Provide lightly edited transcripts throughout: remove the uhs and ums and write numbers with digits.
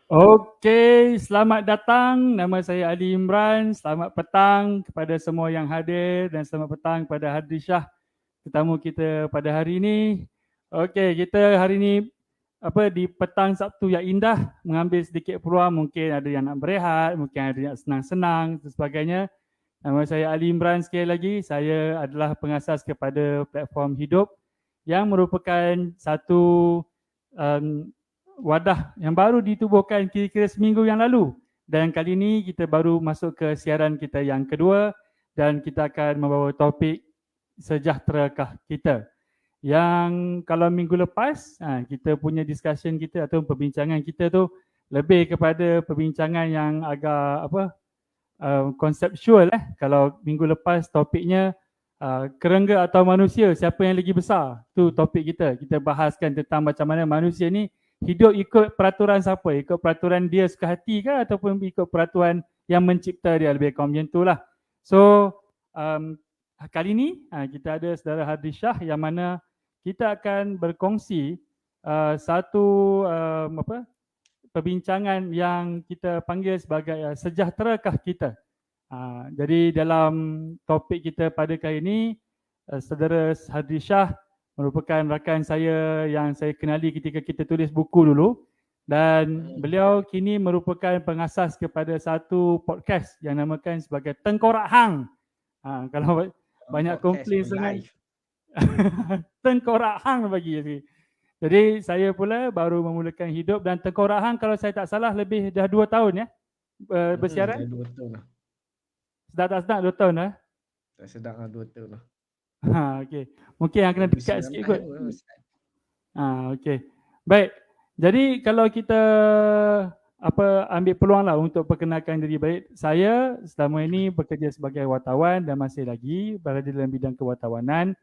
Okey, selamat datang. Nama saya Ali Imran. Selamat petang kepada semua yang hadir dan selamat petang kepada Hadri Shah, tetamu kita pada hari ini. Okey, kita hari ini di petang Sabtu yang indah mengambil sedikit peluang, mungkin ada yang nak berehat, mungkin ada yang senang-senang dan sebagainya. Nama saya Ali Imran sekali lagi. Saya adalah pengasas kepada platform Hidup yang merupakan satu wadah yang baru ditubuhkan kira-kira seminggu yang lalu. Dan kali ini kita baru masuk ke siaran kita yang kedua dan kita akan membawa topik sejahterakah kita. Yang kalau minggu lepas kita punya discussion kita atau perbincangan kita tu lebih kepada perbincangan yang agak konseptual. Kalau minggu lepas topiknya kerengga atau manusia, siapa yang lagi besar? Tu topik kita. Kita bahaskan tentang macam mana manusia ni hidup ikut peraturan siapa? Ikut peraturan dia suka hati ke ataupun ikut peraturan yang mencipta dia? Lebih kurang macam itulah. So kali ni kita ada saudara Hadri Shah yang mana kita akan berkongsi satu perbincangan yang kita panggil sebagai sejahterakah kita. Jadi dalam topik kita pada kali ini, saudara Hadri Shah merupakan rakan saya yang saya kenali ketika kita tulis buku dulu dan beliau kini merupakan pengasas kepada satu podcast yang namakan sebagai Tengkorak Hang. Kalau banyak komplain sangat Tengkorak Hang bagi. Jadi saya pula baru memulakan hidup dan Tengkorak Hang kalau saya tak salah lebih dah 2 tahun ya bersiaran. Dah 2 tahun lah. Sedap tak sedap 2 tahun dah. Tak sedap lah 2 tahun lah. Okey. Mungkin yang kena dekat sikit kot. Okey. Baik. Jadi kalau kita ambil peluang lah untuk perkenalkan diri baik. Saya selama ini bekerja sebagai wartawan dan masih lagi berada dalam bidang kewartawanan.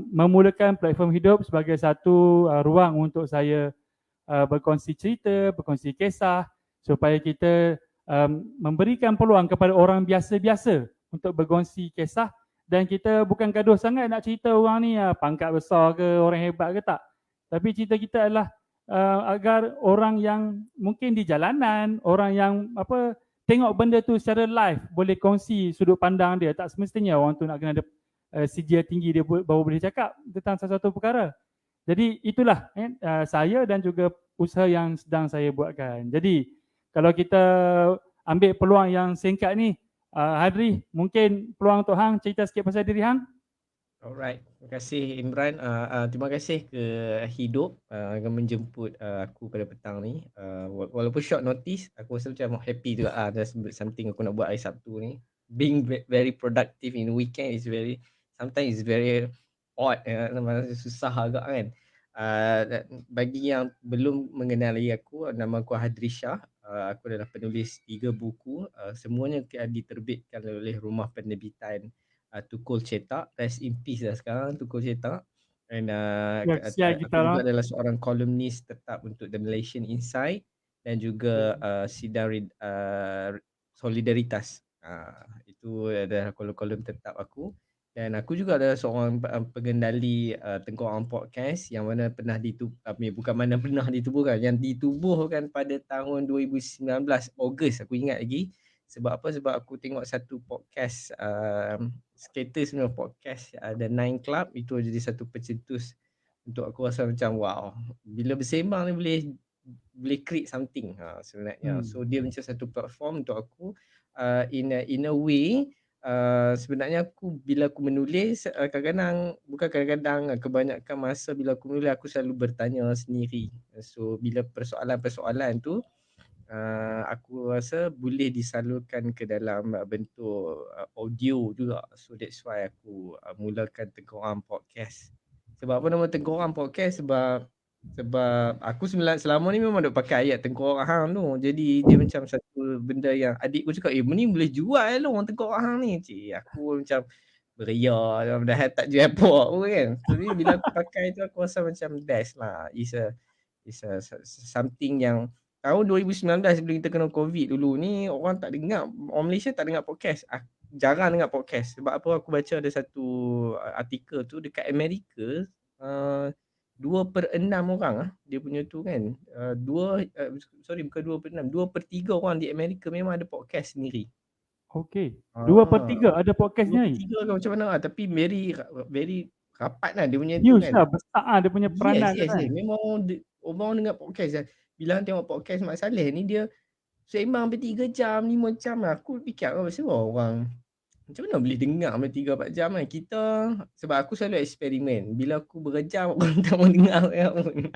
Memulakan platform Hidup sebagai satu ruang untuk saya berkongsi cerita, berkongsi kisah supaya kita memberikan peluang kepada orang biasa-biasa untuk berkongsi kisah dan kita bukan gaduh sangat nak cerita orang ni pangkat besar ke, orang hebat ke tak. Tapi cerita kita adalah agar orang yang mungkin di jalanan, orang yang tengok benda tu secara live boleh kongsi sudut pandang dia. Tak semestinya orang tu nak kena ada sijil tinggi dia baru boleh cakap tentang sesuatu perkara. Jadi itulah saya dan juga usaha yang sedang saya buatkan. Jadi kalau kita ambil peluang yang singkat ni, Hadri, mungkin peluang untuk Hang cerita sikit pasal diri Hang. Alright, terima kasih Imran. Terima kasih ke Hidup yang menjemput aku pada petang ni. Walaupun short notice, aku rasa macam happy juga. There's something aku nak buat hari Sabtu ni. Being very productive in weekend is very, sometimes is very odd. Susah agak kan. Bagi yang belum mengenali aku, nama aku Hadri Shah. Aku adalah penulis 3 buku. Semuanya diterbitkan oleh Rumah Penerbitan Tukul Cetak. Rest in peace dah sekarang Tukul Cetak. And aku juga adalah seorang kolumnis tetap untuk The Malaysian Insight dan juga sidang Solidaritas. Itu adalah kolom-kolom tetap aku. Dan aku juga adalah seorang pengendali Tengkorak Podcast yang mana pernah ditubuhkan, yang ditubuhkan pada tahun 2019 Ogos, aku ingat lagi. Sebab apa? Sebab aku tengok satu podcast, status sebenarnya podcast The Nine Club, itu jadi satu pencetus untuk aku rasa macam wow, bila bersembang ni boleh create something sebenarnya. So dia macam satu platform untuk aku in a way. Sebenarnya bila aku menulis kadang-kadang kebanyakan masa bila aku menulis aku selalu bertanya sendiri. So bila persoalan-persoalan tu aku rasa boleh disalurkan ke dalam bentuk audio juga. So that's why aku mulakan Tengkorak Podcast. Sebab apa nama Tengkorak Podcast? Sebab aku selama ni memang duk pakai ayat Tengkorak Hang tu. Jadi dia macam satu benda yang adik aku cakap, ni boleh jual lo orang Tengkorak Hang ni. Aku macam beria, dah tak jual apa pun kan. Tapi bila aku pakai tu aku rasa macam best lah. It's a something yang tahun 2019 sebelum kita kena COVID dulu ni, orang tak dengar, orang Malaysia tak dengar podcast. Jarang dengar podcast. Sebab apa, aku baca ada satu artikel tu dekat Amerika, 2 2/6 orang dia punya tu kan. Bukan 2/6, 2/3 orang di Amerika memang ada podcast sendiri. Okey. Ah, 2/3 ada podcast ni. 2/3 ke macam mana tapi very rapat lah dia punya tu Huge kan. lah, besar dia punya peranan tu Yes. kan. Memang orang dengar podcast lah. Bila hang tengok podcast Mak Saleh ni dia sembang sampai 3 jam, 5 jam lah. Aku fikir orang macam mana boleh dengar sampai 3-4 jam kan. Sebab aku selalu eksperimen. Bila aku berjam orang tak mau dengar pun.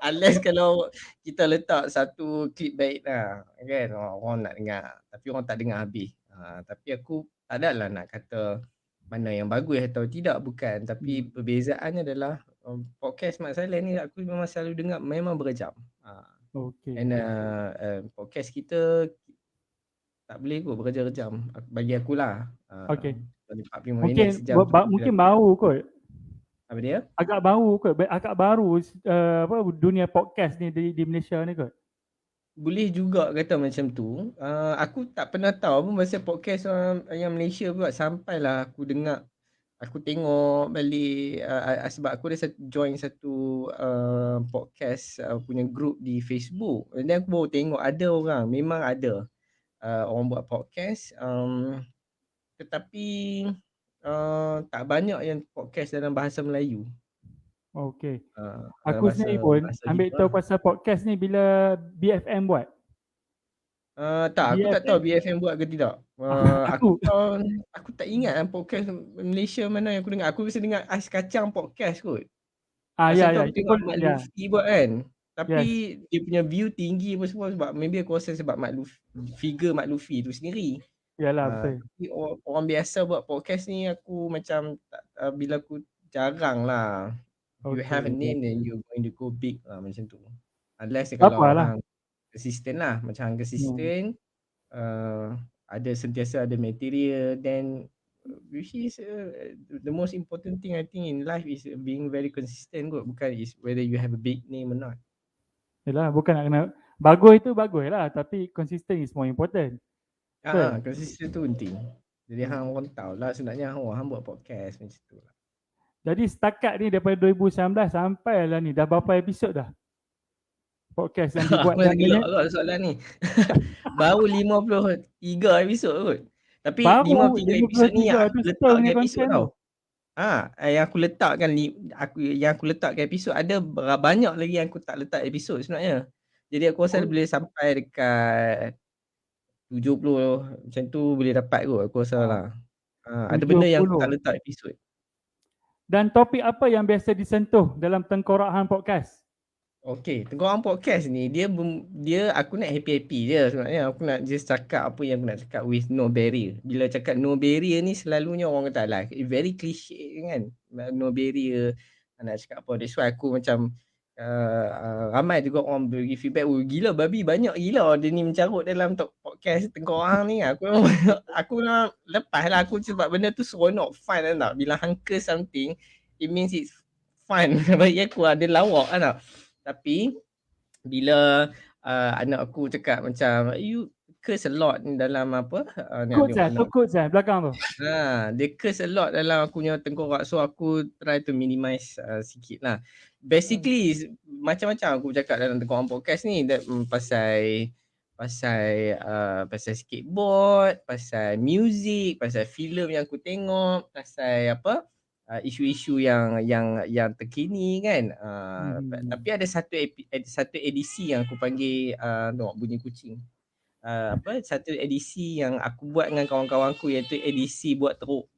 Unless kalau kita letak satu klip baik lah kan. Orang nak dengar. Tapi orang tak dengar habis. Tapi aku tak adalah nak kata mana yang bagus atau tidak, bukan. Tapi perbezaannya adalah podcast Mak Saleh ni aku memang selalu dengar memang berjam. Okey. And podcast kita tak boleh kot berjam-jam bagi akulah. Okey. 45 Mungkin minit sejam tu mungkin bau kot. apa dia? Agak baru dunia podcast ni di Malaysia ni kot. Boleh juga kata macam tu. Aku tak pernah tahu pun pasal podcast yang Malaysia buat sampailah aku dengar. Aku tengok balik sebab aku ada join satu podcast punya group di Facebook. Dan aku baru tengok ada orang, memang ada orang buat podcast. Tetapi tak banyak yang podcast dalam bahasa Melayu. Okey. Dalam Aku sendiri pun ambil tahu pasal podcast ni bila BFM buat. Aku tak tahu BFM buat ke tidak. Aku tak ingat podcast Malaysia mana yang aku dengar. Aku biasa dengar Ais Kacang podcast kot. Masa tu aku tengok Mak Luffy buat kan. Tapi dia punya view tinggi apa semua sebab maybe aku rasa sebab figure Mak Luffy tu sendiri. Yalah betul. Tapi orang biasa buat podcast ni aku macam bila aku jarang lah. You have a name then you're going to go big lah macam tu. Unless kalau hang consistent lah. Macam hang consistent ada sentiasa ada material, then which is the most important thing I think in life is being very consistent kot. Bukan is whether you have a big name or not. Yalah, bukan nak kena bagus lah, tapi consistent is more important. Consistent tu penting. Jadi hang orang tahu lah sebenarnya hang buat podcast macam tu lah. Jadi setakat ni daripada 2019 sampai lah ni dah berapa episod dah? Podcast yang dibuat dan gelak lah soalan ni. Baru 53 episod kot. Tapi 53 episod ni yang aku letakkan episod tau. Yang aku letakkan episod ada banyak lagi yang aku tak letak episod sebenarnya. Jadi aku rasa boleh sampai dekat 70 macam tu boleh dapat kot aku rasa lah. Ada benda yang aku tak letak episod. Dan topik apa yang biasa disentuh dalam tengkorak hang podcast? Okey, tengkorak podcast ni dia aku nak happy-happy je sebenarnya. Aku nak just cakap apa yang aku nak cakap with no barrier. Bila cakap no barrier ni selalunya orang kata lah very cliche kan. No barrier nak cakap apa. That's why aku macam ramai juga orang bagi feedback, gila babi banyak gila dia ni mencarut dalam podcast tengkorak ni. Aku nak lepas lah aku sebab benda tu seronok, fun kan tak. Bila hang curse something, it means it's fun. Bagi aku ada lawak kan tak. Tapi bila anak aku cakap macam you curse a lot dalam apa quotes belakang tu. Dia curse a lot dalam aku punya tengkorak, so aku try to minimize sikit lah. Basically macam-macam aku cakap dalam tengkorak podcast ni, pasal skateboard, pasal music, pasal filem yang aku tengok, pasal apa isu-isu yang terkini kan. Tapi ada satu edisi yang aku panggil tengok bunyi kucing. Satu edisi yang aku buat dengan kawan-kawan aku, iaitu edisi buat teruk.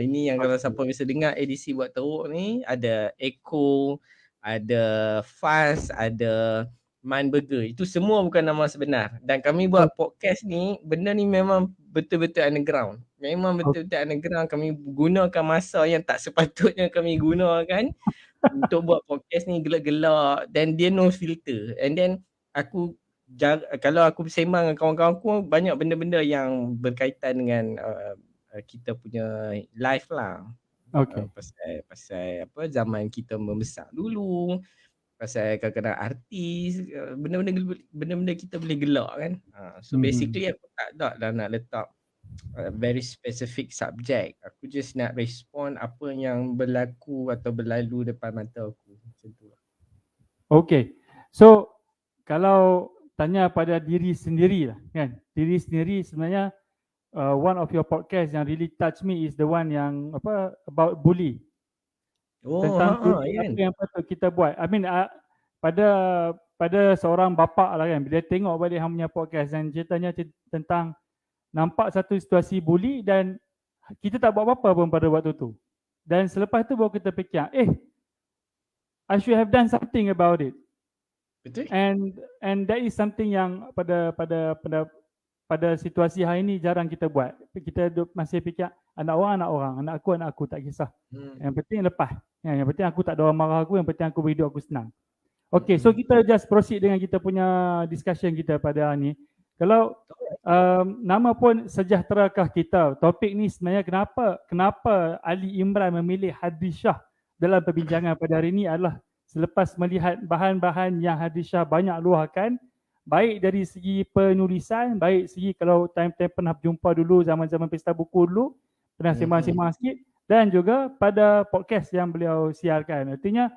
Ini yang kalau siapa biasa dengar edisi buat teruk ni, ada Echo, ada Fast, ada Man Burger. Itu semua bukan nama sebenar. Dan kami buat podcast ni, benda ni memang betul-betul underground. Memang betul-betul underground. Kami gunakan masa yang tak sepatutnya kami gunakan untuk buat podcast ni gelak-gelak, dan dia no filter. And then kalau aku sembang dengan kawan-kawan aku, banyak benda-benda yang berkaitan dengan kita punya life lah. Pasal apa zaman kita membesar dulu, pasal kadang-kadang artis, benda-benda kita boleh gelak kan. So basically aku tak ada nak letak very specific subject. Aku just nak respond apa yang berlaku atau berlalu depan mata aku. Okay. So kalau tanya pada diri sendiri lah kan. Diri sendiri sebenarnya one of your podcast yang really touch me is the one yang about bully. Oh, Tentang bully ya apa kan? yang patut kita buat. I mean pada pada seorang bapa lah kan, bila tengok balik hang punya podcast dan ceritanya tentang nampak satu situasi bully dan kita tak buat apa-apa pun pada waktu tu. Dan selepas tu baru kita fikir, I should have done something about it. Betul? And that is something yang pada situasi hari ni jarang kita buat. Kita masih fikir anak orang, anak aku tak kisah. Yang penting lepas. Yang penting aku tak ada orang marah aku, yang penting aku hidup aku senang. Okay, so kita just proceed dengan kita punya discussion kita pada hari ni. Kalau nama pun sejahterakah kita. Topik ni sebenarnya kenapa Ali Imran memilih Hadis Shah dalam perbincangan pada hari ini adalah selepas melihat bahan-bahan yang Hadis Shah banyak luahkan, baik dari segi penulisan, baik segi kalau time-time pernah jumpa dulu zaman-zaman pesta buku dulu, pernah sembang-sembang sikit, dan juga pada podcast yang beliau siarkan. Artinya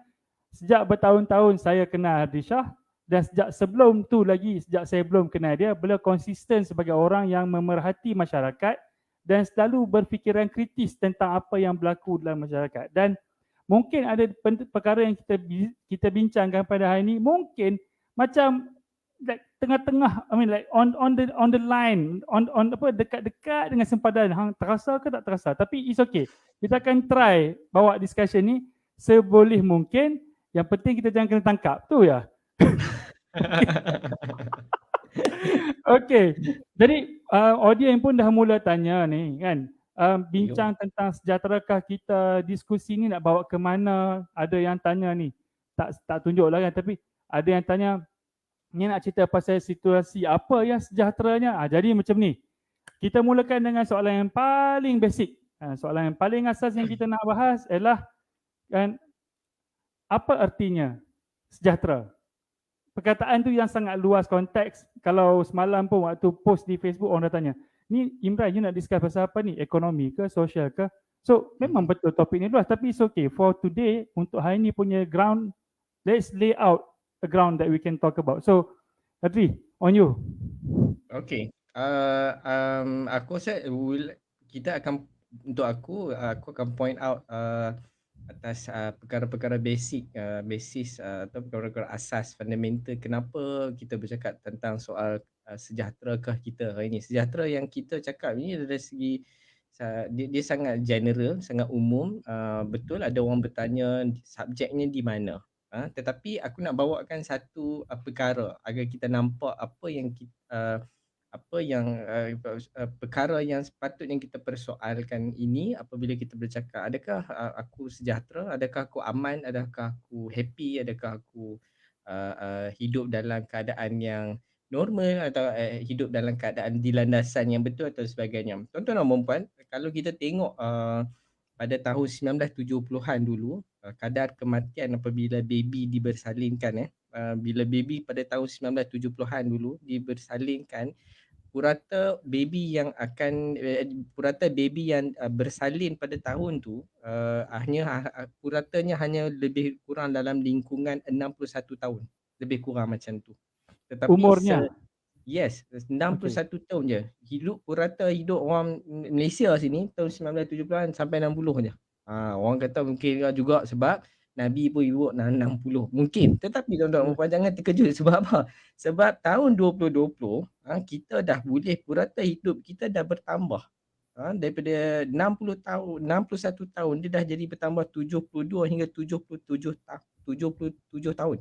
sejak bertahun-tahun saya kenal Hadis Shah dan sejak sebelum tu lagi, sejak saya belum kenal dia, beliau konsisten sebagai orang yang memerhati masyarakat dan selalu berfikiran kritis tentang apa yang berlaku dalam masyarakat. Dan mungkin ada perkara yang kita bincangkan pada hari ini, mungkin macam like tengah-tengah, I mean like on the line, on apa dekat-dekat dengan sempadan. Hang terasa ke tak terasa? Tapi it's okay. Kita akan try bawa discussion ni seboleh mungkin. Yang penting kita jangan kena tangkap. Tu ya. Okay. Jadi audience pun dah mula tanya ni kan. Bincang tentang sejahterakah kita, diskusi ni nak bawa ke mana. Ada yang tanya ni. Tak tunjuk lah kan. Tapi ada yang tanya, ni nak cerita pasal situasi apa yang sejahteranya. Jadi macam ni. Kita mulakan dengan soalan yang paling basic. Soalan yang paling asas yang kita nak bahas ialah kan, apa artinya sejahtera? Perkataan tu yang sangat luas konteks. Kalau semalam pun waktu post di Facebook orang dah tanya, ni Imran you nak discuss pasal apa ni? Ekonomi ke, sosial ke? So memang betul topik ni luas, tapi it's okay. For today, untuk hari ni punya ground, let's lay out a ground that we can talk about. So Adri, on you. Okay. Aku rasa kita akan, untuk aku akan point out atas perkara-perkara basis atau perkara-perkara asas fundamental kenapa kita bercakap tentang soal sejahterakah kita hari ini. Sejahtera yang kita cakap ni dari segi dia sangat general, sangat umum. Betul ada orang bertanya subjeknya di mana. Tetapi aku nak bawakan satu perkara agar kita nampak apa yang perkara yang sepatutnya kita persoalkan ini apabila kita bercakap, adakah aku sejahtera, adakah aku aman, adakah aku happy, adakah aku hidup dalam keadaan yang normal atau hidup dalam keadaan di landasan yang betul atau sebagainya. Tuan-tuan dan puan-puan, kalau kita tengok pada tahun 1970-an dulu, kadar kematian apabila baby dibersalinkan bila baby pada tahun 1970-an dulu dibersalinkan, purata baby yang bersalin pada tahun tu puratanya hanya lebih kurang dalam lingkungan 61 tahun. Lebih kurang macam tu. Tetapi Umurnya? Yes, 61 tahun je. Purata hidup orang Malaysia sini tahun 1970-an sampai 60 je. Orang kata mungkin juga sebab Nabi pun hidup 60. Mungkin. Tetapi tuan-tuan puan jangan terkejut sebab apa? Sebab tahun 2020 kita dah boleh purata hidup kita dah bertambah. Daripada 60 tahun, 61 tahun dia dah jadi bertambah 72 hingga 77 tahun.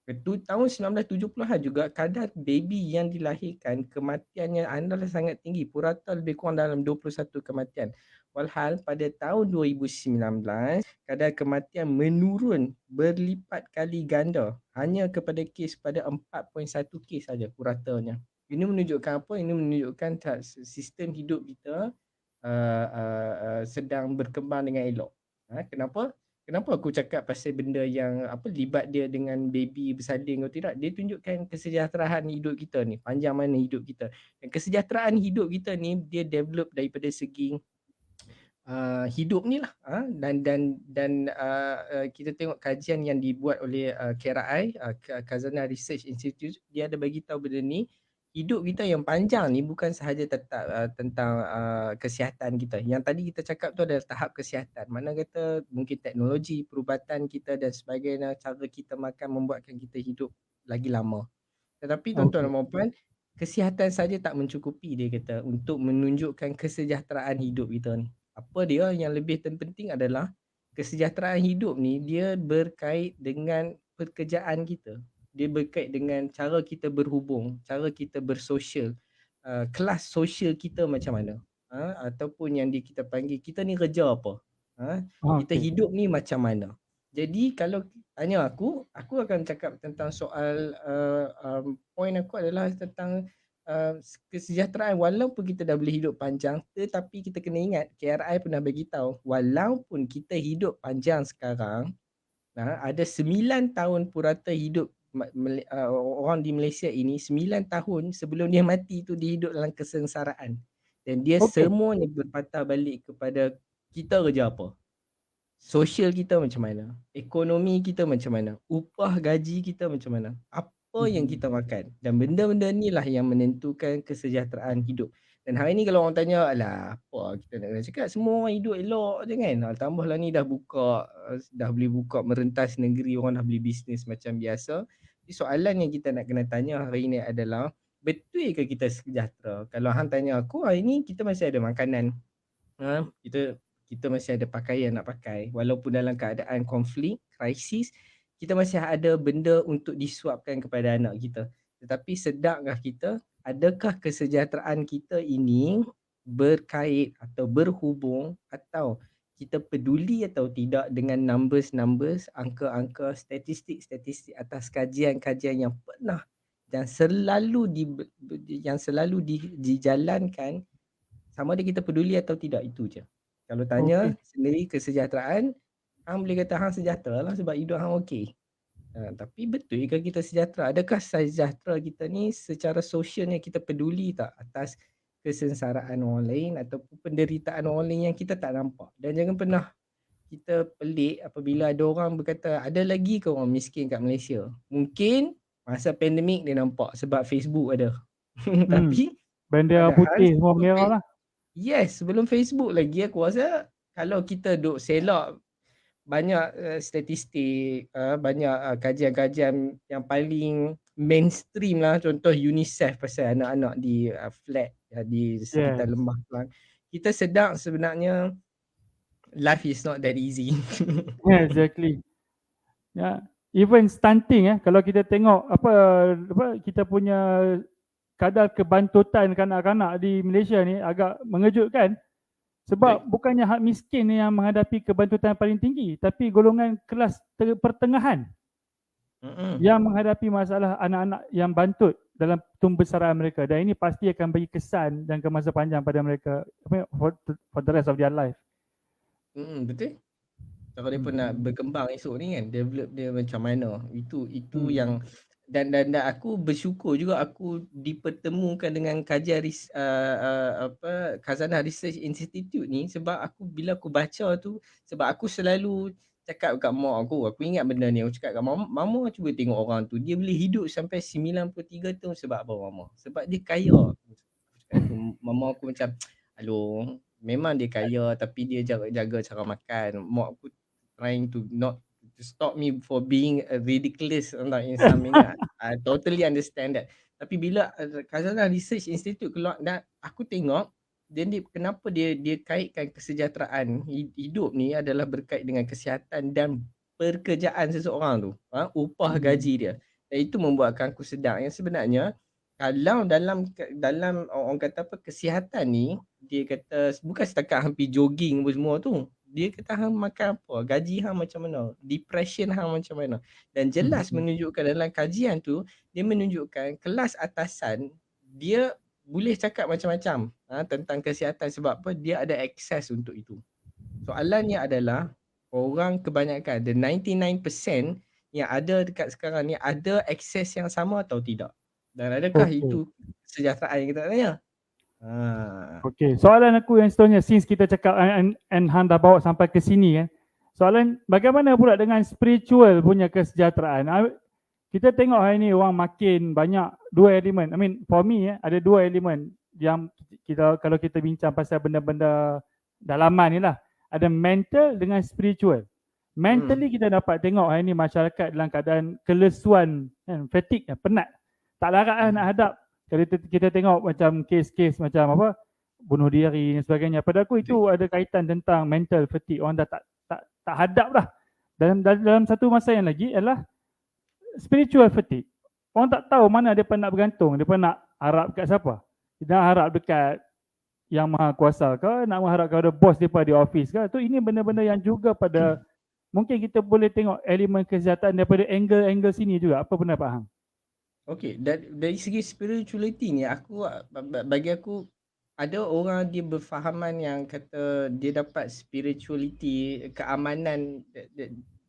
Tahun 1970-an juga kadar baby yang dilahirkan kematiannya adalah sangat tinggi, purata lebih kurang dalam 21 kematian. Walhal pada tahun 2019 kadar kematian menurun berlipat kali ganda hanya kepada kes pada 4.1 kes saja puratanya. Ini menunjukkan apa? Ini menunjukkan sistem hidup kita sedang berkembang dengan elok. Kenapa? Kenapa aku cakap pasal benda yang libat dia dengan baby bersalin atau tidak? Dia tunjukkan kesejahteraan hidup kita ni, panjang mana hidup kita. Dan kesejahteraan hidup kita ni dia develop daripada segi hidup ni lah, dan kita tengok kajian yang dibuat oleh KRI, Khazanah Research Institute, dia ada bagi tahu benda ni, hidup kita yang panjang ni bukan sahaja tentang kesihatan kita. Yang tadi kita cakap tu adalah tahap kesihatan. Mana kata mungkin teknologi, perubatan kita dan sebagainya, cara kita makan membuatkan kita hidup lagi lama. Tetapi tuan-tuan Okey. dan puan, kesihatan saja tak mencukupi dia kata untuk menunjukkan kesejahteraan hidup kita ni. Apa dia yang lebih terpenting adalah kesejahteraan hidup ni dia berkait dengan pekerjaan kita. Dia berkait dengan cara kita berhubung, cara kita bersosial, kelas sosial kita macam mana. Ataupun yang kita panggil kita ni kerja apa. Kita Okey. hidup ni macam mana. Jadi kalau tanya aku akan cakap tentang soal poin aku adalah tentang kesejahteraan. Walaupun kita dah boleh hidup panjang, tetapi kita kena ingat KRI pernah bagi tahu walaupun kita hidup panjang sekarang, ada 9 tahun purata hidup orang di Malaysia ini, 9 tahun sebelum dia mati tu dia hidup dalam kesengsaraan. Dan dia Okey. semuanya berpatah balik kepada kita kerja apa. Sosial kita macam mana, ekonomi kita macam mana, upah gaji kita macam mana, apa yang kita makan, dan benda-benda ni lah yang menentukan kesejahteraan hidup. Dan hari ni kalau orang tanya, alah apa kita nak kena cakap, semua orang hidup elok je kan. Tambahlah ni dah buka, dah boleh buka merentas negeri, orang dah boleh bisnes macam biasa. Jadi soalan yang kita nak kena tanya hari ni adalah, betul ke kita sejahtera? Kalau hang tanya aku, hari ni kita masih ada makanan, kita masih ada pakaian nak pakai, walaupun dalam keadaan konflik, krisis, kita masih ada benda untuk disuapkan kepada anak kita. Tetapi sedakkah kita, adakah kesejahteraan kita ini berkait atau berhubung atau kita peduli atau tidak dengan numbers, angka-angka, statistik atas kajian-kajian yang pernah dan selalu dijalankan, sama ada kita peduli atau tidak, itu je. Kalau Okey. tanya sendiri kesejahteraan, hang boleh kata hang sejahtera lah sebab hidup hang okey. Tapi betul ke kita sejahtera? Adakah sejahtera kita ni secara sosial ni kita peduli tak atas kesengsaraan orang lain ataupun penderitaan orang lain yang kita tak nampak? Dan jangan pernah kita pelik apabila ada orang berkata, ada lagi ke orang miskin kat Malaysia? Mungkin masa pandemik dia nampak sebab Facebook ada. Tapi Bendera padahal putih semua merah lah. yes, sebelum Facebook lagi aku rasa kalau kita duk selak banyak statistik, banyak kajian-kajian yang paling mainstream lah, contoh UNICEF pasal anak-anak di flat di sekitar Yes. Lembah Kelang. Kita sedar sebenarnya life is not that easy. Yeah, exactly. Ya, even stunting kalau kita tengok apa kita punya kadar kebantutan kanak-kanak di Malaysia ni agak mengejutkan. Sebab bukannya hak miskin yang menghadapi kebantutan paling tinggi, tapi golongan kelas pertengahan yang menghadapi masalah anak-anak yang bantut dalam tumbesaran mereka, dan ini pasti akan bagi kesan dan kemasa panjang pada mereka for the rest of their life. Betul. Kalau dia pun nak berkembang esok ni kan, develop dia macam mana, itu yang dan aku bersyukur juga aku dipertemukan dengan kajian Khazanah Research Institute ni, sebab bila aku baca tu, sebab aku selalu cakap kat mak aku ingat benda ni, aku cakap kat mama cuba tengok orang tu, dia boleh hidup sampai 93 tahun sebab apa mama? Sebab dia kaya. Aku cakap tu, mama aku macam, aloh, memang dia kaya tapi dia jaga cara makan. Mak aku trying to not to stop me for being ridiculous in some minute. I totally understand that. Tapi bila Khazanah Research Institute keluar, dan aku tengok kenapa dia kaitkan kesejahteraan hidup ni adalah berkait dengan kesihatan dan pekerjaan seseorang tu, upah gaji dia. Dan itu membuatkan aku sedar yang sebenarnya kalau dalam orang kata apa, kesihatan ni, dia kata bukan setakat hang pergi jogging apa semua tu. Dia kata hang makan apa, gaji hang macam mana, depression hang macam mana. Dan jelas menunjukkan dalam kajian tu, dia menunjukkan kelas atasan dia boleh cakap macam-macam tentang kesihatan sebab apa, dia ada akses untuk itu. Soalannya adalah orang kebanyakan, the 99% yang ada dekat sekarang ni ada akses yang sama atau tidak. Dan adakah itu kesejahteraan yang kita tanya? Okey, soalan aku yang seterusnya, since kita cakap and Han dah bawa sampai ke sini kan. Soalan, bagaimana pula dengan spiritual punya kesejahteraan? Kita tengok hari ni orang makin banyak dua elemen. I mean for me ada dua elemen yang kita, kalau kita bincang pasal benda-benda dalaman ni lah. Ada mental dengan spiritual. Mentally kita dapat tengok hari ni masyarakat dalam keadaan kelesuan kan, fatigue, penat. Tak larat nak hadap. Kalau kita tengok macam kes-kes macam apa, bunuh diri dan sebagainya. Pada aku itu ada kaitan tentang mental fatigue. Orang dah tak hadap dah. Dalam satu masa yang lagi adalah spiritual fatigue. Orang tak tahu mana dia nak bergantung, dia nak harap dekat siapa. Dia nak harap dekat yang maha kuasa ke, nak harap kepada bos dia di office ke. Tu ini benda-benda yang juga pada mungkin kita boleh tengok elemen kesihatan daripada angle sini juga. Apa pendapat Hang? Okey, dari segi spirituality ni, bagi aku ada orang dia berfahaman yang kata dia dapat spirituality, keamanan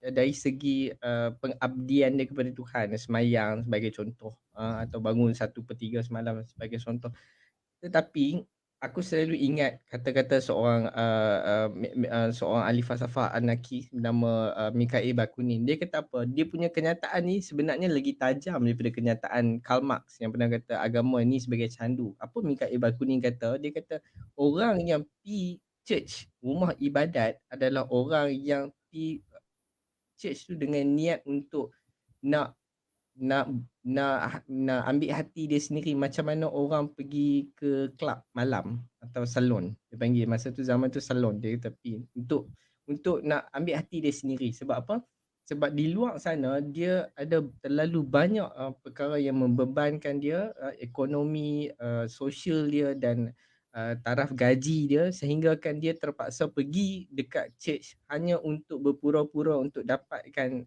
dari segi pengabdian dia kepada Tuhan, semayang sebagai contoh, atau bangun 1/3 semalam sebagai contoh. Tetapi aku selalu ingat kata-kata seorang seorang ahli falsafah Anarki bernama Mikhail Bakunin. Dia kata apa? Dia punya kenyataan ni sebenarnya lagi tajam daripada kenyataan Karl Marx yang pernah kata agama ni sebagai candu. Apa Mikhail Bakunin kata? Dia kata orang yang pi church, rumah ibadat adalah orang yang pi church tu dengan niat untuk nak nak nak ambil hati dia sendiri, macam mana orang pergi ke kelab malam atau salon. Dia panggil masa tu, zaman tu salon dia kata pergi untuk nak ambil hati dia sendiri. Sebab apa? Sebab di luar sana dia ada terlalu banyak perkara yang membebankan dia, ekonomi, sosial dia dan taraf gaji dia, sehingga kan dia terpaksa pergi dekat church hanya untuk berpura-pura untuk dapatkan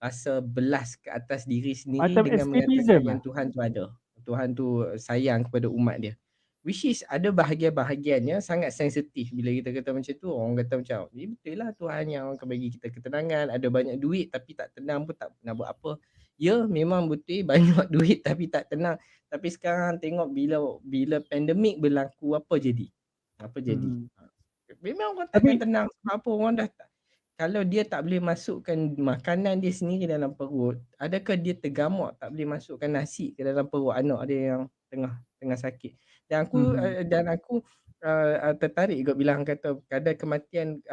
rasa belas ke atas diri sendiri Macam dengan mengatakan escapism yang Tuhan tu ada. Tuhan tu sayang kepada umat dia. Which is ada bahagian-bahagiannya sangat sensitif bila kita kata macam tu. Orang kata macam, betul lah Tuhan yang akan bagi kita ketenangan, ada banyak duit tapi tak tenang pun tak nak buat apa. Ya, memang betul banyak duit tapi tak tenang. Tapi sekarang tengok bila pandemik berlaku, apa jadi? Apa jadi? Memang orang takkan tenang sebab apa, orang dah tak, kalau dia tak boleh masukkan makanan dia sendiri dalam perut, adakah dia tergamuk tak boleh masukkan nasi ke dalam perut anak dia yang tengah sakit. Dan aku tertarik juga bila hang kata kadar kematian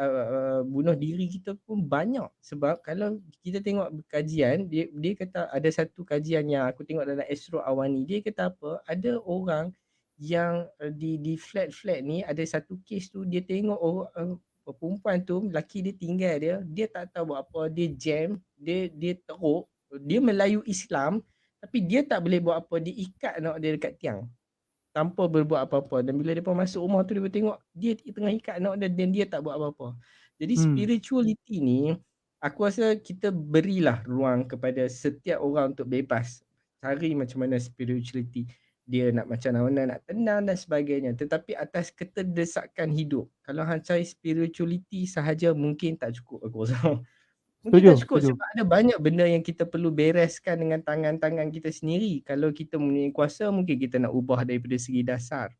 bunuh diri kita pun banyak. Sebab kalau kita tengok kajian, dia kata ada satu kajian yang aku tengok dalam Astro Awani, dia kata apa, ada orang yang di flat ni ada satu kes tu, dia tengok orang perempuan tu, lelaki dia tinggal dia tak tahu buat apa, dia jam, dia teruk, dia Melayu Islam tapi dia tak boleh buat apa, dia ikat anak dia dekat tiang tanpa berbuat apa-apa. Dan bila depa masuk rumah tu, depa tengok dia tengah ikat anak dia dan dia tak buat apa-apa. Jadi spirituality ni, aku rasa kita berilah ruang kepada setiap orang untuk bebas cari macam mana spirituality dia nak macam mana, nak tenang dan sebagainya. Tetapi atas keterdesakan hidup, kalau hang cari spirituality sahaja mungkin tak cukup aku rasa. Mungkin tak cukup sebab ada banyak benda yang kita perlu bereskan dengan tangan-tangan kita sendiri. Kalau kita mempunyai kuasa, mungkin kita nak ubah daripada segi dasar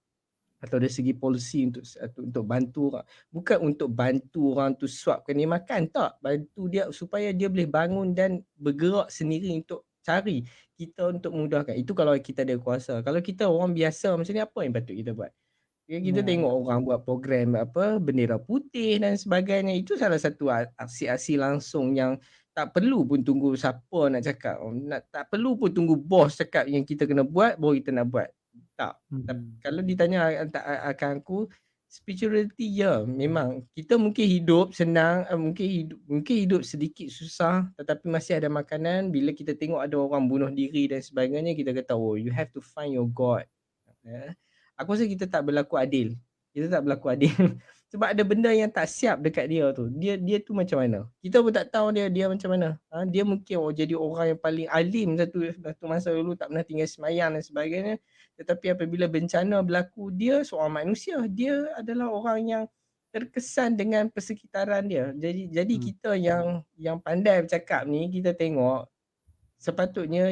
atau dari segi polisi untuk bantu orang. Bukan untuk bantu orang tu suapkan dia makan, tak. Bantu dia supaya dia boleh bangun dan bergerak sendiri untuk cari kita untuk mudahkan. Itu kalau kita ada kuasa. Kalau kita orang biasa macam ni, apa yang patut kita buat? Kita tengok orang buat program apa, bendera putih dan sebagainya. Itu salah satu aksi-aksi langsung yang tak perlu pun tunggu siapa nak cakap. Tak perlu pun tunggu bos cakap yang kita kena buat, baru kita nak buat. Tak. Kalau ditanya akan aku, spirituality ya, memang kita mungkin hidup senang, mungkin hidup sedikit susah, tetapi masih ada makanan. Bila kita tengok ada orang bunuh diri dan sebagainya, kita kata, oh, you have to find your God. Aku rasa kita tak berlaku adil. Kita tak berlaku adil. Sebab ada benda yang tak siap dekat dia tu. Dia tu macam mana? Kita pun tak tahu dia macam mana. Dia mungkin jadi orang yang paling alim satu masa dulu, tak pernah tinggal semayang dan sebagainya. Tetapi apabila bencana berlaku, dia seorang manusia. Dia adalah orang yang terkesan dengan persekitaran dia. Jadi kita yang pandai bercakap ni, kita tengok sepatutnya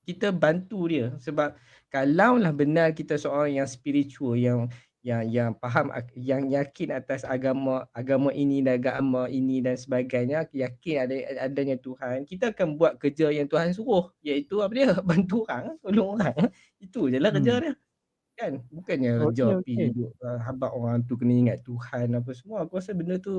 kita bantu dia. Sebab kalaulah benar kita seorang yang spiritual, yang faham, yang yakin atas agama ini dan agama ini dan sebagainya, yakin adanya Tuhan, kita akan buat kerja yang Tuhan suruh, iaitu apa dia? Bantu orang, tolong orang. Itu je lah kerja Hmm. dia. Kan? Bukannya Okey, kerja okey. pergi duduk habaq orang tu kena ingat Tuhan apa semua. Aku rasa benda tu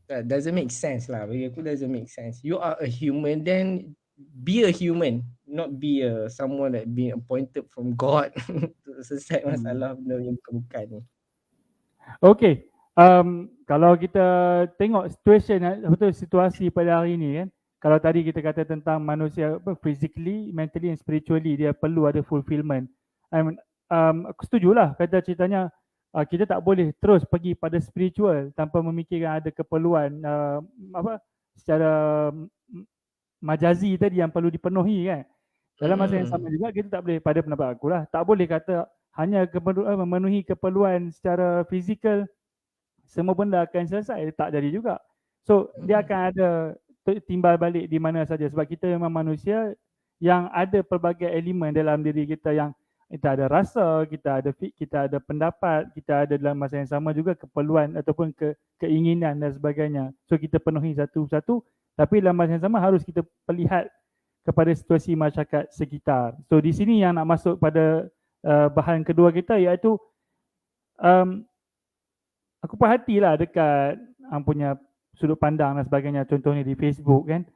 that doesn't make sense lah. Bagi aku doesn't make sense. You are a human, then be a human, not be someone that being appointed from God untuk selesai Hmm. masalah benda yang bukan-bukan ni. Okey, kalau kita tengok situasi pada hari ni kan, kalau tadi kita kata tentang manusia physically, mentally and spiritually dia perlu ada fulfillment. Aku setujulah kata ceritanya kita tak boleh terus pergi pada spiritual tanpa memikirkan ada keperluan secara majazi tadi yang perlu dipenuhi kan. Dalam masa yang sama juga kita tak boleh, pada pendapat aku lah, tak boleh kata hanya memenuhi keperluan secara fizikal semua benda akan selesai, tak jadi juga. So dia akan ada timbal balik di mana saja sebab kita memang manusia yang ada pelbagai elemen dalam diri kita, yang kita ada rasa, kita ada pendapat, kita ada dalam masa yang sama juga keperluan ataupun keinginan dan sebagainya. So kita penuhi satu-satu, tapi dalam masa yang sama harus kita perlihat kepada situasi masyarakat sekitar. So di sini yang nak masuk pada bahan kedua kita, iaitu aku perhatilah dekat punya sudut pandang dan sebagainya, contohnya di Facebook kan,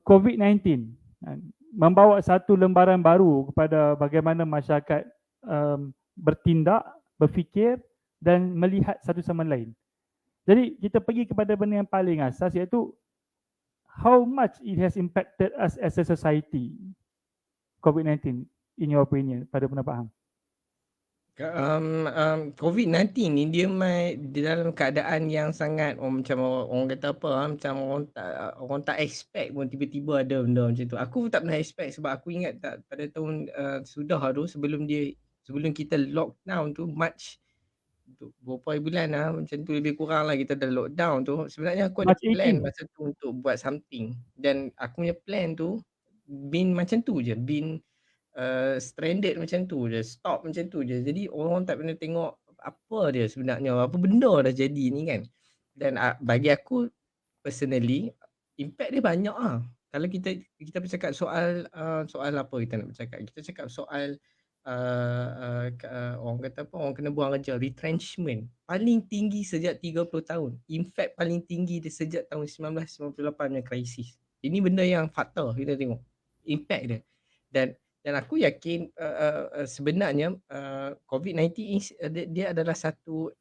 COVID-19 membawa satu lembaran baru kepada bagaimana masyarakat bertindak, berfikir dan melihat satu sama lain. Jadi kita pergi kepada benda yang paling asas, iaitu how much it has impacted us as a society, COVID-19, in your opinion, pada pendapat hang? COVID-19 ni dia dalam keadaan yang sangat macam orang kata apa, macam orang tak expect pun tiba-tiba ada benda macam tu. Aku tak pernah expect sebab aku ingat tak pada tahun sudah tu sebelum kita lockdown tu March untuk beberapa bulan macam tu lebih kurang lah kita dah lockdown tu. Sebenarnya aku ada March plan 18. masa tu untuk buat something, dan aku punya plan tu bin macam tu je, bin stranded macam tu je, stop macam tu je. Jadi orang tak pernah tengok apa dia sebenarnya, apa benda dah jadi ni kan. Dan bagi aku personally, impact dia banyak lah. Kalau kita bercakap soal soal apa kita nak bercakap, kita cakap soal orang kata apa, orang kena buang kerja, retrenchment paling tinggi sejak 30 tahun. In fact paling tinggi dia sejak tahun 1998 punya krisis. Ini benda yang fakta kita tengok impact dia. Dan aku yakin sebenarnya COVID-19 dia adalah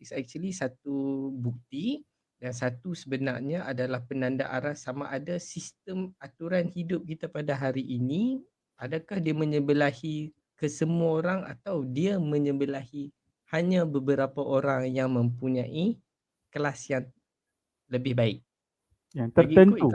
is actually satu bukti, dan satu sebenarnya adalah penanda arah sama ada sistem aturan hidup kita pada hari ini, adakah dia menyebelahi kesemua orang atau dia menyebelahi hanya beberapa orang yang mempunyai kelas yang lebih baik. Yang Bagi ikut, tertentu.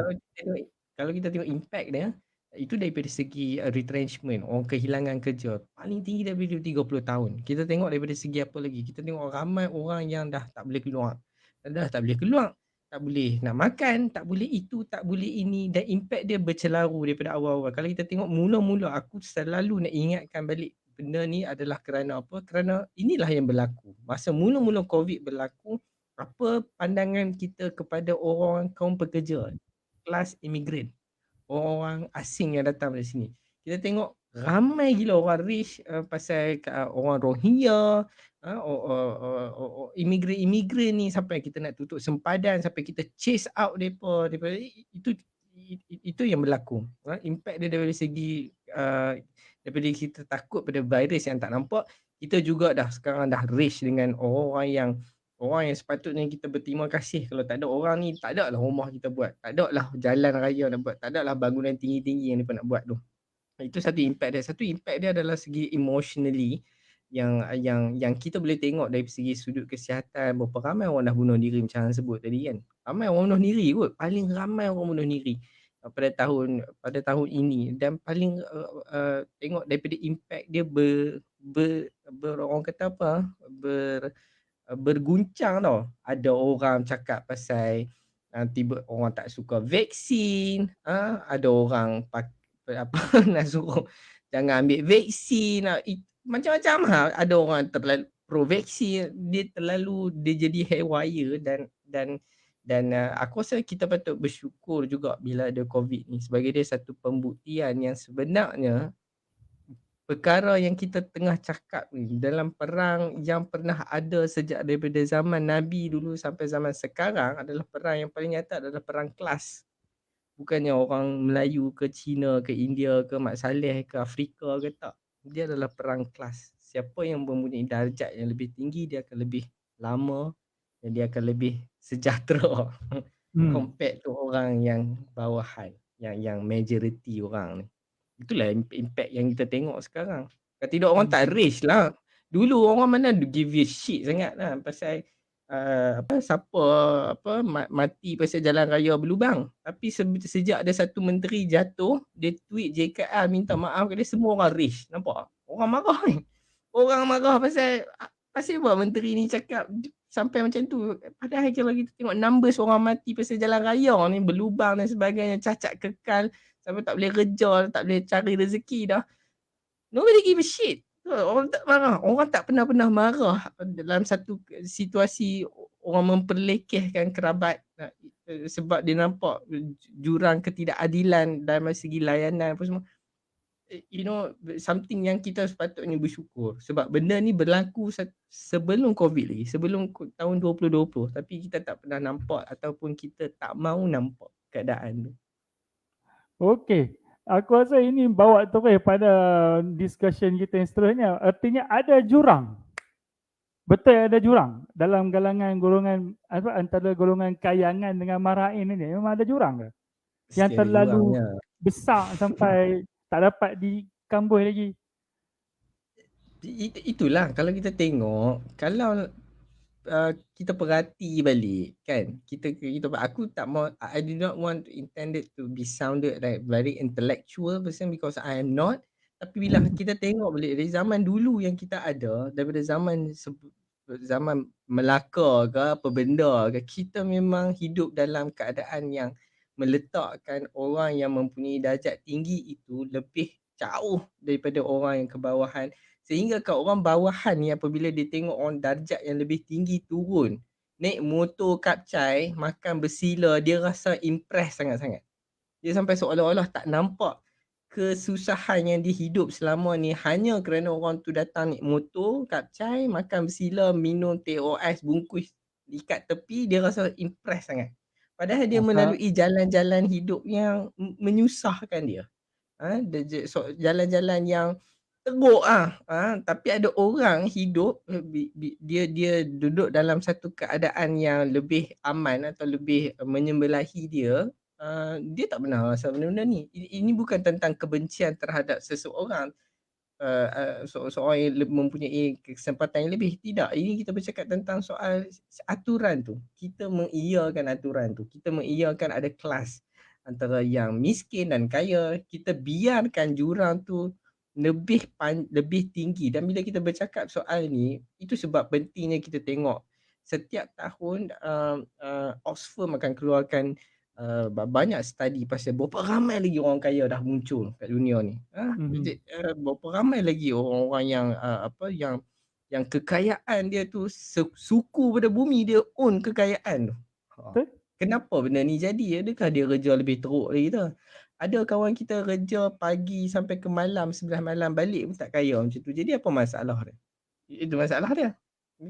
kalau kita tengok impact dia, itu daripada segi retrenchment, orang kehilangan kerja paling tinggi daripada 30 tahun. Kita tengok daripada segi apa lagi? Kita tengok ramai orang yang dah tak boleh keluar. Dah tak boleh keluar, tak boleh nak makan, tak boleh itu, tak boleh ini, dan impact dia bercelaru daripada awal-awal. Kalau kita tengok mula-mula, aku selalu nak ingatkan balik benda ni adalah kerana apa? Kerana inilah yang berlaku. Masa mula-mula COVID berlaku, apa pandangan kita kepada orang kaum pekerja, kelas imigran, orang asing yang datang dari sini. Kita tengok ramai gila orang rich pasal orang Rohingya, imigran ni, sampai kita nak tutup sempadan, sampai kita chase out depa itu yang berlaku. Impact dia dari segi daripada kita takut pada virus yang tak nampak, kita juga sekarang dah rich dengan orang yang sepatutnya kita berterima kasih. Kalau tak ada orang ni, tak ada lah rumah kita buat, tak ada lah jalan raya nak buat, tak ada lah bangunan tinggi-tinggi yang mereka nak buat tu. Itu satu impact dia. Satu impact dia adalah segi emotionally, yang kita boleh tengok dari segi sudut kesihatan, berapa ramai orang dah bunuh diri macam yang sebut tadi kan. Ramai orang bunuh diri kot, paling ramai orang bunuh diri pada tahun ini. Dan paling tengok daripada impact dia orang kata apa, berguncang tau. Ada orang cakap pasal tiba orang tak suka vaksin, ada orang apa nak suruh jangan ambil vaksin, macam-macam lah. Ada orang terlalu pro vaksin, dia jadi haywire dan aku rasa kita patut bersyukur juga bila ada COVID ni sebagai dia satu pembuktian yang sebenarnya perkara yang kita tengah cakap ni dalam perang yang pernah ada sejak daripada zaman Nabi dulu sampai zaman sekarang adalah perang yang paling nyata adalah perang kelas. Bukannya orang Melayu ke Cina ke India ke Mat Saleh ke Afrika ke tak. Dia adalah perang kelas. Siapa yang mempunyai darjat yang lebih tinggi dia akan lebih lama dan dia akan lebih sejahtera compared to orang yang bawahan, yang majority orang ni. Itulah impact yang kita tengok sekarang. Kalau tidak orang tak race lah. Dulu orang mana give a shit sangat lah pasal siapa mati pasal jalan raya berlubang. Tapi sejak ada satu menteri jatuh, dia tweet JKR minta maaf ke dia, semua orang race. Nampak? Orang marah ni. Orang marah pasal buat menteri ni cakap sampai macam tu. Padahal kalau kita tengok numbers orang mati pasal jalan raya ni, berlubang dan sebagainya, cacat kekal, sampai tak boleh kerja, tak boleh cari rezeki dah. Nobody give a shit. Orang tak marah. Orang tak pernah marah dalam satu situasi orang memperlekehkan kerabat sebab dia nampak jurang ketidakadilan dalam segi layanan apa semua. You know, something yang kita sepatutnya bersyukur sebab benda ni berlaku sebelum COVID lagi, sebelum tahun 2020, tapi kita tak pernah nampak ataupun kita tak mahu nampak keadaan tu. Okey, aku rasa ini bawa terus pada discussion kita yang seterusnya. Artinya ada jurang. Betul ada jurang dalam golongan antara golongan kayangan dengan marain ini. Memang ada jurang ke? Yang terlalu besar sampai tak dapat dikambus lagi. Itulah kalau kita tengok, kalau kita perhati balik kan, kita aku tak mau, I do not want to intended to be sounded like very intellectual person because I am not. Tapi bila kita tengok balik dari zaman dulu yang kita ada, daripada zaman Melaka ke apa benda ke, kita memang hidup dalam keadaan yang meletakkan orang yang mempunyai darjat tinggi itu lebih jauh daripada orang yang kebawahan. Sehingga kat orang bawahan ni apabila dia tengok orang darjat yang lebih tinggi turun, naik motor kapcai, makan bersila, dia rasa impress sangat-sangat. Dia sampai seolah-olah tak nampak kesusahan yang dia hidup selama ni hanya kerana orang tu datang naik motor kapcai, makan bersila, minum teh ais bungkus ikat tepi, dia rasa impress sangat. Padahal dia melalui jalan-jalan hidup yang menyusahkan dia. Jalan-jalan yang teruk tapi ada orang hidup dia duduk dalam satu keadaan yang lebih aman atau lebih menyembelahi dia. Dia tak pernah rasa benda-benda ni. Ini bukan tentang kebencian terhadap seseorang, seorang yang mempunyai kesempatan yang lebih. Tidak, ini kita bercakap tentang soal aturan tu. Kita mengiyakan aturan tu. Kita mengiyakan ada kelas antara yang miskin dan kaya. Kita biarkan jurang tu lebih tinggi. Dan bila kita bercakap soal ni, itu sebab pentingnya kita tengok setiap tahun Oxfam akan keluarkan banyak study pasal berapa ramai lagi orang kaya dah muncul kat dunia ni. Berapa ramai lagi orang-orang yang yang kekayaan dia tu suku pada bumi dia own kekayaan tu. Kenapa benda ni jadi? Adakah dia kerja lebih teruk dari kita? Ada kawan kita kerja pagi sampai ke malam, 9 malam balik pun tak kaya macam tu. Jadi apa masalah dia? Itu masalah dia.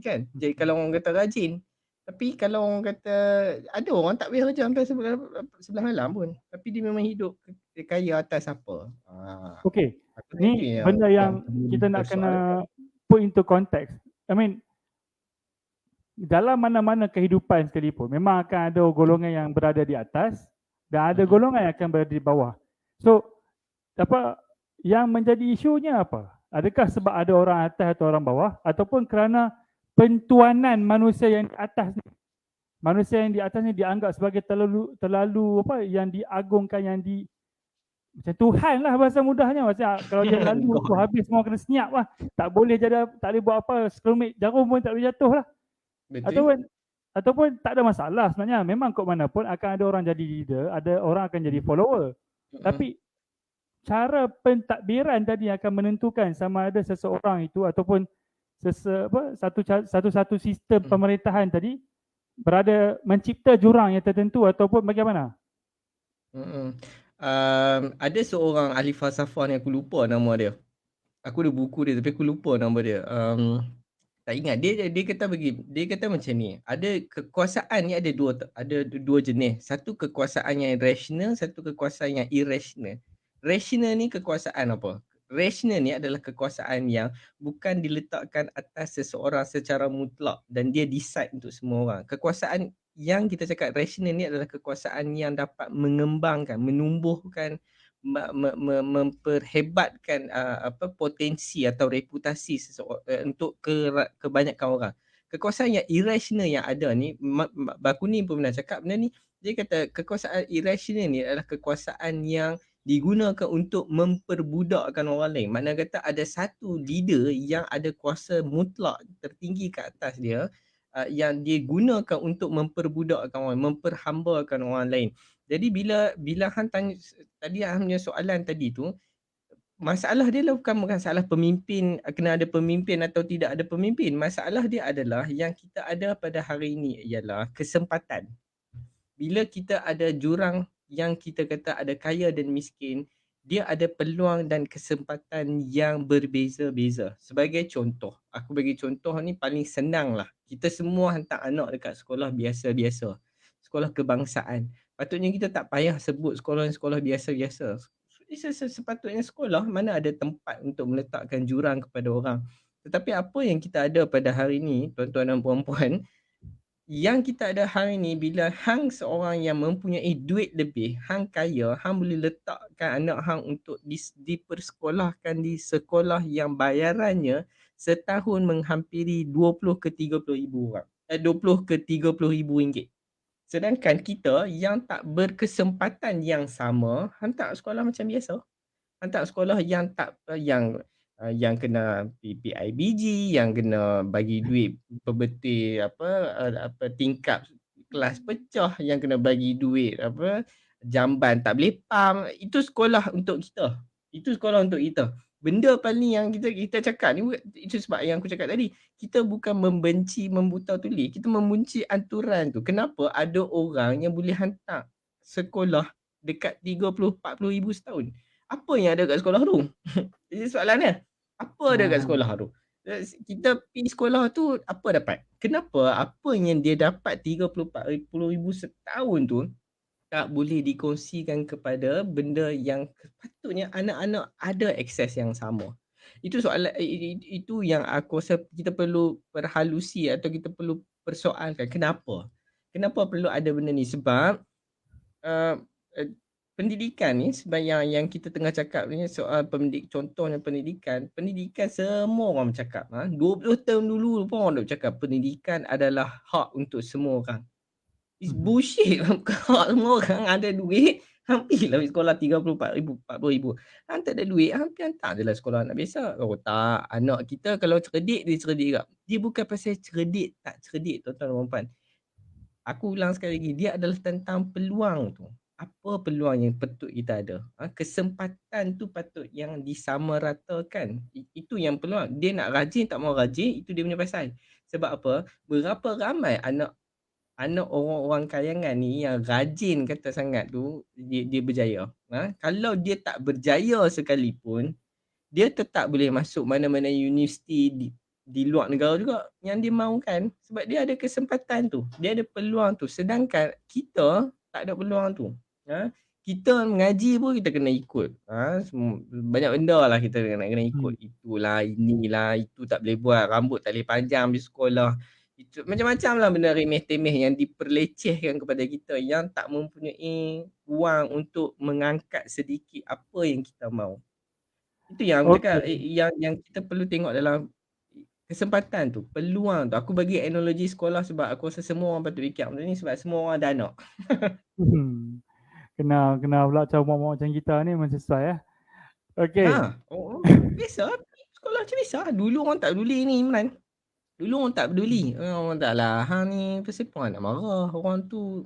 Kan? Jadi kalau orang kata rajin. Tapi kalau orang kata, ada orang tak boleh kerja sampai 11 malam pun. Tapi dia memang hidup kaya atas apa? Okey, ni benda yang kita nak kena put into context. I mean, dalam mana-mana kehidupan sekalipun, memang akan ada golongan yang berada di atas dan ada golongan yang akan berada di bawah. So, yang menjadi isunya apa? Adakah sebab ada orang atas atau orang bawah, ataupun kerana pentuanan manusia yang di atas ni? Manusia yang di atas ni dianggap sebagai terlalu yang diagungkan, yang macam Tuhan lah bahasa mudahnya. Macam kalau dia lalu tu habis semua kena senyap lah. Tak boleh buat apa, sekelumit jarum pun tak boleh jatuh lah. Ataupun tak ada masalah sebenarnya. Memang kok mana pun akan ada orang jadi leader, ada orang akan jadi follower. Tapi cara pentadbiran tadi akan menentukan sama ada seseorang itu ataupun satu sistem pemerintahan tadi berada mencipta jurang yang tertentu ataupun bagaimana? Ada seorang ahli falsafah ni, aku lupa nama dia. Aku ada buku dia tapi aku lupa nama dia. Tak ingat. Dia kata macam ni. Ada kekuasaan ni ada dua jenis. Satu kekuasaan yang rasional, satu kekuasaan yang irrational. Rasional ni kekuasaan apa? Rasional ni adalah kekuasaan yang bukan diletakkan atas seseorang secara mutlak dan dia decide untuk semua orang. Kekuasaan yang kita cakap rasional ni adalah kekuasaan yang dapat mengembangkan, menumbuhkan, memperhebatkan potensi atau reputasi untuk kebanyakan orang. Kekuasaan yang irrational yang ada ni, Bakuni pun pernah cakap benda ni. Dia kata kekuasaan irrational ni adalah kekuasaan yang digunakan untuk memperbudakkan orang lain. Maknanya kata ada satu leader yang ada kuasa mutlak tertinggi ke atas dia, yang dia gunakan untuk memperbudakkan orang, memperhambakan orang lain. Jadi bila hang tanya tadi, hang punya soalan tadi tu, masalah dia lah bukan masalah pemimpin, kena ada pemimpin atau tidak ada pemimpin. Masalah dia adalah yang kita ada pada hari ini ialah kesempatan. Bila kita ada jurang yang kita kata ada kaya dan miskin, dia ada peluang dan kesempatan yang berbeza-beza. Sebagai contoh, aku bagi contoh ni paling senang lah. Kita semua hantar anak dekat sekolah biasa-biasa, sekolah kebangsaan. Patutnya kita tak payah sebut sekolah biasa-biasa. Sepatutnya sekolah mana ada tempat untuk meletakkan jurang kepada orang. Tetapi apa yang kita ada pada hari ini, tuan-tuan dan puan-puan, yang kita ada hari ni, bila hang seorang yang mempunyai duit lebih, hang kaya, hang boleh letakkan anak hang untuk dipersekolahkan di sekolah yang bayarannya setahun menghampiri 20 ke 30 ribu orang. 20 ke 30 ribu ringgit. Sedangkan kita yang tak berkesempatan yang sama, hantar sekolah macam biasa. Hantar sekolah yang tak yang kena PIBG, yang kena bagi duit berbetul tingkap kelas pecah, yang kena bagi duit jamban tak boleh pam. Itu sekolah untuk kita. Itu sekolah untuk kita. Benda paling yang kita cakap ni, itu sebab yang aku cakap tadi, kita bukan membenci membuta tuli, kita membenci aturan tu. Kenapa ada orang yang boleh hantar sekolah dekat 30-40 ribu setahun? Apa yang ada kat sekolah tu? Jadi soalannya, apa ada kat sekolah tu? Kita pergi sekolah tu, apa dapat? Kenapa apa yang dia dapat 30-40 ribu setahun tu tak boleh dikongsikan kepada benda yang patutnya anak-anak ada akses yang sama? Itu soalan, itu yang aku rasa kita perlu perhalusi atau kita perlu persoalkan. Kenapa? Kenapa perlu ada benda ni? Sebab pendidikan ni, sebab yang kita tengah cakap ni soal contohnya pendidikan semua orang bercakap. 20 tahun dulu pun orang dah bercakap pendidikan adalah hak untuk semua orang. It's bullshit. Hak semua orang ada duit, hampirlah sekolah 30-40 ribu. Hang tak ada duit, hampir hantar je lah sekolah anak biasa. Oh tak, anak kita kalau cerdik, dia cerdik juga. Dia bukan pasal cerdik tak cerdik, tuan-tuan dan puan-puan. Aku ulang sekali lagi, dia adalah tentang peluang tu. Apa peluang yang patut kita ada? Kesempatan tu patut yang disamaratakan. Itu yang peluang. Dia nak rajin tak mau rajin, itu dia punya pasal. Sebab apa? Berapa ramai anak orang-orang kayangan ni yang rajin kata sangat tu, dia berjaya. Kalau dia tak berjaya sekalipun, dia tetap boleh masuk mana-mana universiti di luar negara juga yang dia mahukan, sebab dia ada kesempatan tu, dia ada peluang tu. Sedangkan kita tak ada peluang tu. Kita mengaji pun kita kena ikut. Banyak benda lah kita kena ikut. Itulah, inilah, itu tak boleh buat, rambut tak boleh panjang di sekolah. Itu macam-macam lah benda remeh-temeh yang diperlecehkan kepada kita yang tak mempunyai wang untuk mengangkat sedikit apa yang kita mahu. Itu yang aku cakap, yang kita perlu tengok dalam kesempatan tu, peluang tu. Aku bagi analogi sekolah sebab aku rasa semua orang patut fikir macam ni, sebab semua orang ada anak. Kena pula macam kita ni memang sesuai ya. Okey. Biasa, sekolah macam biasa. Dulu orang tak peduli ni, Imran. Dulu orang tak peduli. Orang tak lah, hang ni pasal apa nak marah. Orang tu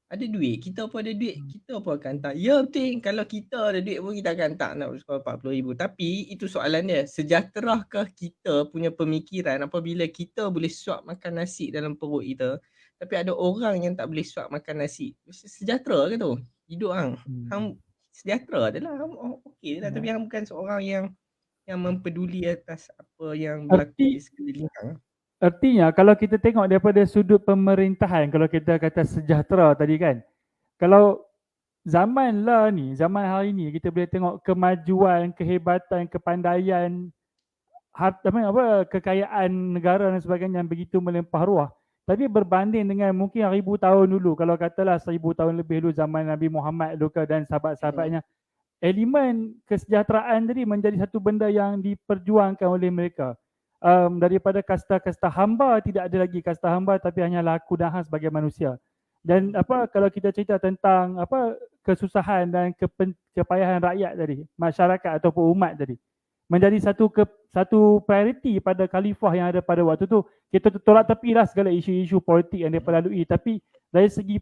Ada duit, kita pun ada duit, kita pun akan hantar. Ya betul, kalau kita ada duit pun kita akan hantar anak sekolah 40,000. Tapi itu soalan dia, sejahterahkah kita punya pemikiran apabila kita boleh suap makan nasi dalam perut kita, tapi ada orang yang tak boleh suap makan nasi. Sejahtera ke tu? Hidup hang. Hang Hmm. sejahtera je lah, hang okey je lah. Tapi Ya. hang bukan seorang yang mempeduli atas apa yang berlaku di Arti sekeliling hang. artinya kalau kita tengok daripada sudut pemerintahan, kalau kita kata sejahtera tadi kan, kalau zaman lah ni, zaman hari ni kita boleh tengok kemajuan, kehebatan, kepandaian, kekayaan negara dan sebagainya yang begitu melimpah ruah. Tapi berbanding dengan mungkin 1000 tahun dulu, kalau katalah 1000 tahun lebih dulu zaman Nabi Muhammad dulu dan Hmm. sahabat-sahabatnya, elemen kesejahteraan tadi menjadi satu benda yang diperjuangkan oleh mereka. Daripada kasta-kasta hamba, tidak ada lagi kasta hamba tapi hanya laku dan hak sebagai manusia. Dan kalau kita cerita tentang kesusahan dan kepayahan rakyat tadi, masyarakat ataupun umat tadi, menjadi satu prioriti pada khalifah yang ada pada waktu tu. Kita tolak tepilah segala isu-isu politik yang dia lalui, tapi dari segi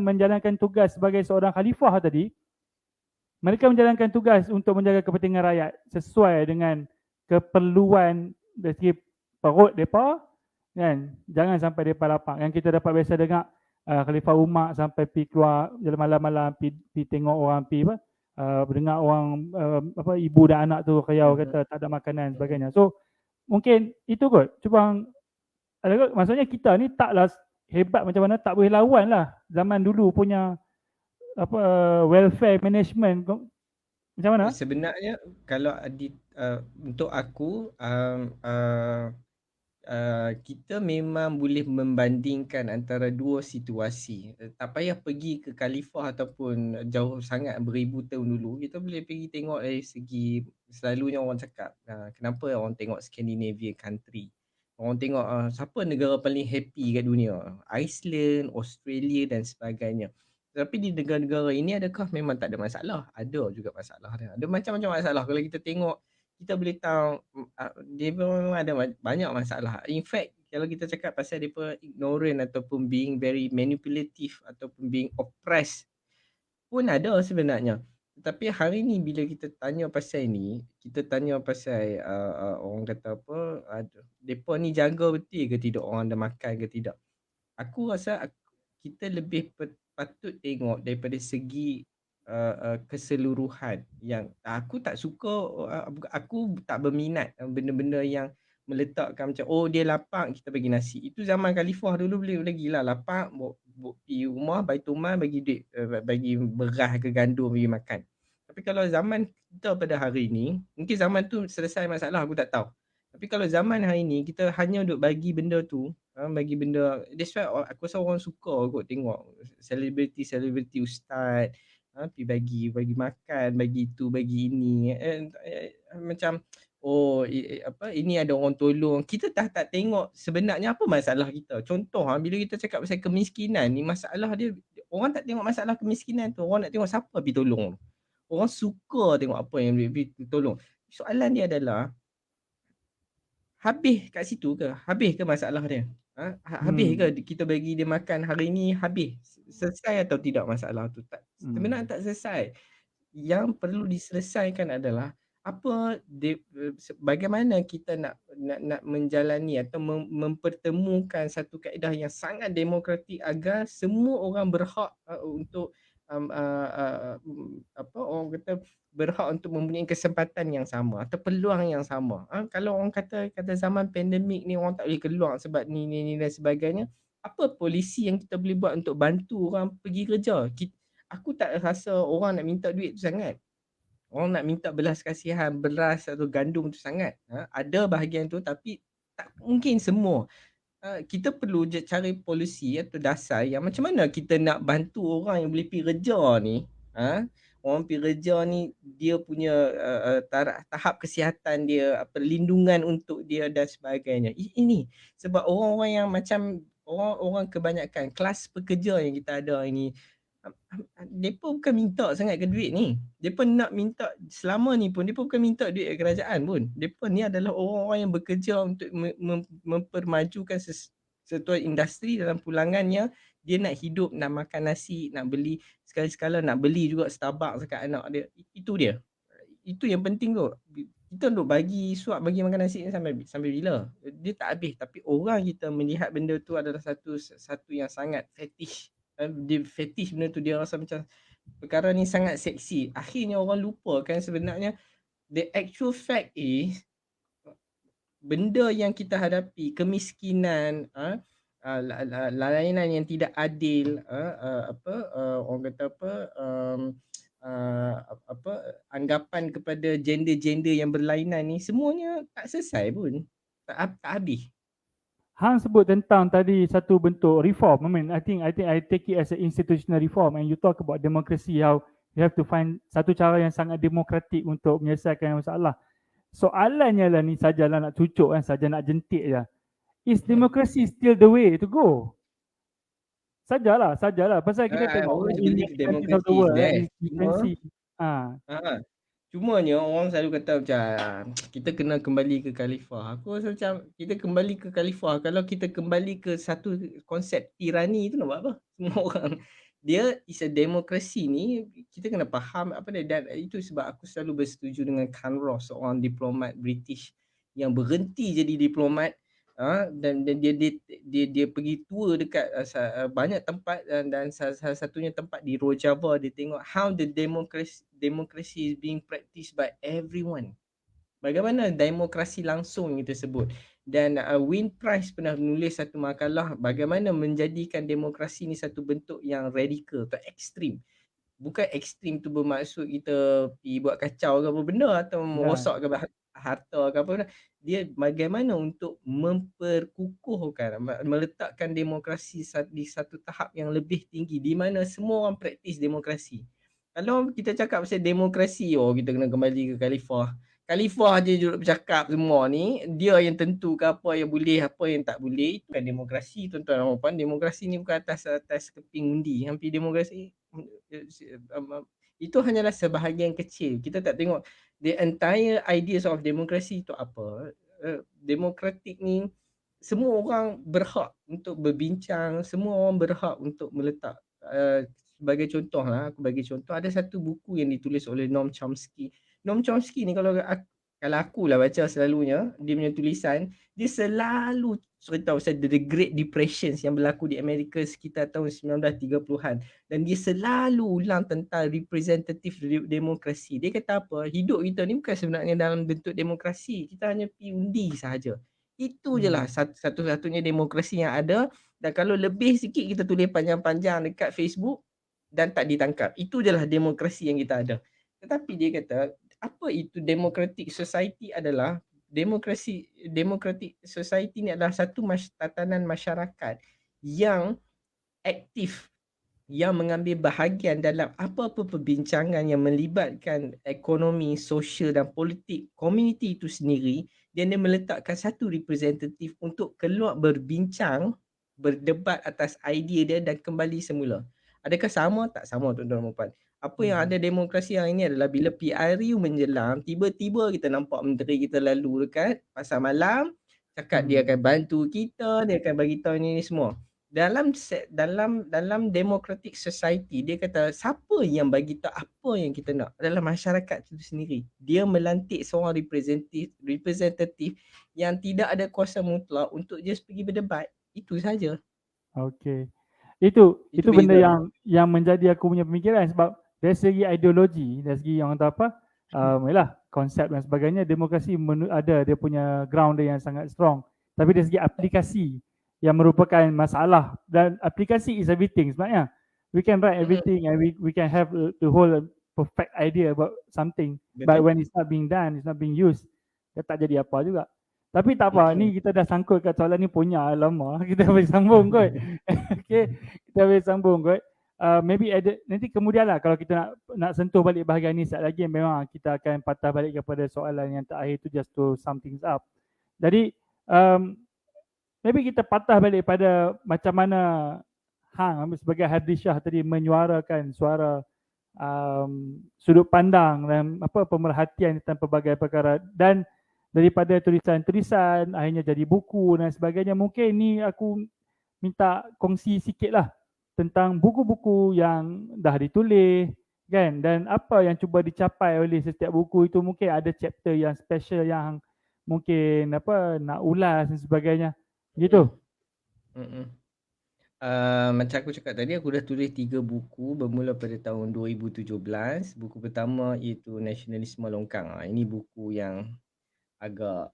menjalankan tugas sebagai seorang khalifah tadi, mereka menjalankan tugas untuk menjaga kepentingan rakyat sesuai dengan keperluan dari segi perut mereka kan. Jangan sampai mereka lapang. Yang kita dapat biasa dengar Khalifah Umar sampai pergi keluar malam-malam pergi tengok orang pergi dengar orang ibu dan anak tu riau Mhm. kata tak ada makanan Mhm. sebagainya. So mungkin itu kot. Cuba maksudnya kita ni taklah hebat macam mana, tak boleh lawan lah zaman dulu punya welfare management. Macam mana? Sebenarnya kalau untuk aku kita memang boleh membandingkan antara dua situasi. Tak payah pergi ke Khalifah ataupun jauh sangat beribu tahun dulu. Kita boleh pergi tengok dari segi, selalunya orang cakap, kenapa orang tengok Scandinavian country. Orang tengok siapa negara paling happy kat dunia. Iceland, Australia dan sebagainya. Tapi di negara-negara ini adakah memang tak ada masalah? Ada juga masalah dia. Ada macam-macam masalah. Kalau kita tengok, kita boleh tahu dia memang ada banyak masalah. In fact, kalau kita cakap pasal depa ignorant ataupun being very manipulative ataupun being oppressed pun ada sebenarnya. Tapi hari ni bila kita tanya pasal ni, kita tanya pasal orang kata apa, depa ni jaga betul ke tidak orang ada makan ke tidak. Aku rasa kita lebih patut tengok daripada segi keseluruhan. Yang aku tak suka, aku tak berminat benda-benda yang meletakkan macam, oh dia lapar kita bagi nasi. Itu zaman khalifah dulu boleh lagi lah, lapar pergi rumah Baitulmal bagi duit, bagi beras ke gandum bagi makan. Tapi kalau zaman kita pada hari ni, mungkin zaman tu selesai masalah aku tak tahu. Tapi kalau zaman hari ni kita hanya duk bagi benda tu, bagi benda, that's why aku rasa orang suka kot tengok selebriti-selebriti ustaz, pergi bagi makan, bagi tu, bagi ini, macam ini ada orang tolong. Kita tak tengok sebenarnya apa masalah kita. Contoh bila kita cakap pasal kemiskinan ni, masalah dia, orang tak tengok masalah kemiskinan tu, orang nak tengok siapa pergi tolong. Orang suka tengok apa yang boleh pergi tolong. Soalan dia adalah, habis kat situ ke? Habis ke masalah dia? Habis ke Hmm. kita bagi dia makan hari ni, habis? Selesai atau tidak masalah tu? Tak, sebenarnya Hmm. tak selesai. Yang perlu diselesaikan adalah bagaimana kita nak menjalani atau mempertemukan satu kaedah yang sangat demokratik agar semua orang berhak untuk orang kata berhak untuk mempunyai kesempatan yang sama atau peluang yang sama. Kalau orang kata zaman pandemik ni orang tak boleh keluar sebab ni dan sebagainya, apa polisi yang kita boleh buat untuk bantu orang pergi kerja? Aku tak rasa orang nak minta duit tu sangat. Orang nak minta belas kasihan, beras atau gandum tu sangat. Ada bahagian tu tapi tak mungkin semua. Kita perlu je cari polisi atau dasar yang macam mana kita nak bantu orang yang boleh pergi kerja ni. Orang pergi kerja ni dia punya tahap kesihatan dia, perlindungan untuk dia dan sebagainya. Ini sebab orang-orang yang macam orang-orang kebanyakan kelas pekerja yang kita ada ini, depa bukan minta sangat ke duit ni. Depa nak minta selama ni pun depa bukan minta duit kerajaan pun. Depa ni adalah orang-orang yang bekerja untuk mempermajukan setua industri dalam pulangannya dia nak hidup, nak makan nasi, nak beli sekali-sekala, nak beli juga Starbucks dekat anak dia. Itu dia. Itu yang penting tu. Kita duk bagi suap bagi makan nasi ni sampai bila? Dia tak habis, tapi orang kita melihat benda tu adalah satu yang sangat fetish. Dia fetish benda tu, dia rasa macam perkara ni sangat seksi. Akhirnya orang lupa kan sebenarnya the actual fact is benda yang kita hadapi, kemiskinan, layanan yang tidak adil, orang kata anggapan kepada gender-gender yang berlainan ni semuanya tak selesai pun. Tak habis. Hang sebut tentang tadi satu bentuk reform. I think I take it as an institutional reform, and you talk about democracy, how you have to find satu cara yang sangat demokratik untuk menyelesaikan masalah. Soalannya lah ni sajalah nak cucuk kan, saja nak jentik je. Is democracy still the way to go? Sajalah. Pasal kita tengok always believe democracy is there. Cumanya orang selalu kata macam kita kena kembali ke khalifah. Aku rasa macam kita kembali ke khalifah, kalau kita kembali ke satu konsep tirani tu nak buat apa? Semua orang dia is a demokrasi ni, kita kena faham apa dia, dan itu sebab aku selalu bersetuju dengan Khan Ross, seorang diplomat British yang berhenti jadi diplomat. Dan dia pergi tour dekat banyak tempat, dan salah satunya tempat di Rojava. Dia tengok how the democracy is being practiced by everyone. Bagaimana demokrasi langsung kita sebut. Dan Win Price pernah menulis satu makalah bagaimana menjadikan demokrasi ni satu bentuk yang radikal atau ekstrim. Bukan ekstrim tu bermaksud kita pergi buat kacau ke apa benda atau merosak ke harta ke apa. Dia bagaimana untuk memperkukuhkan, meletakkan demokrasi di satu tahap yang lebih tinggi di mana semua orang praktis demokrasi. Kalau kita cakap pasal demokrasi, kita kena kembali ke khalifah. Khalifah je duduk bercakap semua ni, dia yang tentukan apa yang boleh, apa yang tak boleh. Itu kan demokrasi, tuan-tuan dan puan. Demokrasi ni bukan atas keping undi. Hampir demokrasi itu hanyalah sebahagian kecil. Kita tak tengok the entire ideas of democracy itu apa. Demokratik ni semua orang berhak untuk berbincang, semua orang berhak untuk meletak. Sebagai contoh lah, aku bagi contoh, ada satu buku yang ditulis oleh Noam Chomsky. Noam Chomsky ni kalau aku lah baca selalunya, dia punya tulisan, dia selalu cerita pasal The Great Depression yang berlaku di Amerika sekitar tahun 1930-an. Dan dia selalu ulang tentang representative demokrasi. Dia kata apa? Hidup kita ni bukan sebenarnya dalam bentuk demokrasi. Kita hanya pergi undi sahaja. Itu je lah satu-satunya demokrasi yang ada. Dan kalau lebih sikit kita tulis panjang-panjang dekat Facebook dan tak ditangkap. Itu je lah demokrasi yang kita ada. Tetapi dia kata, apa itu democratic society adalah democratic society ni adalah satu tatanan masyarakat yang aktif, yang mengambil bahagian dalam apa-apa perbincangan yang melibatkan ekonomi, sosial dan politik komuniti itu sendiri, dan dia meletakkan satu representatif untuk keluar berbincang, berdebat atas idea dia dan kembali semula. Adakah sama? Tak sama, tuan-tuan dan puan. Apa yang ada demokrasi hari ini adalah bila PRU menjelang, tiba-tiba kita nampak menteri kita lalu dekat pasar malam, cakap dia akan bantu kita, dia akan bagi tahu ini semua. Dalam democratic society, dia kata siapa yang bagi tahu apa yang kita nak adalah masyarakat itu sendiri. Dia melantik seorang representatif yang tidak ada kuasa mutlak untuk just pergi berdebat. Itu saja. Okey. Itu benda yang menjadi aku punya pemikiran, sebab dari segi ideologi, dari segi yang kata apa, yalah, konsep dan sebagainya, demokrasi ada dia punya ground dia yang sangat strong. Tapi dari segi aplikasi yang merupakan masalah, dan aplikasi is everything sebenarnya. We can write everything and we can have the whole perfect idea about something. But when it's not being done, it's not being used, dia tak jadi apa juga. Tapi tak apa, ni kita dah sangkut kat soalan ni punya lama. Kita boleh sambung kot. Okay, kita boleh sambung kot. Maybe nanti kemudian lah kalau kita nak sentuh balik bahagian ni sekejap lagi, memang kita akan patah balik kepada soalan yang terakhir tu, just to sum things up. Jadi maybe kita patah balik pada macam mana Hang sebagai Hardishah tadi menyuarakan suara sudut pandang dan pemerhatian tentang pelbagai perkara, dan daripada tulisan-tulisan akhirnya jadi buku dan sebagainya. Mungkin ni aku minta kongsi sikit lah tentang buku-buku yang dah ditulis kan, dan apa yang cuba dicapai oleh setiap buku itu. Mungkin ada chapter yang special yang mungkin apa nak ulas dan sebagainya. Mm. Gitu. Mm-mm. Macam aku cakap tadi, aku dah tulis 3 buku bermula pada tahun 2017. Buku pertama iaitu Nasionalisme Longkang. Ini buku yang agak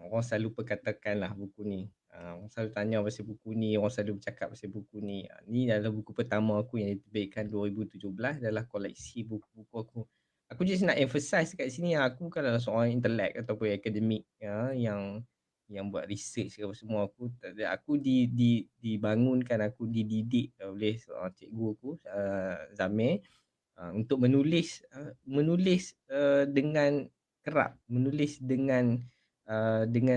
orang selalu perkatakan lah buku ni. Orang selalu tanya pasal buku ni, orang selalu bercakap pasal buku ni. Ni adalah buku pertama aku yang diterbitkan 2017 dalam koleksi buku-buku aku. Aku just nak emphasize kat sini, aku bukanlah seorang intelek ataupun akademik yang buat research ke apa semua. Aku dibangunkan, aku dididik oleh seorang cikgu aku, Zamir, untuk menulis dengan kerap, menulis dengan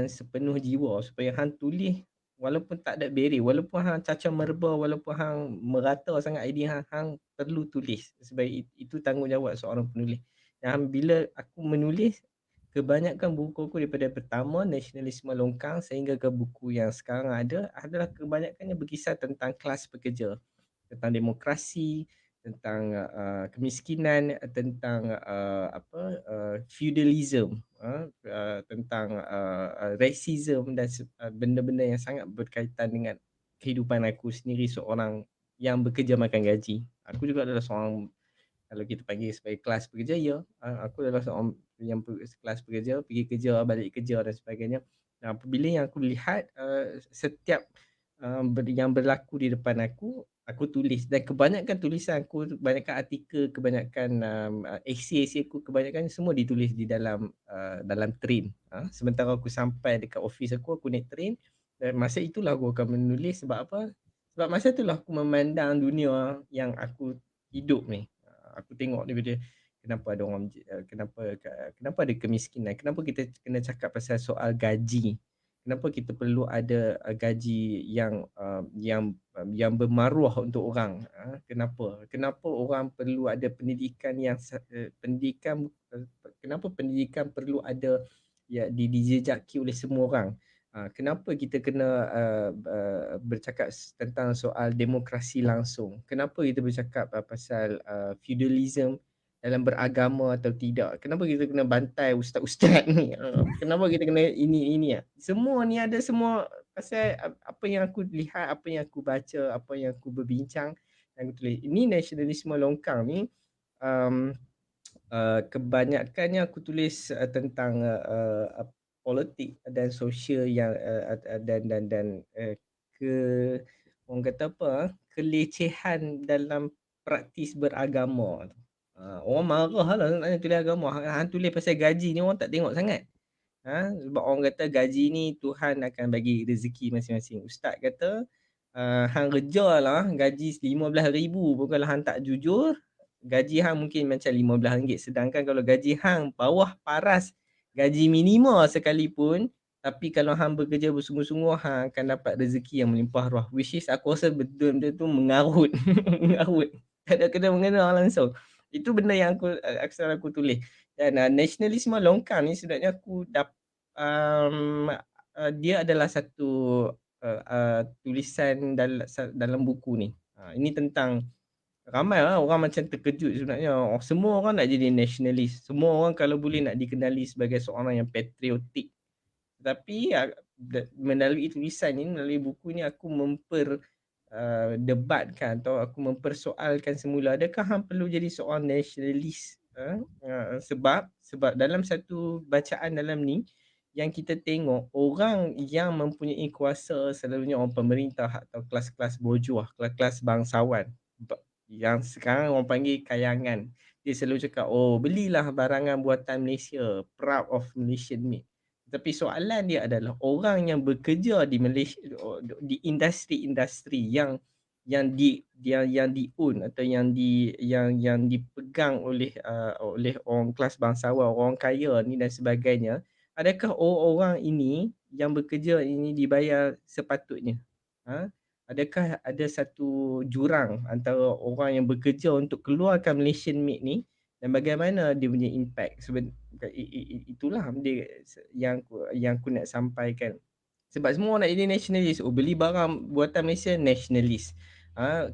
sepenuh jiwa supaya hang tulis walaupun tak ada barrier, walaupun hang cacah merba, walaupun hang merata sangat idea hang, hang perlu tulis sebab itu tanggungjawab seorang penulis. Dan bila aku menulis, kebanyakan buku aku daripada pertama Nasionalisme Longkang sehingga ke buku yang sekarang ada adalah kebanyakannya berkisar tentang kelas pekerja, tentang demokrasi, tentang kemiskinan, tentang feudalism, tentang racism dan benda-benda yang sangat berkaitan dengan kehidupan aku sendiri seorang yang bekerja makan gaji. Aku juga adalah seorang, kalau kita panggil sebagai kelas pekerja, ya, aku adalah seorang yang kelas pekerja, pergi kerja, balik kerja dan sebagainya. Dan apabila yang aku lihat setiap yang berlaku di depan aku tulis. Dan kebanyakan tulisan aku, kebanyakan artikel, kebanyakan esei aku, kebanyakan semua ditulis di dalam train. Sementara aku sampai dekat office aku naik train. Dan masa itulah aku akan menulis. Sebab apa? Sebab masa itulah aku memandang dunia yang aku hidup ni. Aku tengok daripada kenapa ada orang, kenapa ada kemiskinan, kenapa kita kena cakap pasal soal gaji, kenapa kita perlu ada gaji yang bermaruah untuk orang, kenapa orang perlu ada pendidikan kenapa pendidikan perlu ada, ya, dijejaki oleh semua orang. Kenapa kita kena bercakap tentang soal demokrasi langsung? Kenapa kita bercakap pasal feudalism dalam beragama atau tidak? Kenapa kita kena bantai ustaz-ustaz ni? Kenapa kita kena ini? Semua ni ada semua pasal apa yang aku lihat, apa yang aku baca, apa yang aku berbincang dan aku tulis. Ini Nasionalisme Longkang ni, kebanyakannya aku tulis tentang politik dan sosial yang dan ke orang kata apa, kelecehan dalam praktis beragama. Orang marah lah nak tulis agama. Hang tulis pasal gaji ni orang tak tengok sangat. Sebab orang kata gaji ni Tuhan akan bagi rezeki masing-masing. Ustaz kata hang kerja lah gaji RM15,000 pun kalau hang tak jujur, gaji hang mungkin macam RM15. Sedangkan kalau gaji hang bawah paras gaji minima sekalipun, tapi kalau hang bekerja bersungguh-sungguh, hang akan dapat rezeki yang melimpah ruah. Which is aku rasa betul-betul tu mengarut. Mengarut. Tak ada kena mengena langsung. Itu benda yang aku tulis. Dan Nasionalisme Longkang ni sebenarnya aku dia adalah satu tulisan dalam buku ni. Ini tentang, ramai lah orang macam terkejut sebenarnya. Semua orang nak jadi nasionalis. Semua orang kalau boleh nak dikenali sebagai seorang yang patriotik. Tetapi melalui tulisan ni, melalui buku ni, aku debatkan atau aku mempersoalkan semula, adakah hang perlu jadi seorang nasionalis? Sebab dalam satu bacaan dalam ni yang kita tengok, orang yang mempunyai kuasa selalunya orang pemerintah atau kelas-kelas bourgeois, kelas-kelas bangsawan yang sekarang orang panggil kayangan. Dia selalu cakap, oh belilah barangan buatan Malaysia, proud of Malaysian made. Tapi soalan dia adalah orang yang bekerja di Malaysia, di industri-industri yang di-own atau yang dipegang oleh orang kelas bangsawan, orang kaya ni dan sebagainya, adakah orang ini yang bekerja ini dibayar sepatutnya? Adakah ada satu jurang antara orang yang bekerja untuk keluarkan Malaysian made ni dan bagaimana dia punya impact? Itulah dia yang aku nak sampaikan. Sebab semua orang nak jadi nationalist. Oh, beli barang buatan Malaysia, nationalist.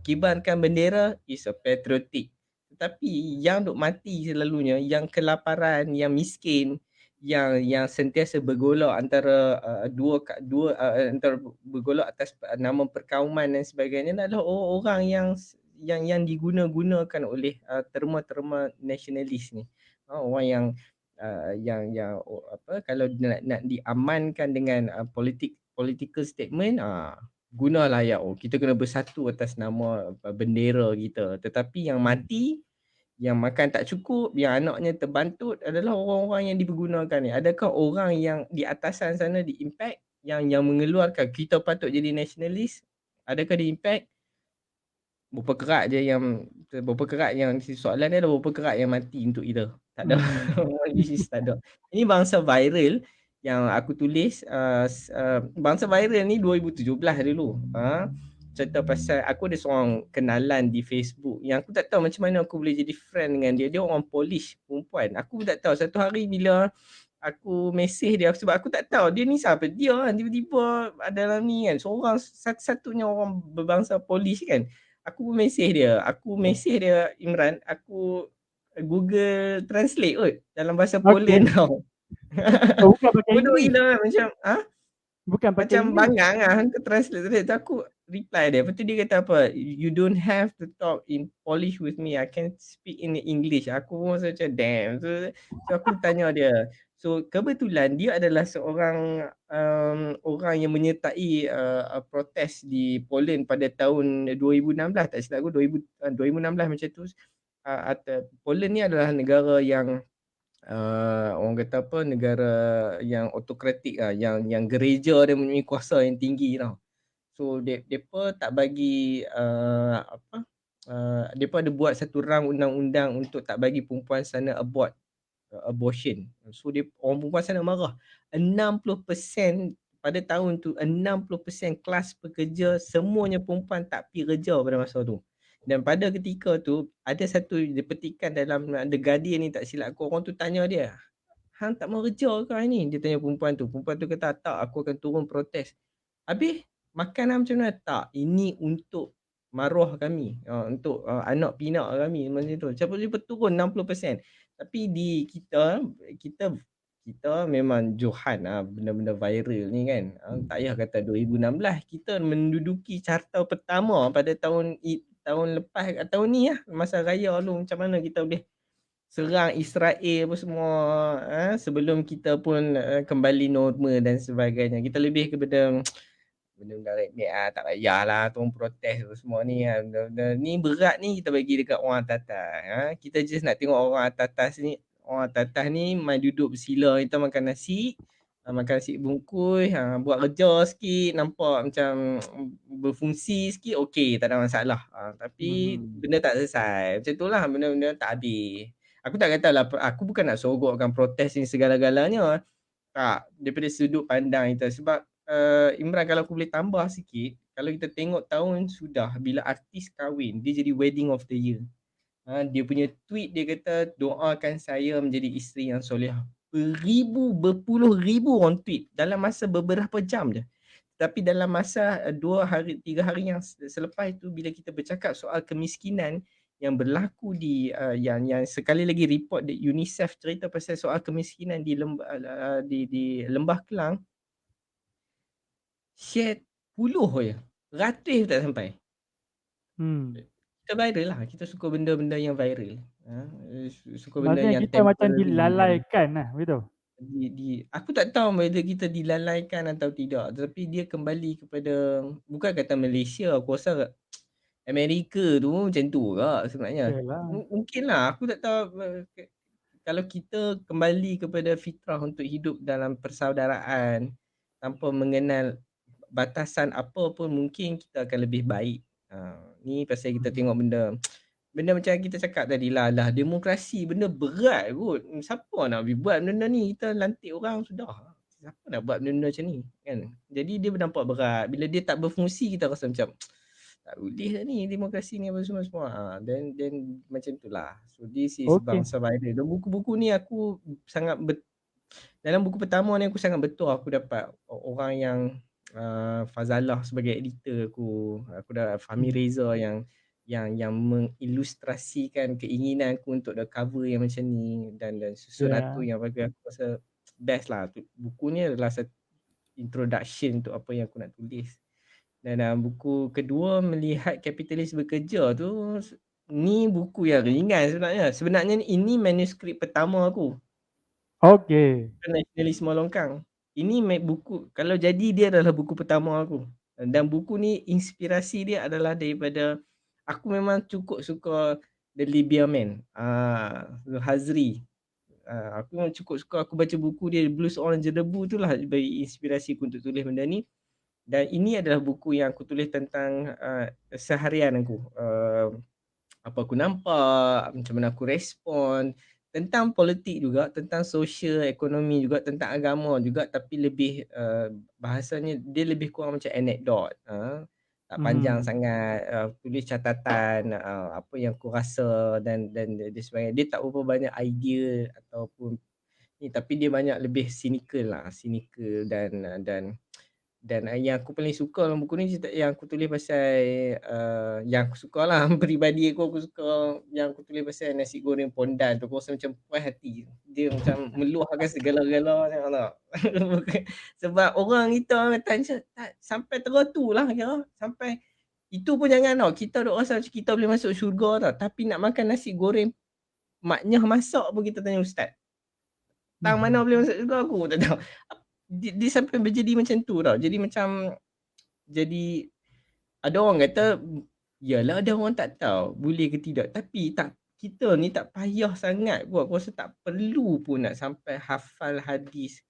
Kibarkan bendera is a patriotic. Tetapi yang duk mati selalunya, yang kelaparan, yang miskin, yang sentiasa bergolak antara antara bergolak atas nama perkauman dan sebagainya adalah orang yang diguna-gunakan oleh terma-terma nasionalis ni. Orang yang apa, kalau nak diamankan dengan political statement, gunalah ayat kita kena bersatu atas nama bendera kita. Tetapi yang mati, yang makan tak cukup, yang anaknya terbantut adalah orang-orang yang dipergunakan ni. Adakah orang yang di atasan sana di-impact, yang mengeluarkan kita patut jadi nasionalis, adakah di-impact? Berapa kerat soalan dia adalah berapa kerat yang mati untuk kita? Tak ada. Tak ada. Ini bangsa viral yang aku tulis, bangsa viral ni 2017 dulu. Cerita pasal aku ada seorang kenalan di Facebook yang aku tak tahu macam mana aku boleh jadi friend dengan dia. Dia orang Polish, perempuan. Aku tak tahu satu hari bila aku mesej dia sebab aku tak tahu dia ni siapa dia kan, tiba-tiba ada dalam ni kan, seorang satu-satunya orang berbangsa Polish kan. Aku mesej dia Imran, aku Google Translate kot dalam bahasa Okey. Poland tau. Oh, bukan pakai Bodoh English? gila kan, Bukan pakai macam English? bangang lah ke translate tu. Aku reply dia, lepas tu dia kata apa, you don't have to talk in Polish with me, I can speak in English. Aku pun rasa macam damn. So aku tanya dia, so kebetulan dia adalah seorang orang yang menyertai protes di Poland pada tahun 2016, tak silap aku 2016 macam tu. Poland ni adalah negara yang orang kata apa, negara yang autokratik lah, yang gereja dia mempunyai kuasa yang tinggi tau. So depa tak bagi depa ada buat satu rang undang-undang untuk tak bagi perempuan sana abortion. So orang perempuan sana marah. 60% pada tahun tu, 60% kelas pekerja semuanya perempuan tak pergi kerja pada masa tu. Dan pada ketika tu ada satu dia petikan dalam The Guardian ni, tak silap aku, orang tu tanya dia, "Hang tak mau kerja ke hari ni?" Dia tanya perempuan tu. Perempuan tu kata, "Tak, aku akan turun protes." "Habis makan hang macam mana?" "Tak, ini untuk maruah kami, untuk anak pinak kami." Macam tu. Cepat-cepat turun 60%. Tapi di kita kita memang johan benda-benda viral ni kan. Tak payah kata 2016, kita menduduki carta pertama pada tahun lepas, tahun ni lah, masa raya lalu. Macam mana kita boleh serang Israel apa semua, sebelum kita pun kembali normal dan sebagainya. Kita lebih kepada benda-benda remeh, tak payahlah turun protes apa semua ni. Benda-benda ni berat ni kita bagi dekat orang atas. Kita just nak tengok orang atas ni, main duduk bersila, kita makan nasi bungkus, buat kerja sikit, nampak macam berfungsi sikit, okey, tak ada masalah. Tapi benda tak selesai. Macam itulah, benda-benda tak habis. Aku tak katalah, aku bukan nak sorokkan protes ni segala-galanya. Tak, daripada sudut pandang kita. Sebab Imran, kalau aku boleh tambah sikit, kalau kita tengok tahun sudah bila artis kahwin, dia jadi wedding of the year. Dia punya tweet, dia kata, "Doakan saya menjadi isteri yang solehah." Berpuluh ribu orang tweet dalam masa beberapa jam je. Tapi dalam masa 2 hari, 3 hari yang selepas itu, bila kita bercakap soal kemiskinan yang berlaku di yang sekali lagi report di UNICEF cerita pasal soal kemiskinan di Lembah Kelang, share puluh je, ratus tak sampai. Kita viral lah, kita suka benda-benda yang viral. Suka benda Maksudnya yang kita macam temporary dan dilalaikan lah, betul? aku tak tahu whether kita dilalaikan atau tidak, tetapi dia kembali kepada, bukan kata Malaysia, aku rasa Amerika tu macam tu juga sebenarnya. Yalah. Mungkinlah, aku tak tahu. Kalau kita kembali kepada fitrah untuk hidup dalam persaudaraan tanpa mengenal batasan apa pun, mungkin kita akan lebih baik. Ni pasal kita tengok benda macam kita cakap tadi lah demokrasi benda berat kot. Siapa nak buat benda ni? Kita lantik orang sudah. Siapa nak buat benda macam ni kan? Jadi dia nampak berat. Bila dia tak berfungsi, kita rasa macam tak boleh lah ni demokrasi ni apa semua. Then macam itulah. So this is Okey. bangsa viral. Dan buku-buku ni aku sangat dalam buku pertama ni aku sangat betul aku dapat orang yang Fazalah sebagai editor aku. Aku dah Fahmi Hmm. Reza yang mengilustrasikan keinginan aku untuk the cover yang macam ni, dan Susun Ratu Ya. yang bagi aku rasa best lah. Buku ni adalah satu introduction untuk apa yang aku nak tulis. Dan buku kedua, Melihat Kapitalis Bekerja tu, ni buku yang ringan sebenarnya. Sebenarnya ini manuskrip pertama aku, Okey. Nasionalisme Longkang. Ini buku, kalau jadi dia adalah buku pertama aku. Dan buku ni inspirasi dia adalah daripada aku memang cukup suka The Libya Man, Hazri. Aku memang cukup suka, aku baca buku dia Blues Orange Debu tu lah bagi inspirasi aku untuk tulis benda ni. Dan ini adalah buku yang aku tulis tentang seharian aku. Apa aku nampak, macam mana aku respon, tentang politik juga, tentang sosial, ekonomi juga, tentang agama juga, tapi lebih bahasanya dia lebih kurang macam anekdot. Tak panjang Mhm. sangat, tulis catatan apa yang aku rasa dan sebagainya. Dia tak berapa banyak idea ataupun ni, tapi dia banyak lebih cynical lah, cynical dan yang aku paling suka dalam buku ni cerita yang aku tulis pasal yang aku sukalah peribadi aku suka yang aku tulis pasal nasi goreng pondan tu. Aku rasa macam puas hati. Dia macam meluahkan segala-galanya tau. Sebab orang kita kata macam tak sampai teratulah kira. Sampai itu pun jangan tau. Kita duk rasa macam kita boleh masuk syurga tau. Tapi nak makan nasi goreng maknya masak pun kita tanya ustaz. Tang mana Mhm. boleh masuk syurga aku tak tahu. Dia sampai berjadi macam tu tau. Jadi macam jadi ada orang kata, yalah ada orang tak tahu boleh ke tidak. Tapi tak, kita ni tak payah sangat pun. Aku rasa tak perlu pun nak sampai hafal hadis,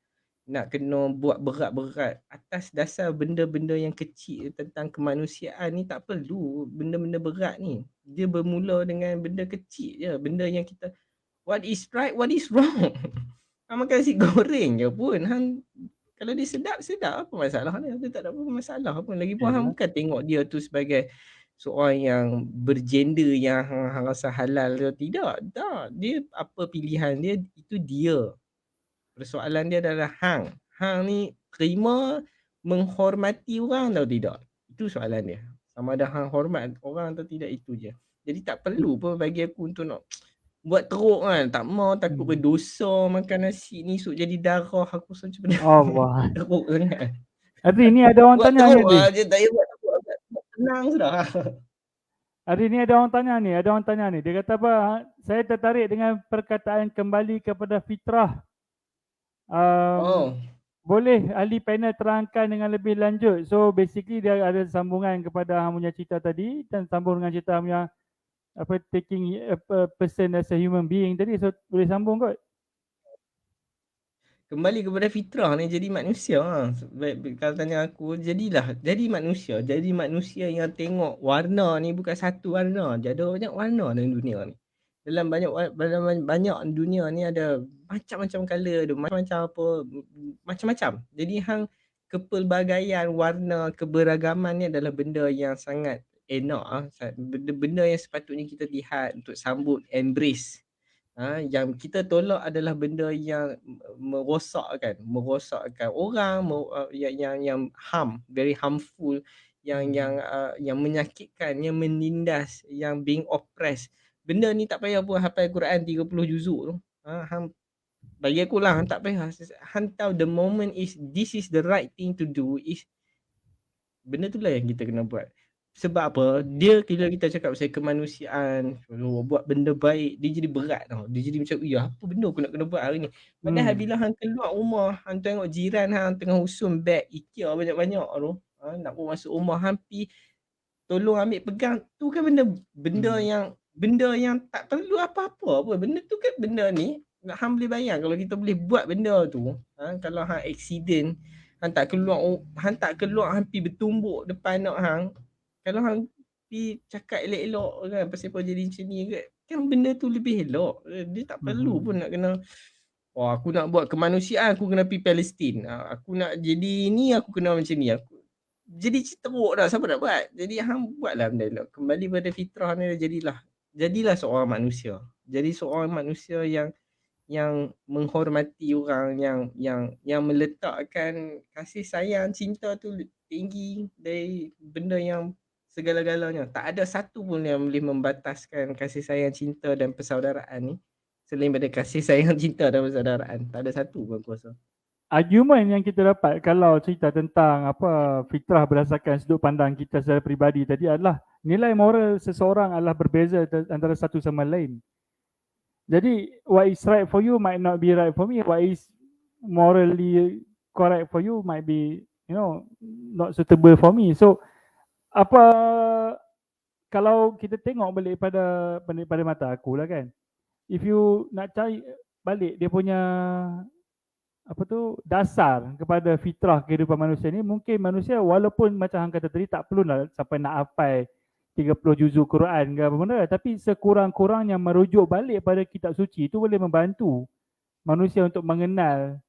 nak kena buat berat-berat atas dasar benda-benda yang kecil tentang kemanusiaan ni. Tak perlu benda-benda berat ni. Dia bermula dengan benda kecil je. Benda yang kita, what is right, what is wrong. Hang makan nasi goreng je pun. Kalau dia sedap, sedap. Apa masalah dia? Dia tak ada apa masalah pun. Lagipun hang Yalah. bukan tengok dia tu sebagai seorang yang bergender yang hang rasa halal ke tidak. Tak. Dia apa pilihan dia, itu dia. Persoalan dia adalah hang. Hang ni terima menghormati orang atau tidak. Itu soalan dia. Sama ada hang hormat orang atau tidak, itu je. Jadi tak perlu pun bagi aku untuk nak buat teruk kan. Tak mau, takut Mhm. berdosa makan nasi ni esok jadi darah. Aku rasa macam benda Allah. teruk sangat. Adri, ni ada orang Buat tanya ni teruk Adri. je, tak payah buat teruk agak tenang sudah. Adri, ni ada orang tanya ni. Ada orang tanya ni. Dia kata apa? Saya tertarik dengan perkataan kembali kepada fitrah. Um, Oh, boleh ahli panel terangkan dengan lebih lanjut. So basically dia ada sambungan kepada hang punya cerita tadi dan sambung dengan cerita hang punya apa taking a person as a human being tadi. So boleh sambung kot. kembali kepada fitrah ni, jadi manusia. Kalau tanya aku, jadi manusia yang tengok warna ni bukan satu warna je. Ada banyak warna dalam dunia ni. Dalam banyak dunia ni ada macam-macam color, ada macam-macam apa, macam-macam. Jadi hang kepelbagaian warna, keberagaman ni adalah benda yang sangat enak. Benda yang sepatutnya kita lihat untuk sambut, embrace. Yang kita tolak adalah benda yang merosakkan orang, yang very harmful, yang menyakitkan, yang menindas, yang being oppressed. Benda ni tak payah pun hafal Quran 30 juzuk tu. Hang bagi aku lah, hang tak payah. Hang tahu the moment is this is the right thing to do, is benda tu lah yang kita kena buat. Sebab apa? Dia bila kita cakap pasal kemanusiaan, buat benda baik, dia jadi berat tau. Dia jadi macam, ya apa benda aku nak kena buat hari ni. Padahal bila hang keluar rumah, hang tengok jiran hang tengah usung beg IKEA banyak-banyak tu, nak pun masuk rumah, hang pi tolong ambil pegang, tu kan benda yang tak perlu apa-apa pun. Benda tu kan benda ni, hang boleh bayang kalau kita boleh buat benda tu, kalau hang accident, hang tak keluar, hang pi bertumbuk depan anak hang. Kalau hang pi cakap elok-elok kan pasal apa jadi macam ni kan benda tu lebih elok. Dia tak perlu pun nak kena, oh aku nak buat kemanusiaan aku kena pi Palestin. Aku nak jadi ni aku kena macam ni. Aku jadi teruk dah, siapa nak buat? Jadi hang buatlah benda elok. Kembali pada fitrah ni, jadilah seorang manusia. Jadi seorang manusia yang menghormati orang, yang meletakkan kasih sayang, cinta tu tinggi dari benda yang segala-galanya. Tak ada satu pun yang boleh membataskan kasih sayang, cinta dan persaudaraan ni selain daripada kasih sayang, cinta dan persaudaraan. Tak ada satu pun aku rasa. Argument yang kita dapat kalau cerita tentang apa fitrah berdasarkan sudut pandang kita secara peribadi tadi adalah nilai moral seseorang adalah berbeza antara satu sama lain. Jadi what is right for you might not be right for me. What is morally correct for you might be, you know, not suitable for me. So apa kalau kita tengok balik pada mata aku lah kan. If you nak cari balik dia punya apa tu dasar kepada fitrah kehidupan manusia ni, mungkin manusia walaupun macam hang kata tadi tak perlu nak sampai nak hafal 30 juzuk Quran ke apa benda, tapi sekurang-kurangnya merujuk balik pada kitab suci itu boleh membantu manusia untuk mengenal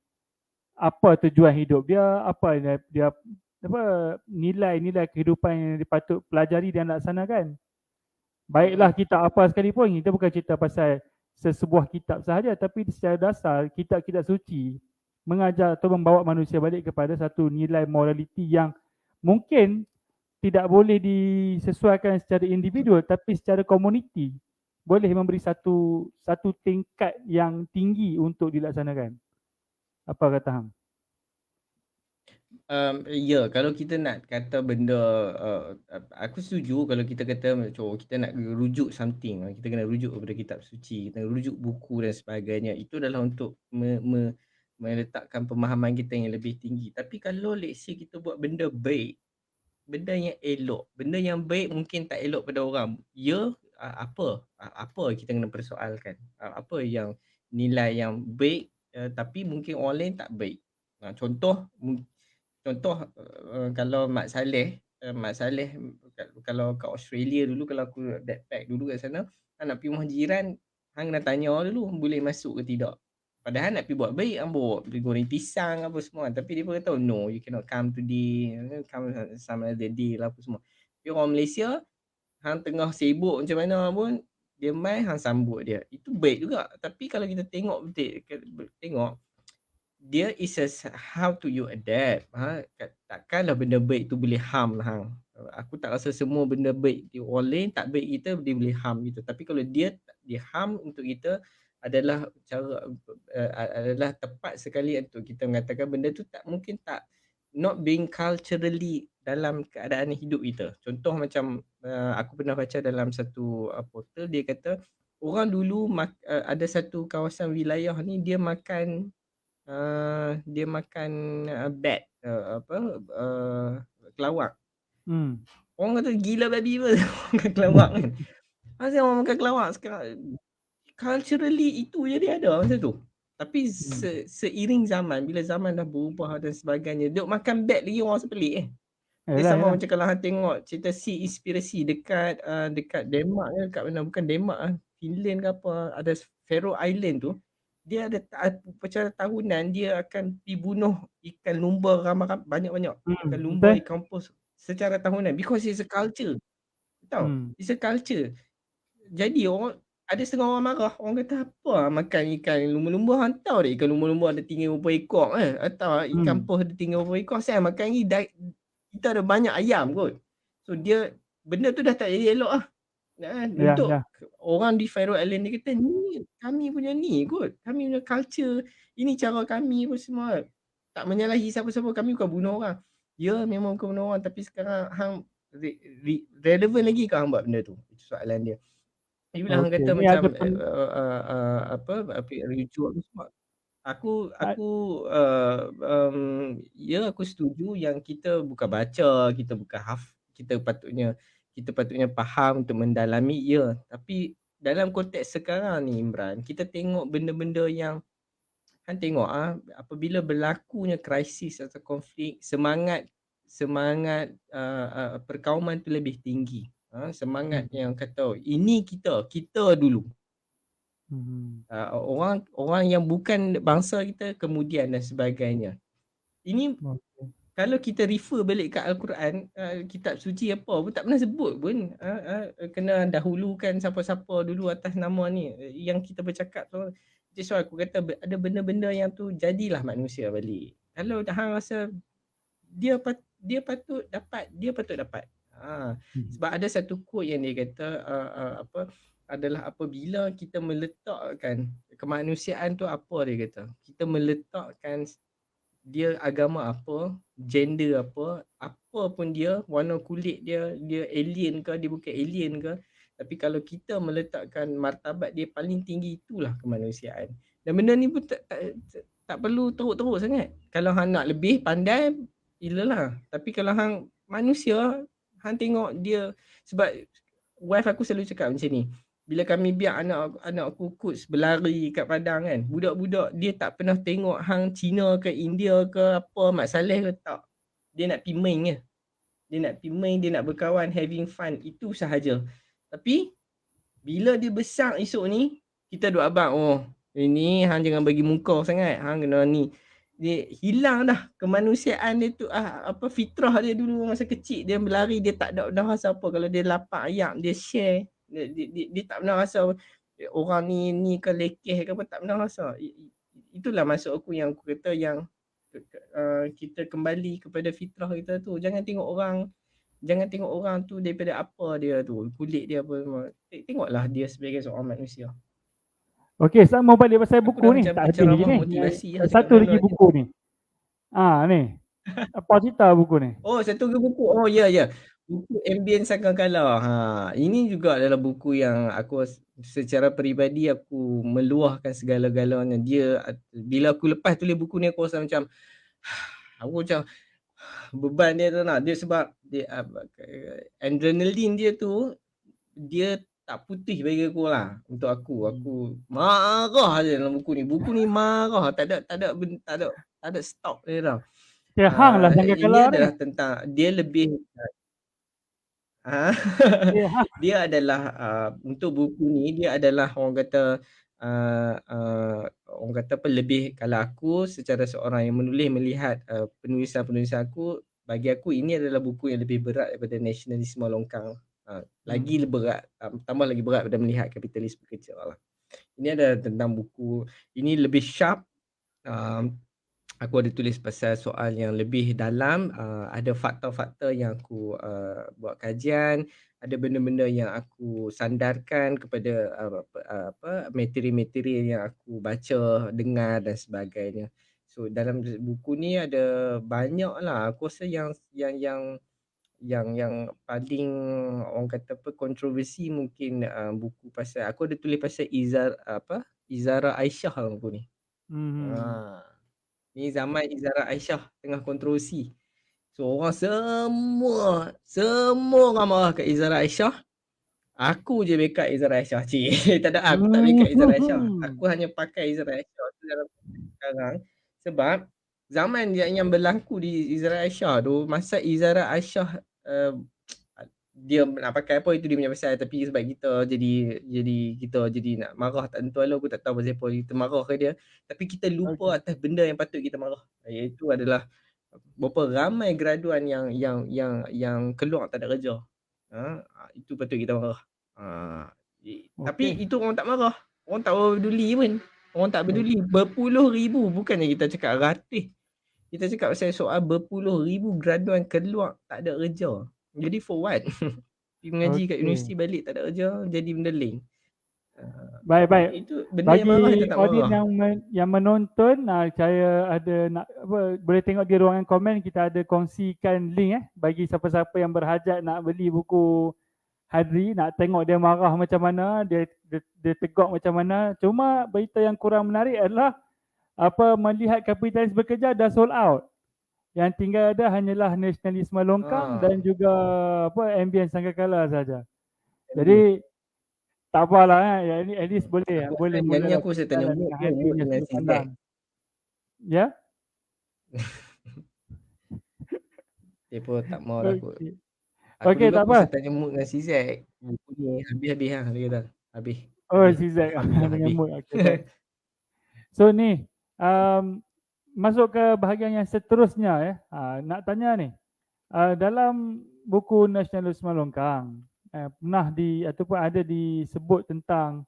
apa tujuan hidup dia, apa dia apa nilai-nilai kehidupan yang dipatut pelajari dan laksanakan. Baiklah kita apa sekalipun, kita bukan cerita pasal sesebuah kitab sahaja, tapi secara dasar kitab-kitab suci mengajar atau membawa manusia balik kepada satu nilai moraliti yang mungkin tidak boleh disesuaikan secara individual, tapi secara komuniti boleh memberi satu tingkat yang tinggi untuk dilaksanakan. Apa kata hang? Ya, kalau kita nak kata benda, aku setuju kalau kita kata macam kita nak rujuk something, kita kena rujuk kepada kitab suci, kita rujuk buku dan sebagainya. Itu adalah untuk meletakkan pemahaman kita yang lebih tinggi. Tapi kalau let's say kita buat benda baik, benda yang elok, benda yang baik mungkin tak elok pada orang. Ya, apa kita kena persoalkan? Apa yang nilai yang baik tapi mungkin orang lain tak baik. Contoh kalau Mak Saleh kalau kat Australia dulu, kalau aku backpack dulu kat sana, nak pergi rumah jiran, hang kena tanya dulu boleh masuk ke tidak. Padahal nak pergi buat baik, hang bawa pergi goreng pisang apa semua, tapi dia pun kata no, you cannot come today, come some other day lah apa semua. Tapi orang Malaysia, hang tengah sibuk macam mana pun, dia mai hang sambut dia. Itu baik juga. Tapi kalau kita tengok dia is how to you adapt. Takkanlah benda baik tu boleh harm hang. Aku tak rasa semua benda baik orang lain tak baik kita dia boleh harm kita. Tapi kalau dia harm untuk kita adalah adalah tepat sekali untuk kita mengatakan benda tu tak mungkin tak not being culturally dalam keadaan hidup kita. Contoh macam aku pernah baca dalam satu portal, dia kata orang dulu ada satu kawasan wilayah ni dia makan bat, kelawar. Orang kata gila babi apa makan kelawar kan. Asal orang makan kelawar sekarang, culturally itu je dia ada masa tu. Tapi seiring zaman, bila zaman dah berubah dan sebagainya, duk makan bat lagi orang rasa pelik Dia sama macam kalau hang tengok cerita Seaspiracy dekat Denmark ke dekat mana, bukan Denmark Finland ke apa, ada Faroe Island tu, dia ada secara tahunan dia akan pergi bunuh ikan lumba banyak-banyak. Ikan lumba, ikan paus secara tahunan because it's a culture. Tahu? It's a culture. Jadi orang ada setengah orang marah, orang kata apa makan ikan lumba-lumba, hang tahu tak ikan lumba-lumba ada tinggi berapa ekor atau ikan paus ada tinggi berapa ekor, saya makan ni kita ada banyak ayam kot. So dia benda tu dah tak jadi elok lah. Untuk orang di Faroe Island dia kata ni kami punya ni kot, kami punya culture, ini cara kami pun semua. Tak menyalahi siapa-siapa, kami bukan bunuh orang. Ya memang bukan bunuh orang, tapi sekarang hang relevan lagi ke hang buat benda tu? Itu soalan dia. Bila hang kata macam rujuk tu semua, aku aku setuju yang kita bukan baca, kita bukan kita patutnya faham untuk mendalami, ya. Tapi dalam konteks sekarang ni Imran, kita tengok benda-benda yang hang tengok apabila berlakunya krisis atau konflik, semangat perkauman tu lebih tinggi. Semangat yang kata ini kita dulu. Orang yang bukan bangsa kita kemudian dan sebagainya. Ini kalau kita refer balik kat Al-Quran, kitab suci apa pun tak pernah sebut pun kena dahulukan siapa-siapa dulu atas nama ni. Yang kita bercakap tu That's why aku kata ada benda-benda yang tu jadilah manusia balik. Kalau hang rasa dia patut dapat. Sebab ada satu quote yang dia kata adalah apabila kita meletakkan kemanusiaan tu, apa dia kata, kita meletakkan dia agama apa, gender apa pun dia, warna kulit dia alien ke, dia bukan alien ke, tapi kalau kita meletakkan martabat dia paling tinggi, itulah kemanusiaan. Dan benda ni pun tak perlu teruk-teruk sangat. Kalau hang nak lebih pandai, ilalah. Tapi kalau hang manusia, hang tengok dia, sebab wife aku selalu cakap macam ni, bila kami biar anak aku Quds berlari kat padang kan, budak-budak dia tak pernah tengok hang Cina ke India ke apa, Mat Saleh ke, tak. Dia nak pergi main je. Dia nak pergi main, dia nak berkawan, having fun, itu sahaja. Tapi bila dia besar esok ni, kita duk abang, oh ini hang jangan bagi muka sangat, hang kena ni. Dia hilang dah kemanusiaan dia tu, fitrah dia dulu masa kecil, dia berlari, dia tak ada rasa apa. Kalau dia lapar ayam, dia share. Dia tak pernah rasa orang ni ke lekeh ke apa, tak pernah rasa. Itulah maksud aku yang aku kata yang kita kembali kepada fitrah kita tu. Jangan tengok orang tu daripada apa dia tu, kulit dia apa semua. Tengoklah dia sebagai seorang manusia. Okey, saya mau balik pasal buku ni. Macam Tak habis lagi ni. motivasi lah, Satu lagi buku ni. Ni. Apa cerita buku ni? Oh, satu lagi buku. Oh ya. Buku Ambient Sangkakala. Ini juga adalah buku yang aku secara peribadi aku meluahkan segala-galanya. Dia bila aku lepas tulis buku ni, aku rasa macam aku macam beban dia tu nak. Dia sebab dia adrenaline dia tu, dia tak putih bagi aku lah. Untuk aku marah je dalam buku ni. Buku ni marah, tak ada stop dia tau. Hang lah Sangkakala ini adalah tentang dia lebih dia adalah untuk buku ni, dia adalah orang kata apa, lebih, kalau aku secara seorang yang menulis melihat penulisan-penulisan aku, bagi aku ini adalah buku yang lebih berat daripada Nasionalisme Longkang. Lagi berat, tambah lagi berat pada melihat kapitalisme kecil lah. Ini adalah tentang buku, ini lebih sharp. Aku ada tulis pasal soal yang lebih dalam, ada fakta-fakta yang aku buat kajian, ada benda-benda yang aku sandarkan kepada materi-materi yang aku baca, dengar dan sebagainya. So dalam buku ni ada banyak lah. Aku rasa yang paling orang kata apa, kontroversi mungkin buku pasal, aku ada tulis pasal Izara Aisyah dalam buku ni. Ni zaman Izara Aisyah tengah kontroversi. So orang semua orang marah kat Izara Aisyah. Aku je backup Izara Aisyah. Tak ada, aku tak backup Izara Aisyah. Aku hanya pakai Izara Aisyah tu dalam sekarang. Sebab zaman yang berlaku di Izara Aisyah tu, masa Izara Aisyah dia nak pakai apa, itu dia punya pasal. Tapi sebab kita jadi nak marah tak tentu lah. Aku tak tahu pasal apa kita marah ke dia. Tapi kita lupa atas benda yang patut kita marah, iaitu adalah berapa ramai graduan yang keluar tak ada kerja. Itu patut kita marah. Tapi itu orang tak marah. Orang tak peduli pun. Orang tak peduli. Berpuluh ribu, bukannya kita cakap ratus. Kita cakap pasal soal berpuluh ribu graduan keluar tak ada kerja. Jadi for what? Pergi mengaji kat universiti, balik tak ada kerja, jadi benda lain. Baik. Itu benda bagi yang marah, kita tak audiens yang menonton, saya ada nak boleh tengok di ruangan komen, kita ada kongsikan link bagi siapa-siapa yang berhajat nak beli buku Hadri, nak tengok dia marah macam mana, dia tegak macam mana. Cuma berita yang kurang menarik adalah melihat kapitalis bekerja dah sold out. Yang tinggal ada hanyalah Nasionalisme Longkang dan juga Ambient Sangkakala saja. Jadi tak apalah, ini at least boleh mula aku saya tanya mood dengan CZ. Ya? Dia pun tak mau lah kot. Okey, tak apa. Saya tanya mood dengan CZ. Buku ni habis lah, dia kata. Habis. CZ dengan mood. Okay, so ni, masuk ke bahagian yang seterusnya nak tanya ni. Dalam buku Nasionalisme Longkang, pernah ataupun ada disebut tentang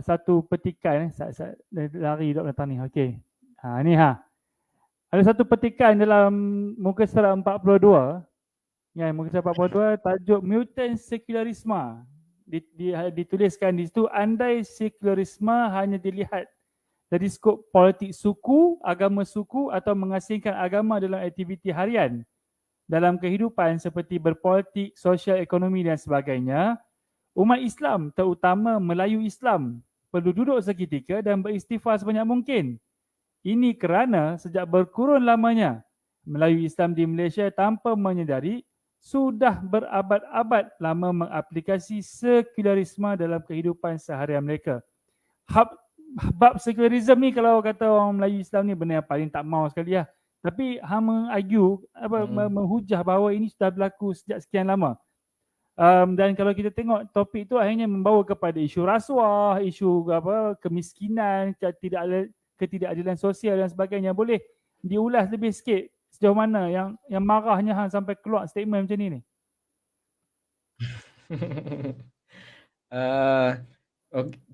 satu petikan lari dok datang ni. Okey. Ni ada satu petikan dalam muka surat 42, ya, muka surat 42 tajuk Mutant Secularisme. Dituliskan di situ, andai sekularisme hanya dilihat dari skop politik suku, agama suku atau mengasingkan agama dalam aktiviti harian dalam kehidupan seperti berpolitik, sosial, ekonomi dan sebagainya, umat Islam, terutama Melayu Islam, perlu duduk seketika dan beristighfar sebanyak mungkin. Ini kerana sejak berkurun lamanya Melayu Islam di Malaysia tanpa menyedari sudah berabad-abad lama mengaplikasi sekularisme dalam kehidupan seharian mereka. Bab sekularisme ni kalau kata orang Melayu Islam ni benda yang paling tak mau sekali lah. Tapi hang mengargue, menghujah bahawa ini sudah berlaku sejak sekian lama. Dan kalau kita tengok topik tu akhirnya membawa kepada isu rasuah, isu kemiskinan, ketidakadilan sosial dan sebagainya. Boleh diulas lebih sikit sejauh mana yang marahnya hang sampai keluar statement macam ni?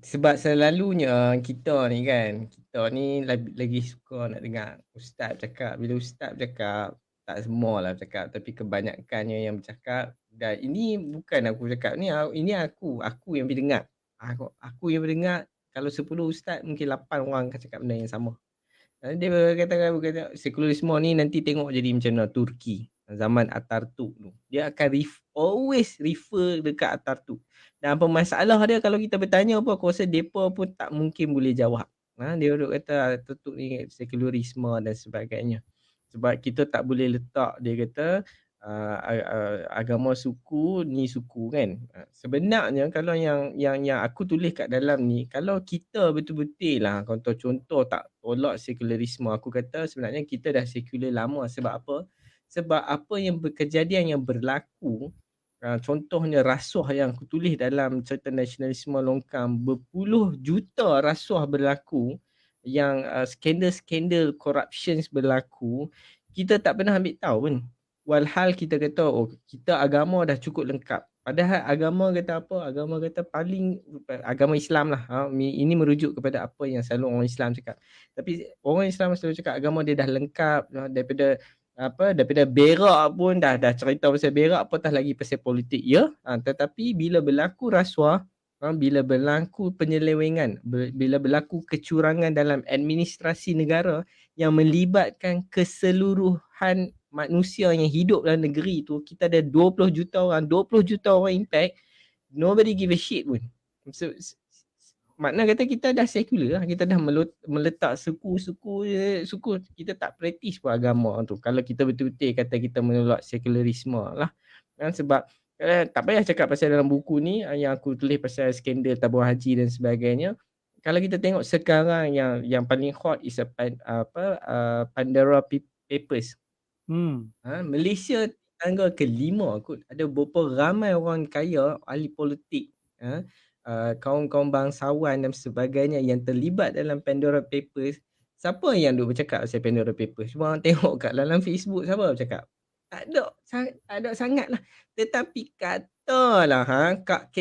Sebab selalunya kita ni lagi suka nak dengar ustaz bercakap. Bila ustaz bercakap, tak semualah bercakap, tapi kebanyakannya yang bercakap. Dan ini bukan aku bercakap ni, ini aku yang berdengar. Aku yang berdengar. Kalau 10 ustaz, mungkin 8 orang akan cakap benda yang sama. Dia kata sekularisme ni nanti tengok jadi macam mana Turki zaman Atatürk tu. Dia akan always refer dekat Atatürk. Dan apa masalah dia kalau kita bertanya apa, aku rasa depa pun tak mungkin boleh jawab. Dia duk kata Atatürk ni sekularisme dan sebagainya. Sebab kita tak boleh letak, dia kata agama suku ni suku kan. Sebenarnya kalau yang aku tulis kat dalam ni, kalau kita betul-betul lah contoh tak tolak sekularisme, aku kata sebenarnya kita dah sekular lama. Sebab apa? Sebab apa yang kejadian yang berlaku, contohnya rasuah yang aku tulis dalam cerita nasionalisme longkang, berpuluh juta rasuah berlaku, yang skandal-skandal corruptions berlaku, kita tak pernah ambil tahu pun. Walhal kita kata kita agama dah cukup lengkap. Padahal agama kata apa? Agama kata agama Islam lah. Ini merujuk kepada apa yang selalu orang Islam cakap. Tapi orang Islam selalu cakap agama dia dah lengkap, daripada berak pun dah cerita pasal berak, apatah lagi pasal politik ya. Tetapi bila berlaku rasuah, bila berlaku penyelewengan, bila berlaku kecurangan dalam administrasi negara yang melibatkan keseluruhan manusia yang hidup dalam negeri tu, kita ada 20 juta orang impact, nobody give a shit pun. Makna kata kita dah sekular lah, kita dah meletak suku, kita tak praktis pun agama tu. Kalau kita betul-betul kata kita menolak sekularisme lah. Sebab tak payah cakap pasal dalam buku ni yang aku tulis pasal skandal tabung haji dan sebagainya. Kalau kita tengok sekarang yang paling hot is Pandora Papers. Malaysia tangga ke-5 kot, ada berapa ramai orang kaya, ahli politik, kaum-kaum bangsawan dan sebagainya yang terlibat dalam Pandora Papers. Siapa yang duk bercakap pasal Pandora Papers? Cuma tengok kat dalam Facebook, siapa bercakap? Tak ada sangat lah. Tetapi katalah Kak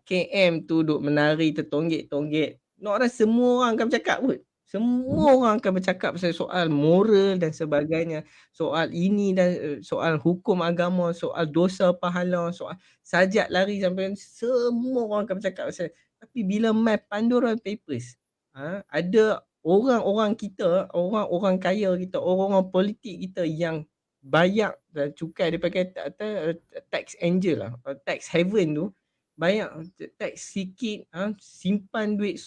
KM tu duk menari tertonggek-tonggek, nak rasa semua orang akan bercakap pun. Semua orang akan bercakap pasal soal moral dan sebagainya, soal ini dan soal hukum agama, soal dosa pahala, soal sajak lari sampai semua orang akan bercakap pasal. Tapi bila mai Pandora Papers, ada orang-orang kita, orang-orang kaya kita, orang-orang politik kita yang bayar cukai, dia pakai tax angel lah, tax heaven tu, bayar tax sikit, simpan duit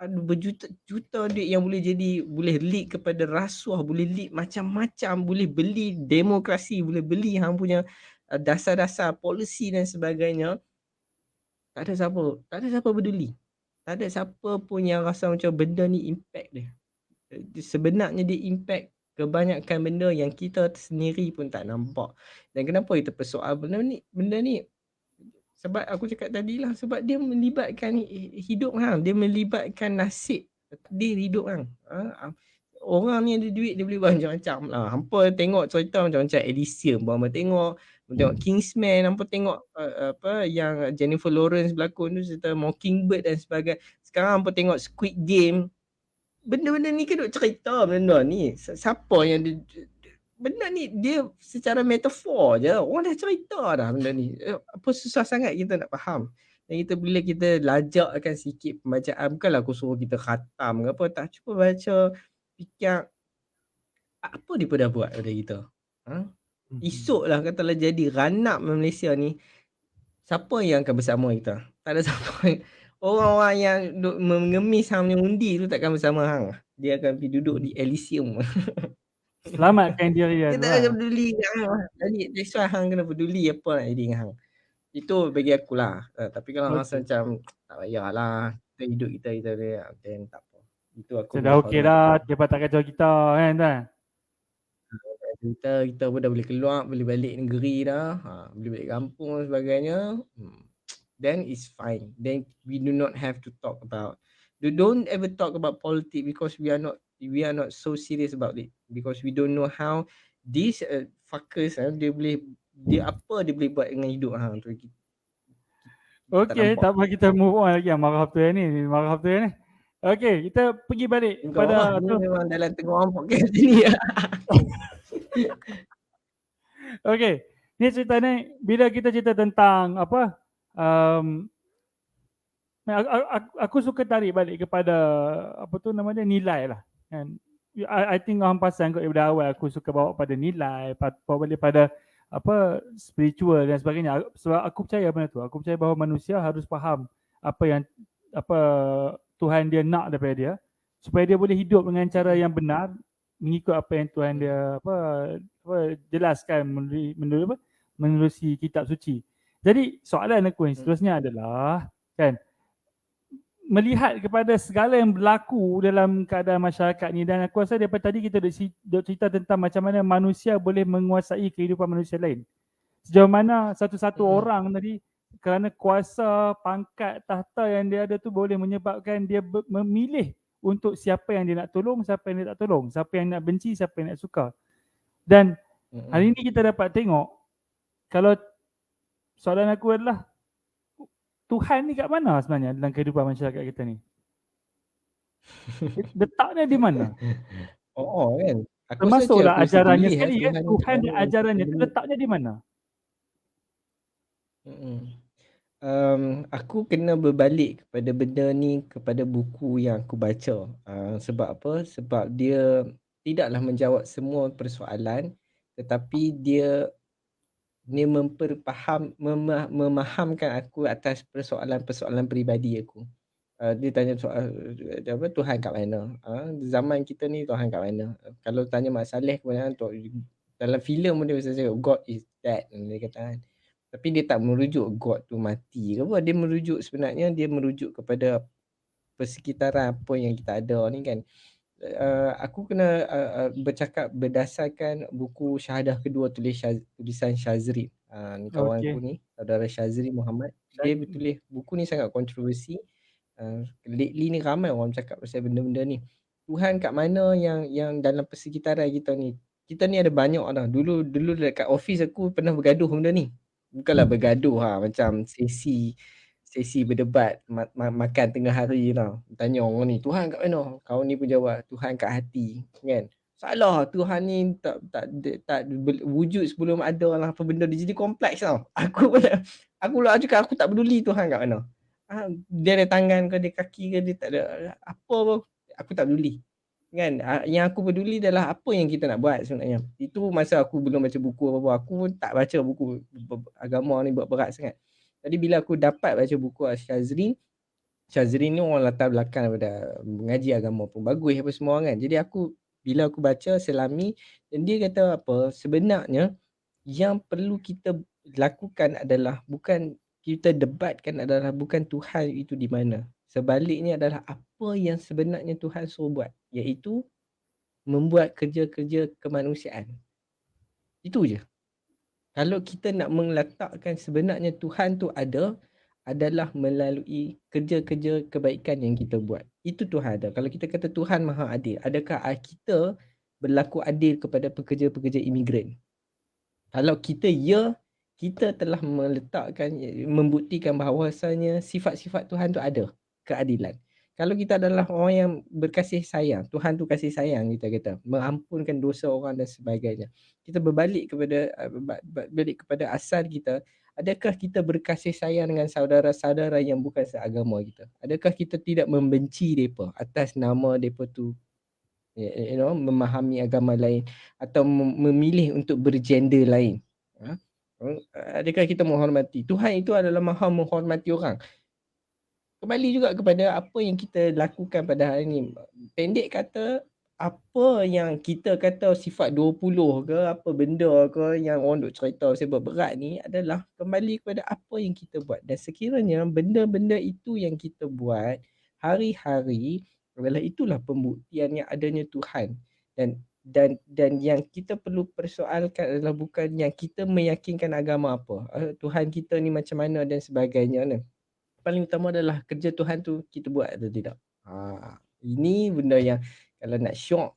berjuta-juta duit yang boleh lead kepada rasuah, boleh lead macam-macam, boleh beli demokrasi, boleh beli hang punya dasar-dasar polisi dan sebagainya. Tak ada siapa peduli. Tak ada siapa pun yang rasa macam benda ni impact dia. Sebenarnya dia impact kebanyakan benda yang kita sendiri pun tak nampak. Dan kenapa kita persoal benda ni? Sebab aku cakap tadi lah, sebab dia melibatkan hidup hang, dia melibatkan nasib takdir hidup hang. Orang ni ada duit, dia boleh buat macam-macam lah. Hampa tengok cerita macam-macam Elysium, hampa tengok Kingsman, hampa tengok yang Jennifer Lawrence berlakon tu, cerita Mockingbird dan sebagainya. sekarang pun tengok Squid Game, benda-benda ni kan duk cerita benda ni. Siapa yang benda ni dia secara metafor je. Orang dah cerita dah benda ni. Apa susah sangat kita nak faham. Dan kita bila kita lajakkan sikit pembacaan, bukanlah aku suruh kita khatam ke apa, tak, cuba baca, fikir apa dia pun dah buat pada kita. Esoklah katalah jadi run-up Malaysia ni, siapa yang akan bersama kita? Tak ada siapa. Orang-orang yang duk mengemis hang punya undi tu takkan bersama hang. Dia akan pergi duduk di Elysium. Selamatkan diri Dia tu tak lah. akan peduli dengan hang. Jadi that's why hang kena peduli apa nak jadi dengan hang. Itu bagi aku lah. Tapi kalau hang rasa macam tak payahlah, kita hidup kita then tak apa. Itu aku So, boleh dah okey hormat. dah, dia tak kacau kita kan tuan. Kita pun dah boleh keluar, boleh balik negeri dah, boleh balik kampung dan sebagainya. Then it's fine. Then we do not have to talk about. Don't ever talk about politics because we are not so serious about it, because we don't know how these fuckers dia apa dia boleh buat dengan hidup hang tu. Okey, tak apa, kita move on lagi. Marah tu ni. Okey, kita pergi balik pada ni memang dalam tengah orang podcast ni. Okey, ni cerita ni bila kita cerita tentang apa, aku suka tarik balik kepada apa tu namanya, nilai lah kan. I think orang pasal kot daripada awal aku suka bawa pada nilai, bawa balik pada apa, spiritual dan sebagainya. Sebab aku percaya benda tu. Aku percaya bahawa manusia harus faham apa Tuhan dia nak daripada dia, supaya dia boleh hidup dengan cara yang benar, mengikut apa yang Tuhan dia jelaskan menerusi kitab suci. Jadi soalan aku yang seterusnya adalah kan, melihat kepada segala yang berlaku dalam keadaan masyarakat ni, dan aku rasa daripada tadi kita dah cerita tentang macam mana manusia boleh menguasai kehidupan manusia lain. Sejauh mana satu-satu orang tadi kerana kuasa, pangkat, tahta yang dia ada tu boleh menyebabkan dia memilih untuk siapa yang dia nak tolong, siapa yang dia tak tolong, siapa yang nak benci, siapa yang nak suka. Dan hari ni kita dapat tengok, kalau soalan aku adalah, Tuhan ni kat mana sebenarnya dalam kehidupan masyarakat kita ni? Letaknya di mana? kan. Termasuklah ajarannya sekali kan, Tuhan dan ajarannya tu letaknya di mana? Aku kena berbalik kepada benda ni, kepada buku yang aku baca. Sebab apa? Sebab dia tidaklah menjawab semua persoalan, tetapi dia memahamkan aku atas persoalan-persoalan peribadi aku. Dia tanya soal apa, Tuhan kat mana? Zaman kita ni Tuhan kat mana? Kalau tanya Mak Saleh kebanyakan dalam filem pun dia biasa cakap God is dead, dia kata kan. Tapi dia tak merujuk God tu mati ke apa. Dia merujuk kepada persekitaran apa yang kita ada ni kan. Aku kena bercakap berdasarkan buku Syahadah Kedua tulisan Syazrin. Ni kawan aku ni, saudara Syazrin Muhammad. Dia tulis buku ni sangat kontroversi. Lately ni ramai orang cakap pasal benda-benda ni. Tuhan kat mana yang dalam persekitaran kita ni. Kita ni ada banyak dah. Dulu dekat office aku pernah bergaduh benda ni. Bukanlah bergaduh macam sesi berdebat makan tengah hari tau. Tanya orang ni, Tuhan kat mana? Kawan ni pun jawab, Tuhan kat hati, kan? Salah, Tuhan ni tak wujud sebelum ada lah apa benda dia, jadi kompleks tau. Aku cakap aku tak peduli Tuhan kat mana. Dia ada tangan ke, dia kaki ke, dia tak ada apa pun, aku tak peduli. Kan? Yang aku peduli adalah apa yang kita nak buat sebenarnya. Itu masa aku belum baca buku apa-apa. Aku pun tak baca buku agama ni, berat sangat. Jadi bila aku dapat baca buku Syazrin ni orang latar belakang daripada mengaji agama pun bagus apa semua kan. Jadi bila aku baca selami, dan dia kata apa, sebenarnya yang perlu kita lakukan adalah bukan kita debatkan adalah bukan Tuhan itu di mana. Sebaliknya adalah apa yang sebenarnya Tuhan suruh buat, iaitu membuat kerja-kerja kemanusiaan. Itu je. Kalau kita nak meletakkan sebenarnya Tuhan tu adalah melalui kerja-kerja kebaikan yang kita buat. Itu Tuhan ada. Kalau kita kata Tuhan Maha Adil, adakah kita berlaku adil kepada pekerja-pekerja imigran? Kalau kita telah membuktikan bahawasanya sifat-sifat Tuhan tu ada, keadilan. Kalau kita adalah orang yang berkasih sayang, Tuhan tu kasih sayang, kita kata mengampunkan dosa orang dan sebagainya. Kita berbalik kepada balik kepada asal kita. Adakah kita berkasih sayang dengan saudara-saudara yang bukan seagama kita? Adakah kita tidak membenci mereka atas nama mereka tu, memahami agama lain atau memilih untuk bergender lain? Adakah kita menghormati? Tuhan itu adalah maha menghormati orang. Kembali juga kepada apa yang kita lakukan pada hari ini. Pendek kata, apa yang kita kata sifat 20 ke, apa benda ke yang orang duk cerita sebab berat ni adalah kembali kepada apa yang kita buat. Dan sekiranya benda-benda itu yang kita buat hari-hari adalah itulah pembuktiannya adanya Tuhan. Dan yang kita perlu persoalkan adalah bukan yang kita meyakinkan agama apa. Tuhan kita ni macam mana dan sebagainya ni. Paling utama adalah kerja Tuhan tu kita buat atau tidak. Ini benda yang kalau nak syok,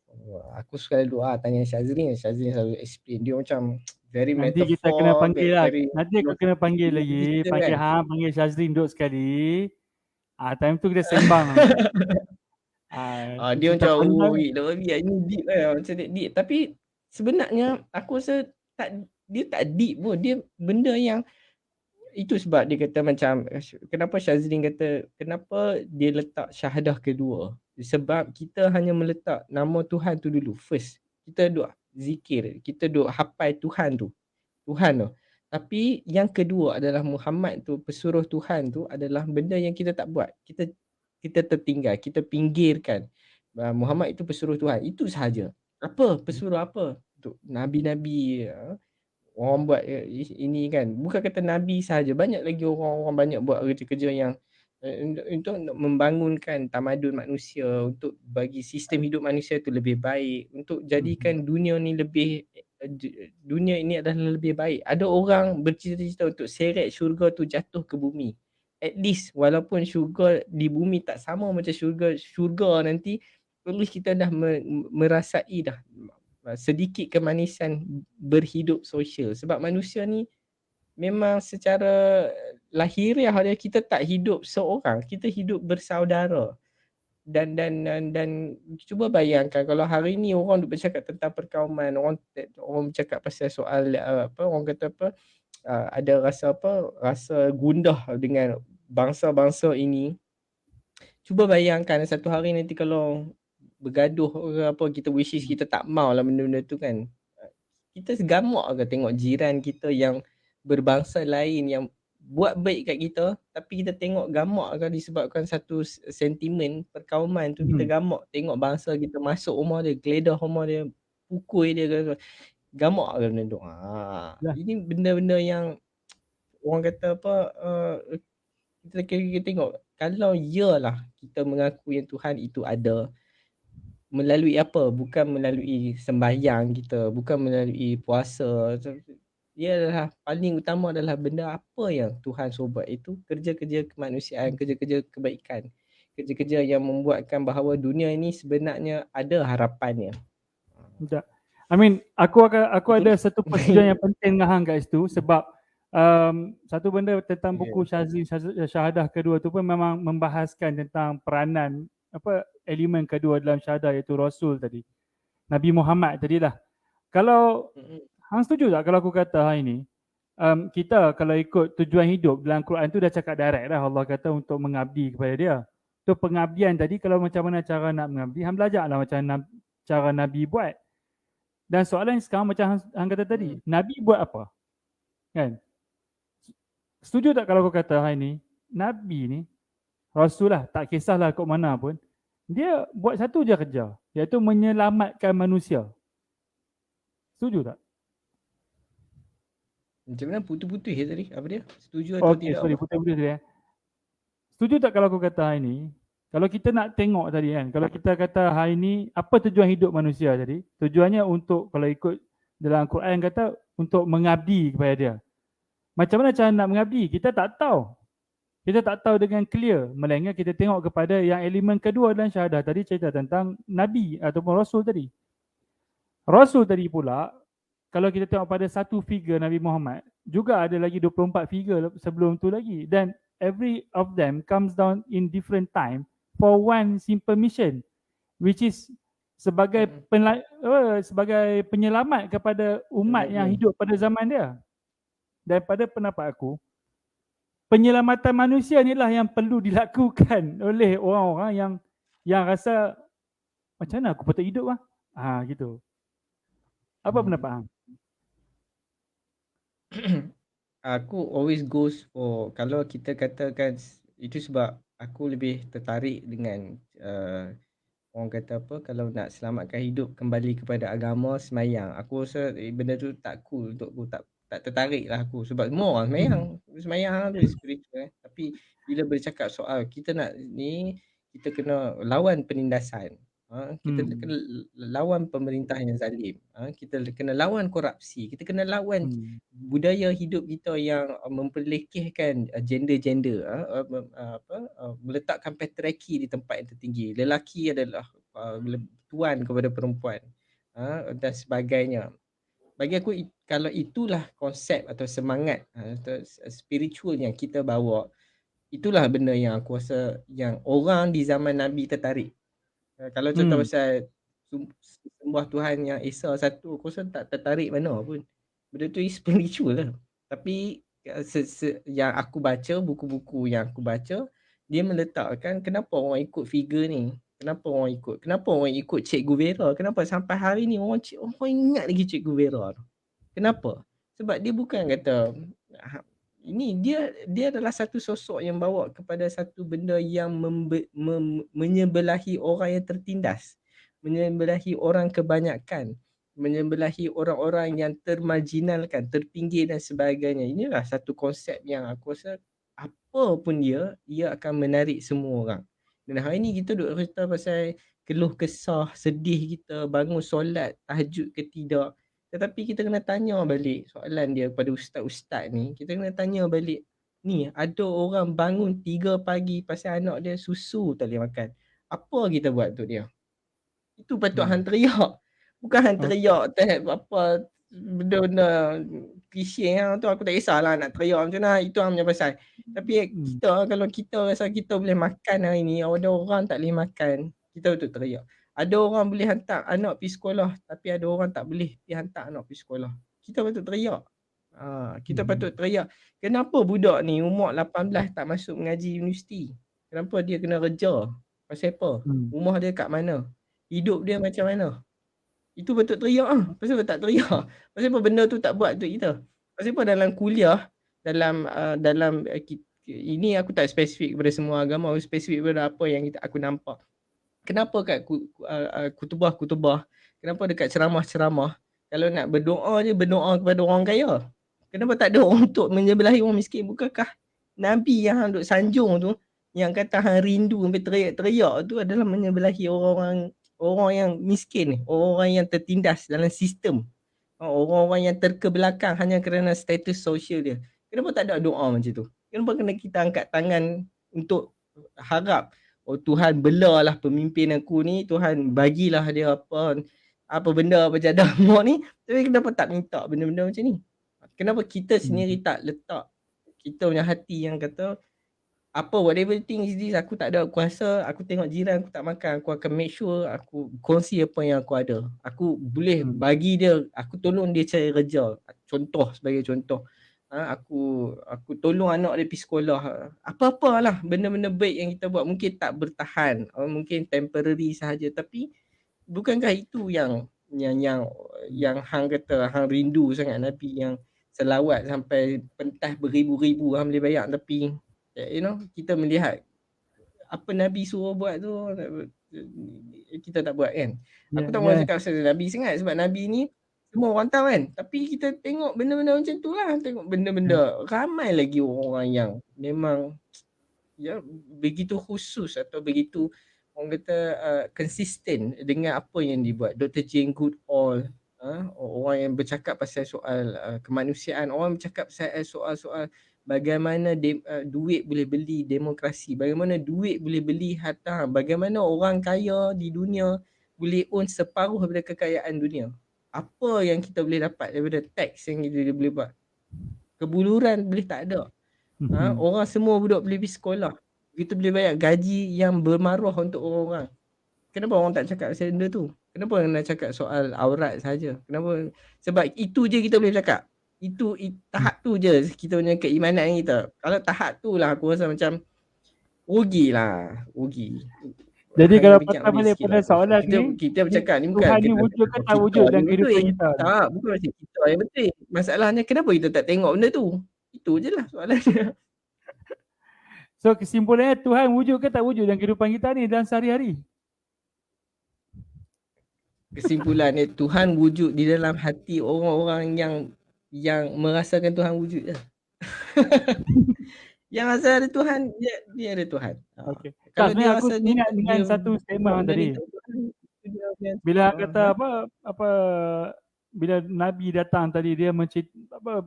aku selalu tanya Syazrin selalu explain. Dia macam very Nanti metaphor, kita kena panggil lah. very Nanti aku kena panggil lagi. gitu Panggil kan. panggil Syazrin duduk sekali. Time tu kita sembang. Dia kita macam pandang. ini deep macam deep. Tapi sebenarnya aku rasa dia tak deep pun. Dia benda yang itu sebab dia kata macam kenapa Syazrin kata kenapa dia letak syahadah kedua. Sebab kita hanya meletak nama Tuhan tu dulu first. Kita duk zikir, kita duk hafal Tuhan tu. Tapi yang kedua adalah Muhammad tu, pesuruh Tuhan tu adalah benda yang kita tak buat. Kita tertinggal, kita pinggirkan. Muhammad itu pesuruh Tuhan. Itu sahaja. Apa? Pesuruh apa? Untuk nabi-nabi, orang buat ini kan. Bukan kata Nabi sahaja, banyak lagi orang-orang banyak buat kerja-kerja yang untuk membangunkan tamadun manusia, untuk bagi sistem hidup manusia tu lebih baik, untuk jadikan dunia ni dunia ini adalah lebih baik. Ada orang bercita-cita untuk seret syurga tu jatuh ke bumi. At least walaupun syurga di bumi tak sama macam syurga nanti, at least kita dah merasai dah sedikit kemanisan berhidup sosial. Sebab manusia ni memang secara lahiriah dia, kita tak hidup seorang, kita hidup bersaudara. Dan cuba bayangkan kalau hari ni orang duk bercakap tentang perkauman, orang bercakap pasal soal orang kata ada rasa gundah dengan bangsa-bangsa ini. Cuba bayangkan satu hari nanti kalau bergaduh ke apa, kita wishes kita tak mau lah benda-benda tu kan. Kita segamak ke tengok jiran kita yang berbangsa lain yang buat baik kat kita, tapi kita tengok gamak ke disebabkan satu sentimen perkauman tu, kita gamak tengok bangsa kita masuk rumah dia, geledah rumah dia, pukul dia ke, gamak ke benda tu. Ini benda-benda yang orang kata kita tengok, kalau iyalah kita mengaku yang Tuhan itu ada, melalui apa? Bukan melalui sembahyang kita, bukan melalui puasa. Dia adalah paling utama adalah benda apa yang Tuhan suruh buat, itu kerja-kerja kemanusiaan, kerja-kerja kebaikan, kerja-kerja yang membuatkan bahawa dunia ini sebenarnya ada harapannya. Tak. I mean, aku ada satu persetujuan yang penting dengan hang kat situ sebab satu benda tentang buku Syazrin Syahadah kedua tu pun memang membahaskan tentang peranan elemen kedua dalam syahadah, iaitu Rasul tadi, Nabi Muhammad tadilah. Kalau hang setuju tak kalau aku kata hari ni kita kalau ikut tujuan hidup dalam Quran tu dah cakap direct dah, Allah kata untuk mengabdi kepada dia. Tu pengabdian tadi, kalau macam mana cara nak mengabdi, hang belajarlah macam cara Nabi buat. Dan soalan sekarang macam hang kata tadi, Nabi buat apa? Kan? Setuju tak kalau aku kata hari ni, Nabi ni, Rasul lah, tak kisahlah kot mana pun, dia buat satu je kerja, iaitu menyelamatkan manusia. Setuju tak? Macam mana putus-putus tadi? Apa dia? Setuju atau tidak? Sorry, putus-putus tadi. Setuju tak kalau aku kata hari ni, kalau kita nak tengok tadi kan, kalau kita kata hari ni, apa tujuan hidup manusia tadi? Tujuannya untuk, kalau ikut dalam Quran kata, untuk mengabdi kepada dia. Macam mana cara nak mengabdi? Kita tak tahu. Kita tak tahu dengan clear. Melainkan kita tengok kepada yang elemen kedua dalam syahadah tadi, cerita tentang Nabi ataupun Rasul tadi. Rasul tadi pula, kalau kita tengok pada satu figure Nabi Muhammad, juga ada lagi 24 figure sebelum tu lagi. Dan every of them comes down in different time for one simple mission, which is sebagai sebagai penyelamat kepada umat yang hidup pada zaman dia. Daripada pendapat aku, penyelamatan manusia inilah yang perlu dilakukan oleh orang-orang yang rasa macam mana aku patut hidup lah. Gitu. Apa pendapat hang? Aku always goes for, kalau kita katakan itu sebab aku lebih tertarik dengan orang kata apa, kalau nak selamatkan hidup kembali kepada agama, semayang. Aku rasa benda tu tak cool untuk aku, tak tertarik lah aku. Sebab semua orang semayang tu spiritual. Tapi bila bercakap soal kita nak ni, kita kena lawan penindasan. Kita kena lawan pemerintah yang zalim. Kita kena lawan korupsi. Kita kena lawan budaya hidup kita yang memperlekehkan gender-gender, meletakkan patriarki di tempat yang tertinggi. Lelaki adalah tuan kepada perempuan, dan sebagainya. Bagi aku, kalau itulah konsep atau semangat atau spiritual yang kita bawa, itulah benda yang aku rasa yang orang di zaman Nabi tertarik. Kalau contoh pasal sembah Tuhan yang Esa satu, aku rasa tak tertarik mana pun. Benda tu spiritual lah. Tapi yang aku baca, buku-buku yang aku baca, dia meletakkan kenapa orang ikut figure ni. Kenapa orang ikut Cikgu Vera? Kenapa sampai hari ni orang ingat lagi Cikgu Vera tu? Kenapa? Sebab dia bukan kata ini, dia adalah satu sosok yang bawa kepada satu benda yang menyebelahi orang yang tertindas, menyebelahi orang kebanyakan, menyebelahi orang-orang yang termarginalkan, terpinggir dan sebagainya. Inilah satu konsep yang aku rasa apa pun ia akan menarik semua orang. Dan hari ni kita duduk cerita pasal keluh kesah, sedih kita, bangun solat, tahajud ke tidak. Tetapi kita kena tanya balik soalan dia kepada ustaz-ustaz ni. Kita kena tanya balik, ni ada orang bangun 3 pagi pasal anak dia susu tak boleh makan. Apa kita buat untuk dia? Itu patut hang teriak. Bukan hang teriak apa benda-benda klise yang tu, aku tak kisahlah nak teriak macam mana, itu hang punya pasal. Tapi kita, kalau kita rasa kita boleh makan hari ni, ada orang tak boleh makan, kita patut teriak. Ada orang boleh hantar anak pergi sekolah, tapi ada orang tak boleh pergi hantar anak pergi sekolah. Kita patut teriak. Kita patut teriak. Kenapa budak ni umur 18 tak masuk mengaji universiti? Kenapa dia kena kerja? Pasal apa? Rumah dia kat mana? Hidup dia macam mana? Itu patut teriak. Pasal apa tak teriak? Pasal apa benda tu tak buat untuk kita? Pasal apa dalam kuliah, dalam ini aku tak spesifik kepada semua agama, aku spesifik kepada apa yang aku nampak. Kenapa kat kutubah, kenapa dekat ceramah-ceramah, kalau nak berdoa je, berdoa kepada orang kaya? Kenapa tak ada untuk menyebelahi orang miskin? Bukankah Nabi yang hang duk sanjung tu, yang kata hang rindu sampai teriak-teriak tu adalah menyebelahi orang yang miskin, orang yang tertindas dalam sistem, orang-orang yang terkebelakang hanya kerana status sosial dia. Kenapa tak ada doa macam tu? Kenapa kena kita angkat tangan untuk harap, oh Tuhan belalah pemimpin aku ni, Tuhan bagilah dia apa benda apa jadah ni. Tapi kenapa tak minta benda-benda macam ni? Kenapa kita sendiri tak letak kita punya hati yang kata, apa whatever things this, aku tak ada kuasa, aku tengok jiran aku tak makan, aku akan make sure aku kongsi apa yang aku ada. Aku boleh bagi dia, aku tolong dia cari kerja. Contoh, sebagai contoh. Aku tolong anak dia pergi sekolah. Apa-apalah benda-benda baik yang kita buat, mungkin tak bertahan, mungkin temporary sahaja, tapi bukankah itu yang hang kata hang rindu sangat Nabi yang selawat sampai pentas beribu-ribu hang boleh bayar, tapi kita melihat apa Nabi suruh buat tu kita tak buat kan. Aku tak mahu cakap pasal Nabi sangat sebab Nabi ni semua orang tahu kan, tapi kita tengok benda-benda macam tu lah, tengok benda-benda ramai lagi orang yang memang begitu khusus atau begitu orang kata konsisten dengan apa yang dibuat. Dr. Jane Goodall, orang yang bercakap pasal soal kemanusiaan, orang bercakap pasal soal-soal bagaimana duit boleh beli demokrasi, bagaimana duit boleh beli harta, bagaimana orang kaya di dunia boleh own separuh daripada kekayaan dunia. Apa yang kita boleh dapat daripada teks yang kita boleh buat? Kebuluran boleh tak ada. Orang semua budak boleh pergi sekolah. kita boleh bayar gaji yang bermaruah untuk orang-orang. Kenapa orang tak cakap pasal benda tu? Kenapa nak cakap soal aurat saja? Kenapa? Sebab itu je kita boleh cakap. Tahap tu je kita punya keimanan kita. Kalau tahap tu lah aku rasa macam rugi. Jadi Hang kalau kena fikir patah lebih balik sikit pada lah aku rasa. soalan Kita ni bercakap ni bukan Tuhan ni kena wujud ke kata tak kita wujud dalam yang kehidupan penting. kita? Tak, bukan macam kita yang penting. Masalahnya kenapa kita tak tengok benda tu? Itu je lah soalannya. So kesimpulannya Tuhan wujud ke tak wujud dalam kehidupan kita ni dalam sehari-hari? Kesimpulannya Tuhan wujud di dalam hati orang-orang yang merasakan Tuhan wujud je. Yang rasa ada Tuhan, dia ada Tuhan. Okey. Tak, Kalau dia sebenarnya aku rasa dia ingat tak, dengan dia satu statement buat hang benda ni tadi. tak Tuhan, dia Bila hang kata apa bila Nabi datang tadi dia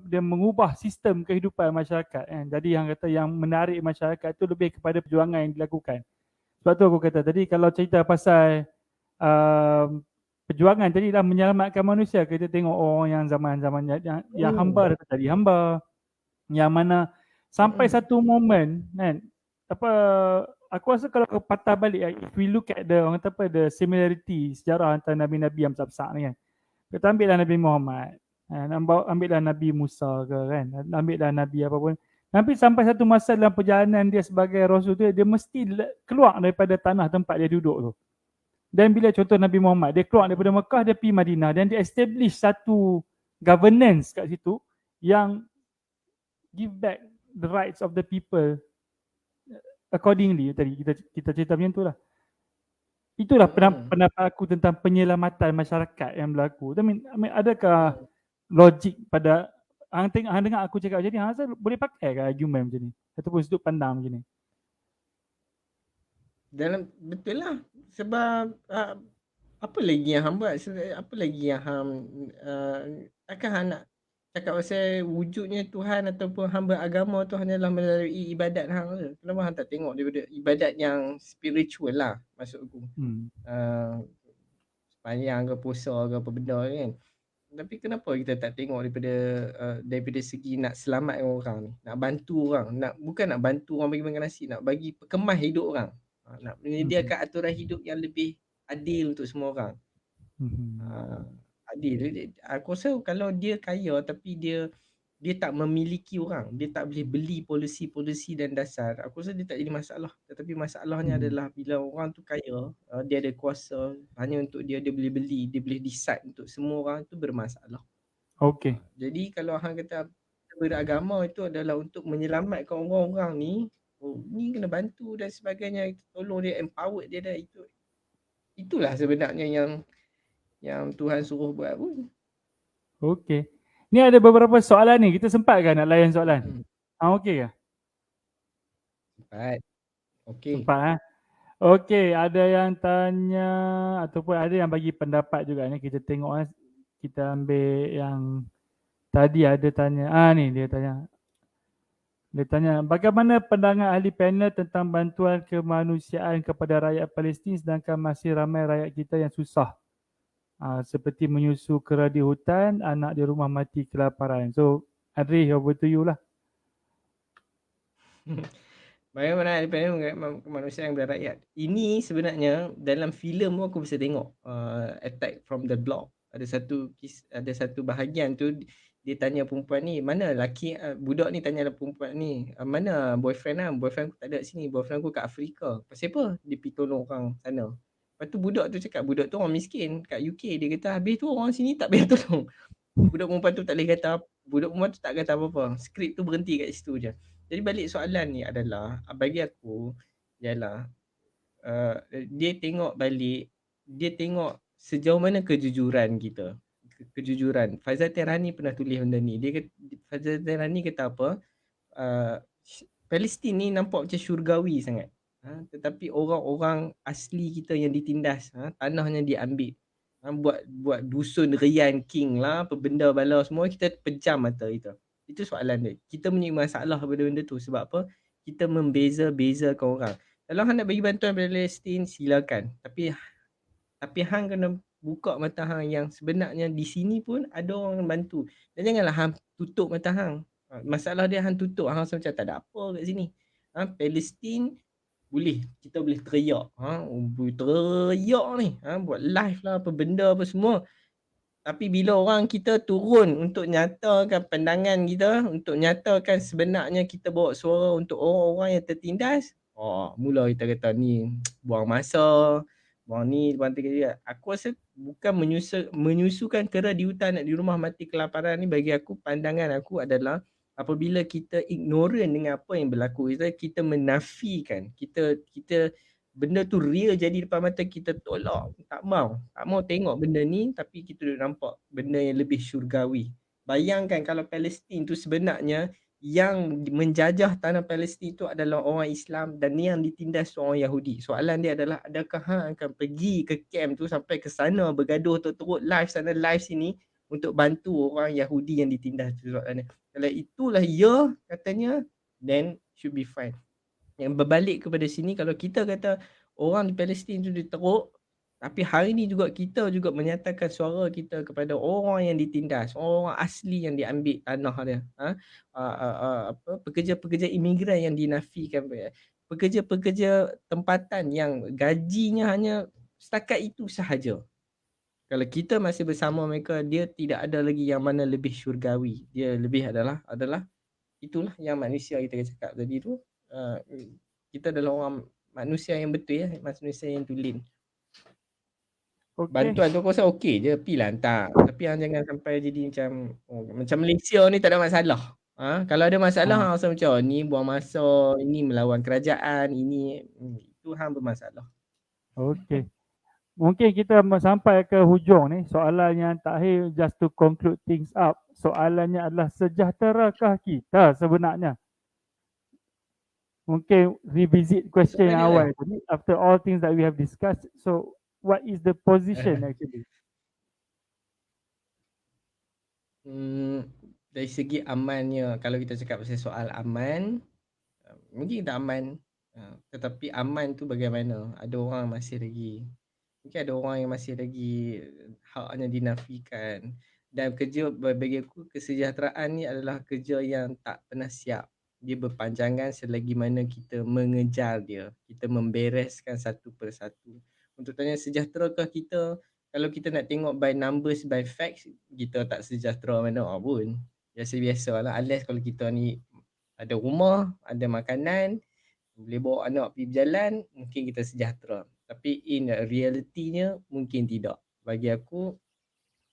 dia mengubah sistem kehidupan masyarakat kan. Jadi yang kata yang menarik masyarakat tu lebih kepada perjuangan yang dilakukan. Sebab tu aku kata tadi kalau cerita pasal perjuangan tadi dah menyelamatkan manusia, kita tengok orang yang zaman-zaman yang hamba dah jadi hamba, yang mana sampai satu momen kan, apa aku rasa kalau kau patah balik, if we look at the orang kata apa, the similarity sejarah antara nabi-nabi yang besar-besar ni kan, kita ambillah Nabi Muhammad, ambillah Nabi Musa ke kan, ambillah Nabi apa pun, tapi sampai satu masa dalam perjalanan dia sebagai rasul tu, dia mesti keluar daripada tanah tempat dia duduk tu. Dan bila contoh Nabi Muhammad, dia keluar daripada Mekah, dia pergi Madinah dan dia establish satu governance kat situ yang give back the rights of the people accordingly. Tadi kita cerita macam tu lah. Itulah pendapat aku tentang penyelamatan masyarakat yang berlaku. I mean, adakah logik pada hang dengar aku cakap macam ni, hang rasa boleh pakai ke argument macam ni ataupun sudut pandang macam ni? Betul lah. Sebab apa lagi yang hang buat? Apa lagi yang hang takkan hang nak cakap pasal wujudnya Tuhan ataupun hang beragama tu hanyalah melalui ibadat hang je. Kenapa hang tak tengok daripada ibadat yang spiritual lah, maksud aku. Sepanjang ke puasa ke apa benda kan. Tapi kenapa kita tak tengok daripada segi nak selamatkan orang ni, nak bantu orang, bukan nak bantu orang bagi makan nasi, nak bagi kemas hidup orang, nak menyediakan aturan hidup yang lebih adil untuk semua orang. Adil. Aku rasa kalau dia kaya tapi dia tak memiliki orang, dia tak boleh beli polisi dan dasar, aku rasa dia tak jadi masalah. Tetapi masalahnya adalah bila orang tu kaya, dia ada kuasa hanya untuk dia boleh beli, dia boleh decide untuk semua orang, tu bermasalah. Okey. Jadi kalau hang kata beragama itu adalah untuk menyelamatkan orang-orang ni, ni kena bantu dan sebagainya, tolong dia, empower dia dah, itulah sebenarnya yang Tuhan suruh buat pun. Okey. Ni ada beberapa soalan ni, kita sempat ke nak layan soalan? Okey ke? Sempat. Okey. Sempat Okey, ada yang tanya ataupun ada yang bagi pendapat juga ni, kita tengok kita ambil yang tadi ada tanya. Ni dia tanya. Dia tanya, bagaimana pandangan ahli panel tentang bantuan kemanusiaan kepada rakyat Palestin sedangkan masih ramai rakyat kita yang susah? Seperti menyusu kera di hutan, anak di rumah mati kelaparan. So, Adri, over to you lah. Bagaimana ahli panel kemanusiaan kepada rakyat? Ini sebenarnya dalam filem pun aku bisa tengok, Attack from the Block. Ada satu bahagian tu dia tanya perempuan ni, mana lelaki, budak ni tanya perempuan ni, mana boyfriend aku tak ada sini, boyfriend aku kat Afrika. Pasal apa? Dia pergi tolong orang sana. Lepas tu budak tu cakap, budak tu orang miskin kat UK. Dia kata, habis tu orang sini tak payah tolong. Budak perempuan tu tak boleh kata, budak perempuan tu tak kata apa-apa. Skrip tu berhenti kat situ je. Jadi balik soalan ni adalah, bagi aku ialah dia tengok balik, dia tengok sejauh mana kejujuran kita. Kejujuran. Faizal Tehrani pernah tulis benda ni. Faizal Tehrani kata apa? Palestin ni nampak macam syurgawi sangat. Tetapi orang-orang asli kita yang ditindas, tanahnya diambil. Buat dusun Rian King lah, apa benda bala semua, kita pejam mata kita. Itu soalan dia. Kita punya masalah pada benda tu. Sebab apa? Kita membeza-bezakan orang. Kalau hang nak bagi bantuan Palestin, silakan. Tapi hang kena buka mata hang yang sebenarnya di sini pun ada orang bantu. Dan janganlah hang tutup mata hang. Masalah dia hang tutup, hang rasa macam tak ada apa kat sini. Palestin kita boleh teriak. Teriak ni, buat live lah apa benda apa semua. Tapi bila orang kita turun untuk nyatakan pandangan kita, untuk nyatakan sebenarnya kita bawa suara untuk orang-orang yang tertindas, mula kita kata ni buang masa, buang ni, buang tiga. Aku rasa bukan menyusukan kera di hutan nak di rumah mati kelaparan ni, bagi aku, pandangan aku adalah apabila kita ignorant dengan apa yang berlaku, kita menafikan, kita benda tu real jadi depan mata kita, tolak, tak mau tengok benda ni, tapi kita duk nampak benda yang lebih syurgawi. Bayangkan kalau Palestin tu sebenarnya yang menjajah tanah Palestin tu adalah orang Islam dan yang ditindas orang Yahudi. Soalan dia adalah, adakah hang akan pergi ke camp tu, sampai ke sana bergaduh teruk live sana live sini untuk bantu orang Yahudi yang ditindas tu? Soalannya, kalau itulah ya katanya, then should be fine. Yang berbalik kepada sini, kalau kita kata orang di Palestin tu diteruk, tapi hari ni juga kita juga menyatakan suara kita kepada orang yang ditindas, orang asli yang diambil tanah dia, pekerja-pekerja imigran yang dinafikan, pekerja-pekerja tempatan yang gajinya hanya setakat itu sahaja. Kalau kita masih bersama mereka, dia tidak ada lagi yang mana lebih syurgawi. Dia lebih adalah itulah yang manusia kita cakap tadi tu. Kita adalah orang manusia yang betul, manusia yang tulen. Bantuan tu aku rasa okey je, pilah hantar. Tapi jangan sampai jadi macam Malaysia ni tak ada masalah. Kalau ada masalah rasa macam ni buang masa, ini melawan kerajaan, ini itu hang bermasalah. Okey. Mungkin kita sampai ke hujung ni. Soalan yang terakhir, just to conclude things up. Soalannya adalah, sejahterakah kita sebenarnya? Mungkin revisit question yang awal tadi. After all things that we have discussed, so what is the position actually? Dari segi amannya, kalau kita cakap pasal soal aman, mungkin kita aman. Tetapi aman tu bagaimana? Ada orang masih lagi, mungkin ada orang yang masih lagi haknya dinafikan. Dan kerja, bagi aku, kesejahteraan ni adalah kerja yang tak pernah siap. Dia berpanjangan selagi mana kita mengejar dia, kita membereskan satu persatu. Untuk tanya sejahterakah kita, kalau kita nak tengok by numbers, by facts, kita tak sejahtera mana pun. Biasa-biasa lah, unless kalau kita ni ada rumah, ada makanan, boleh bawa anak pergi berjalan, mungkin kita sejahtera. Tapi in realitinya mungkin tidak. Bagi aku,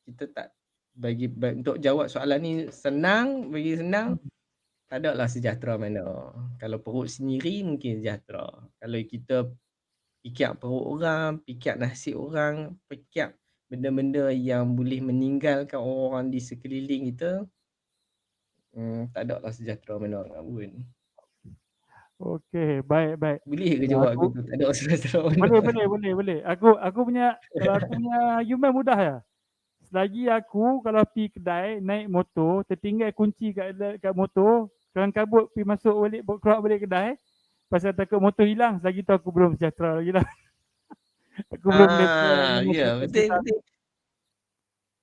kita tak, untuk jawab soalan ni senang, tak ada lah sejahtera mana. Kalau perut sendiri mungkin sejahtera. Kalau kita pikir perut orang, pikir nasib orang, pikir benda-benda yang boleh meninggalkan orang di sekeliling kita, tak ada lah sejahtera mana pun. Okey, baik. Boleh ke jawab gitu? Tak ada sejahtera mana? Boleh. Aku punya, kalau aku punya argument mudah ya. Selagi aku kalau pergi kedai naik motor, tertinggal kunci kat motor, kelang kabut pergi masuk balik, keluar balik kedai, pasal takut motor hilang, selagi tu aku belum sejahtera lagi lah. Aku belum ya,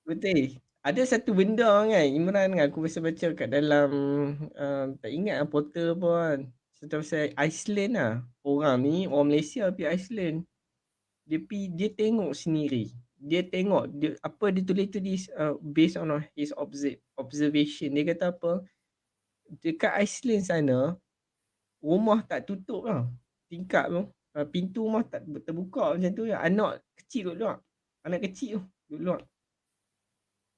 betul. Ada satu benda kan Imran, aku biasa baca kat dalam tak ingat portal apa kan, cerita pasal Iceland lah. Orang Malaysia pergi Iceland, dia tengok sendiri. Dia tengok apa dia tulis tu, based on his observation. Dia kata apa, dekat Iceland sana rumah tak tutup lah, tingkap tu, pintu rumah tak terbuka macam tu. Anak kecil duduk luar, anak kecil tu duduk luar,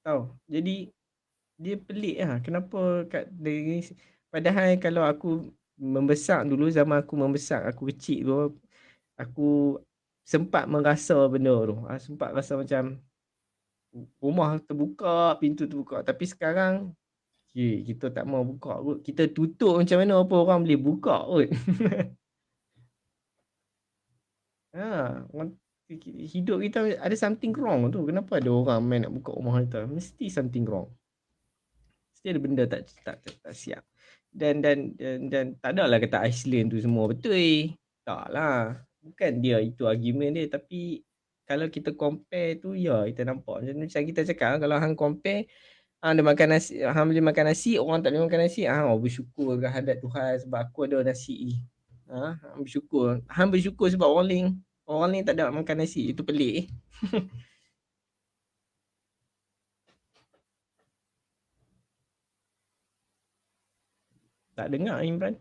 tahu. Jadi dia pelik lah, kenapa kat dari, padahal kalau aku membesar dulu, zaman aku membesar, aku kecil tu, aku sempat merasa benda tu, sempat rasa macam rumah terbuka, pintu terbuka. Tapi sekarang kita tak mau buka kot, kita tutup macam mana apa orang boleh buka kot. Hidup kita ada something wrong tu. Kenapa ada orang main nak buka rumah kita? Mesti something wrong. Mesti ada benda tak siap. Dan tak adalah kata Iceland tu semua betul. Taklah. Bukan dia itu argument dia, tapi kalau kita compare tu, ya kita nampak macam kita cakap, kalau hang compare, hang boleh makan nasi, orang tak boleh makan nasi, bersyukur kehadrat Tuhan sebab aku ada nasi. Hang bersyukur. Hang bersyukur sebab orang lain tak dapat makan nasi. Itu pelik eh. Tak dengar Imran.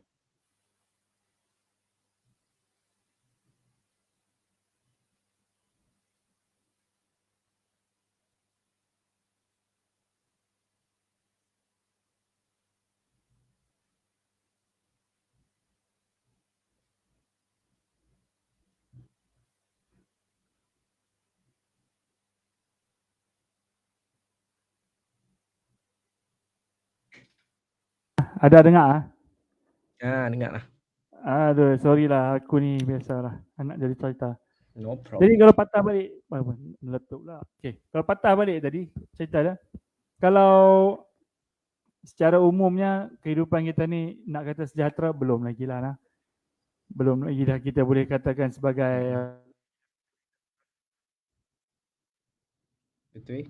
Ada dengar ah? Dengar lah. Aduh, sorry lah, aku ni biasalah anak jadi cerita. No Jadi problem. kalau patah balik, meletup lah. Okay, kalau patah balik tadi cerita dah. Kalau secara umumnya kehidupan kita ni nak kata sejahtera belum lagi lah. Belum lagi dah kita boleh katakan sebagai Betul eh.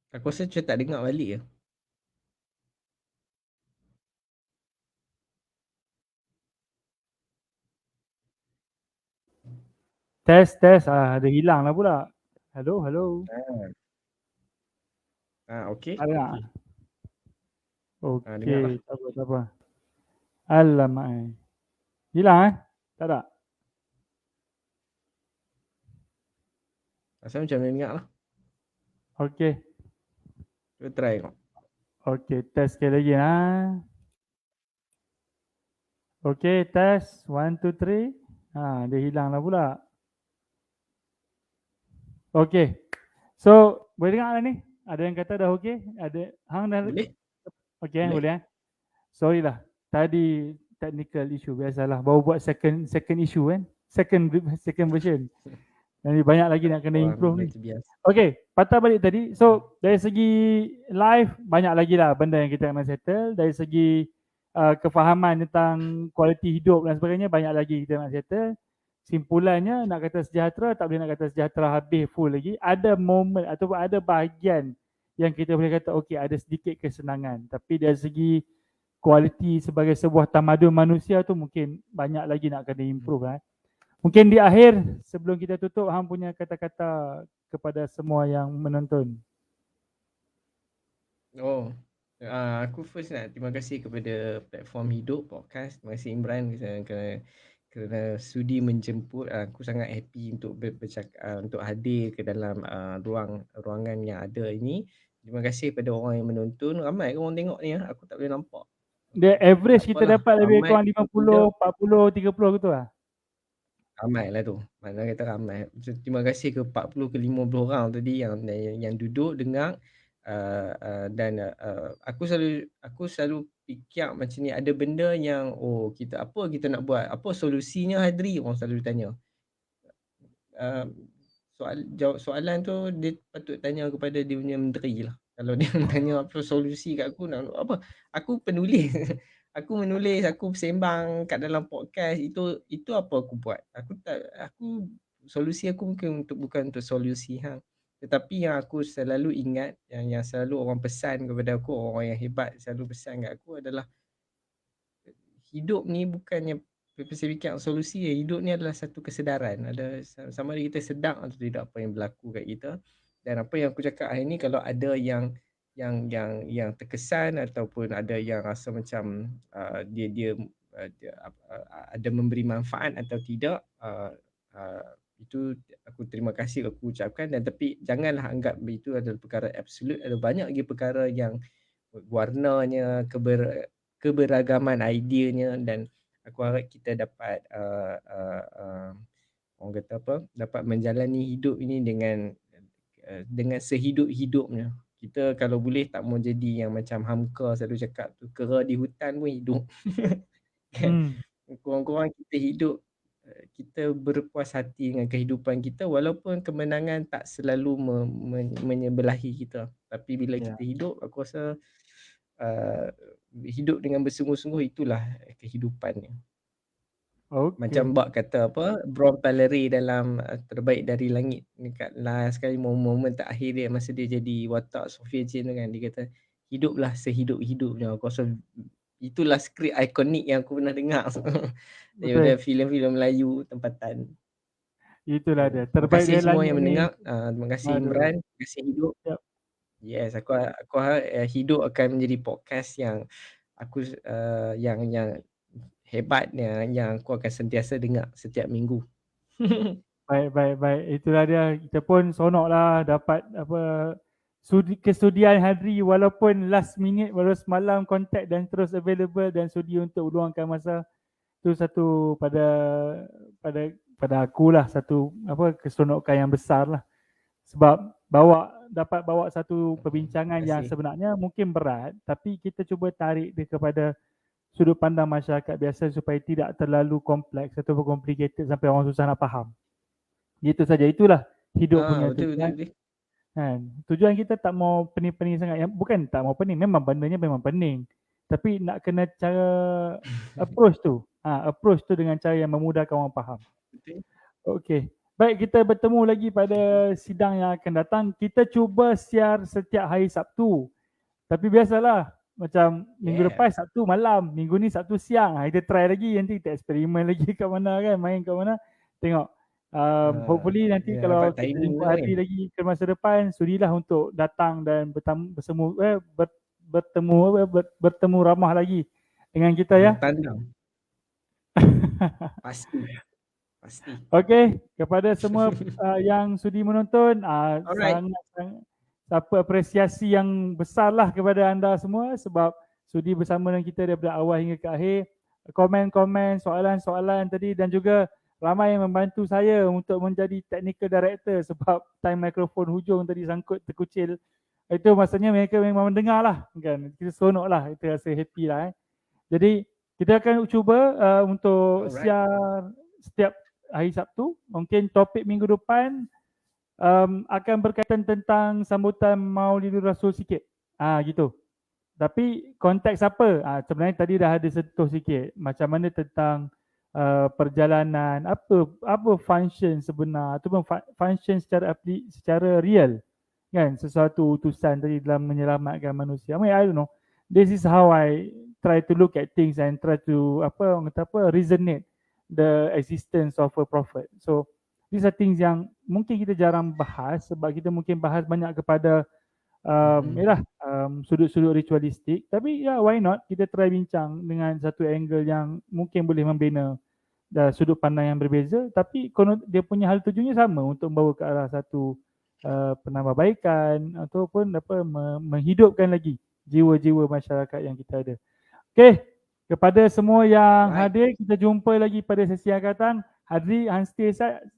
Aku rasa macam tak dengar balik ke. test, ada hilang lah pula. Hello, hello. Okey. Ada tak? Okey. Dengar lah. Okey, tak apa, tak apa. Alamak hilang tak ada? Rasa macam mana dengar lah. Okey. Cuba try kau. Okey, test sekali lagi Okey, test 1 2 3. Dia hilang lah pula. Okey. So, boleh dengar lah ni? Ada yang kata dah okey? Ada hang dah Boleh? okey boleh Sorry lah. Tadi technical issue biasalah. Baru buat second issue kan. Second version. Jadi banyak lagi nak kena improve ni. Biasa. Okey, patah balik tadi. So, dari segi live banyak lagi lah benda yang kita kena settle. Dari segi kefahaman tentang kualiti hidup dan sebagainya banyak lagi kita nak settle. Simpulannya nak kata sejahtera tak boleh nak kata sejahtera habis full lagi. Ada moment ataupun ada bahagian yang kita boleh kata okey ada sedikit kesenangan. Tapi dari segi kualiti sebagai sebuah tamadun manusia tu mungkin banyak lagi nak kena improve Mungkin di akhir sebelum kita tutup hang punya kata-kata kepada semua yang menonton. Aku first nak terima kasih kepada platform Hidup Podcast. Terima kasih Imran kerana sudi menjemput. Aku sangat happy untuk bercakap, untuk hadir ke dalam ruangan yang ada ini. Terima kasih kepada orang yang menonton. Ramai ke orang tengok ni? Aku tak boleh nampak. The average kita dapat lebih kurang 50, 40, 30 gitu lah. Ramai lah tu. Mana kata ramai. Terima kasih ke 40 ke 50 orang tadi yang duduk dengar. Dan aku selalu fikir macam ni, ada benda yang apa kita nak buat, apa solusinya Hadri, orang selalu tanya. Soalan tu dia patut tanya kepada dia punya menteri lah. Kalau dia tanya apa solusi kat aku, nak apa, aku penulis. Aku menulis, aku sembang kat dalam podcast, itu apa aku buat. Solusi aku bukan untuk solusi hang. Tetapi yang aku selalu ingat, yang selalu orang pesan kepada aku, orang yang hebat selalu pesan kat aku adalah hidup ni bukannya saya fikir solusi. Hidup ni adalah satu kesedaran. Ada sama ada kita sedar atau tidak apa yang berlaku kat kita. Dan apa yang aku cakap hari ni, kalau ada yang terkesan ataupun ada yang rasa macam dia ada memberi manfaat atau tidak, itu aku terima kasih aku ucapkan. Dan tapi janganlah anggap itu adalah perkara absolut. Ada banyak lagi perkara yang warnanya, keberagaman ideanya, dan aku harap kita dapat orang kata apa, dapat menjalani hidup ini dengan sehidup-hidupnya. Kita kalau boleh tak mau jadi yang macam Hamka selalu cakap tu, kera di hutan pun hidup. Kan? Kurang-kurang kita hidup, kita berpuas hati dengan kehidupan kita walaupun kemenangan tak selalu menyebelahi kita. Tapi bila kita hidup, aku rasa hidup dengan bersungguh-sungguh, itulah kehidupannya. Macam Okey. Bak kata apa, Bron Pellery dalam Terbaik dari Langit dekat last sekali momen terakhir dia masa dia jadi watak Sofia Jane tu kan, dia kata, "Hiduplah sehidup-hidupnya." Aku rasa itulah skrip ikonik yang aku pernah dengar daripada Betul. filem-filem Melayu tempatan. Itulah dia. Terima Terbaik kasih dari semua langit yang ni. mendengar, terima kasih Aduh. Imran, terima kasih Hidup. Yap. Yes, aku harap Hidup akan menjadi podcast yang aku yang hebat yang aku akan sentiasa dengar setiap minggu. Baik. Itulah dia. Kita pun seronoklah dapat apa kesudian Hadri walaupun last minute, baru semalam contact dan terus available dan sudi untuk luangkan masa. Itu satu pada pada akulah satu apa keseronokan yang besar lah. Sebab dapat bawa satu Terima perbincangan yang kasih. sebenarnya mungkin berat, tapi kita cuba tarik dia kepada sudut pandang masyarakat biasa supaya tidak terlalu kompleks atau complicated sampai orang susah nak faham. Gitu saja. Itulah hidup punya Betul. tujuan kan. Tujuan kita tak mau pening-pening sangat. Bukan tak mau pening, memang bandanya memang pening. Tapi nak kena cara approach tu. Approach tu dengan cara yang memudahkan orang faham. Betul. Okey. Baik, kita bertemu lagi pada sidang yang akan datang. Kita cuba siar setiap hari Sabtu. Tapi biasalah, macam minggu lepas Sabtu malam, minggu ni Sabtu siang. Kita try lagi, nanti kita eksperimen lagi kat mana kan, main kat mana. Tengok. Hopefully nanti Dia kalau dapat kita timing jumpa tu Hadi kan. lagi ke masa depan, sudilah untuk datang dan bertemu ramah lagi dengan kita ya. Bertandang. Pasti. Okey, kepada semua yang sudi menonton, Alright. sangat apresiasi yang besarlah kepada anda semua sebab sudi bersama dengan kita daripada awal hingga ke akhir. Komen-komen, soalan-soalan tadi dan juga ramai yang membantu saya untuk menjadi technical director sebab time mikrofon hujung tadi sangkut terkucil. Itu maksudnya mereka memang mendengar lah kan. Kita seronok lah, kita rasa happy lah. Jadi kita akan cuba untuk siar setiap hari Sabtu. Mungkin topik minggu depan akan berkaitan tentang sambutan Maulidul Rasul sikit. Gitu. Tapi konteks apa? Sebenarnya tadi dah ada sentuh sikit. Macam mana tentang perjalanan, apa function sebenar ataupun function secara real kan, sesuatu utusan tadi dalam menyelamatkan manusia. I don't know. This is how I try to look at things and try to resonate the existence of a prophet. So these are things yang mungkin kita jarang bahas sebab kita mungkin bahas banyak kepada sudut-sudut ritualistik. Tapi why not kita try bincang dengan satu angle yang mungkin boleh membina sudut pandang yang berbeza, tapi dia punya hal tujuannya sama untuk membawa ke arah satu penambahbaikan ataupun menghidupkan lagi jiwa-jiwa masyarakat yang kita ada. Okey, kepada semua yang hadir, kita jumpa lagi pada sesi akan datang. Hadri, Hansti,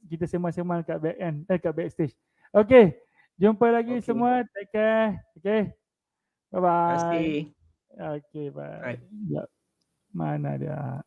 kita sembang-sembang kat backstage. Okey, jumpa lagi semua. Take care. Okey. Bye-bye. Terima kasih. Okey, bye. Mana dia?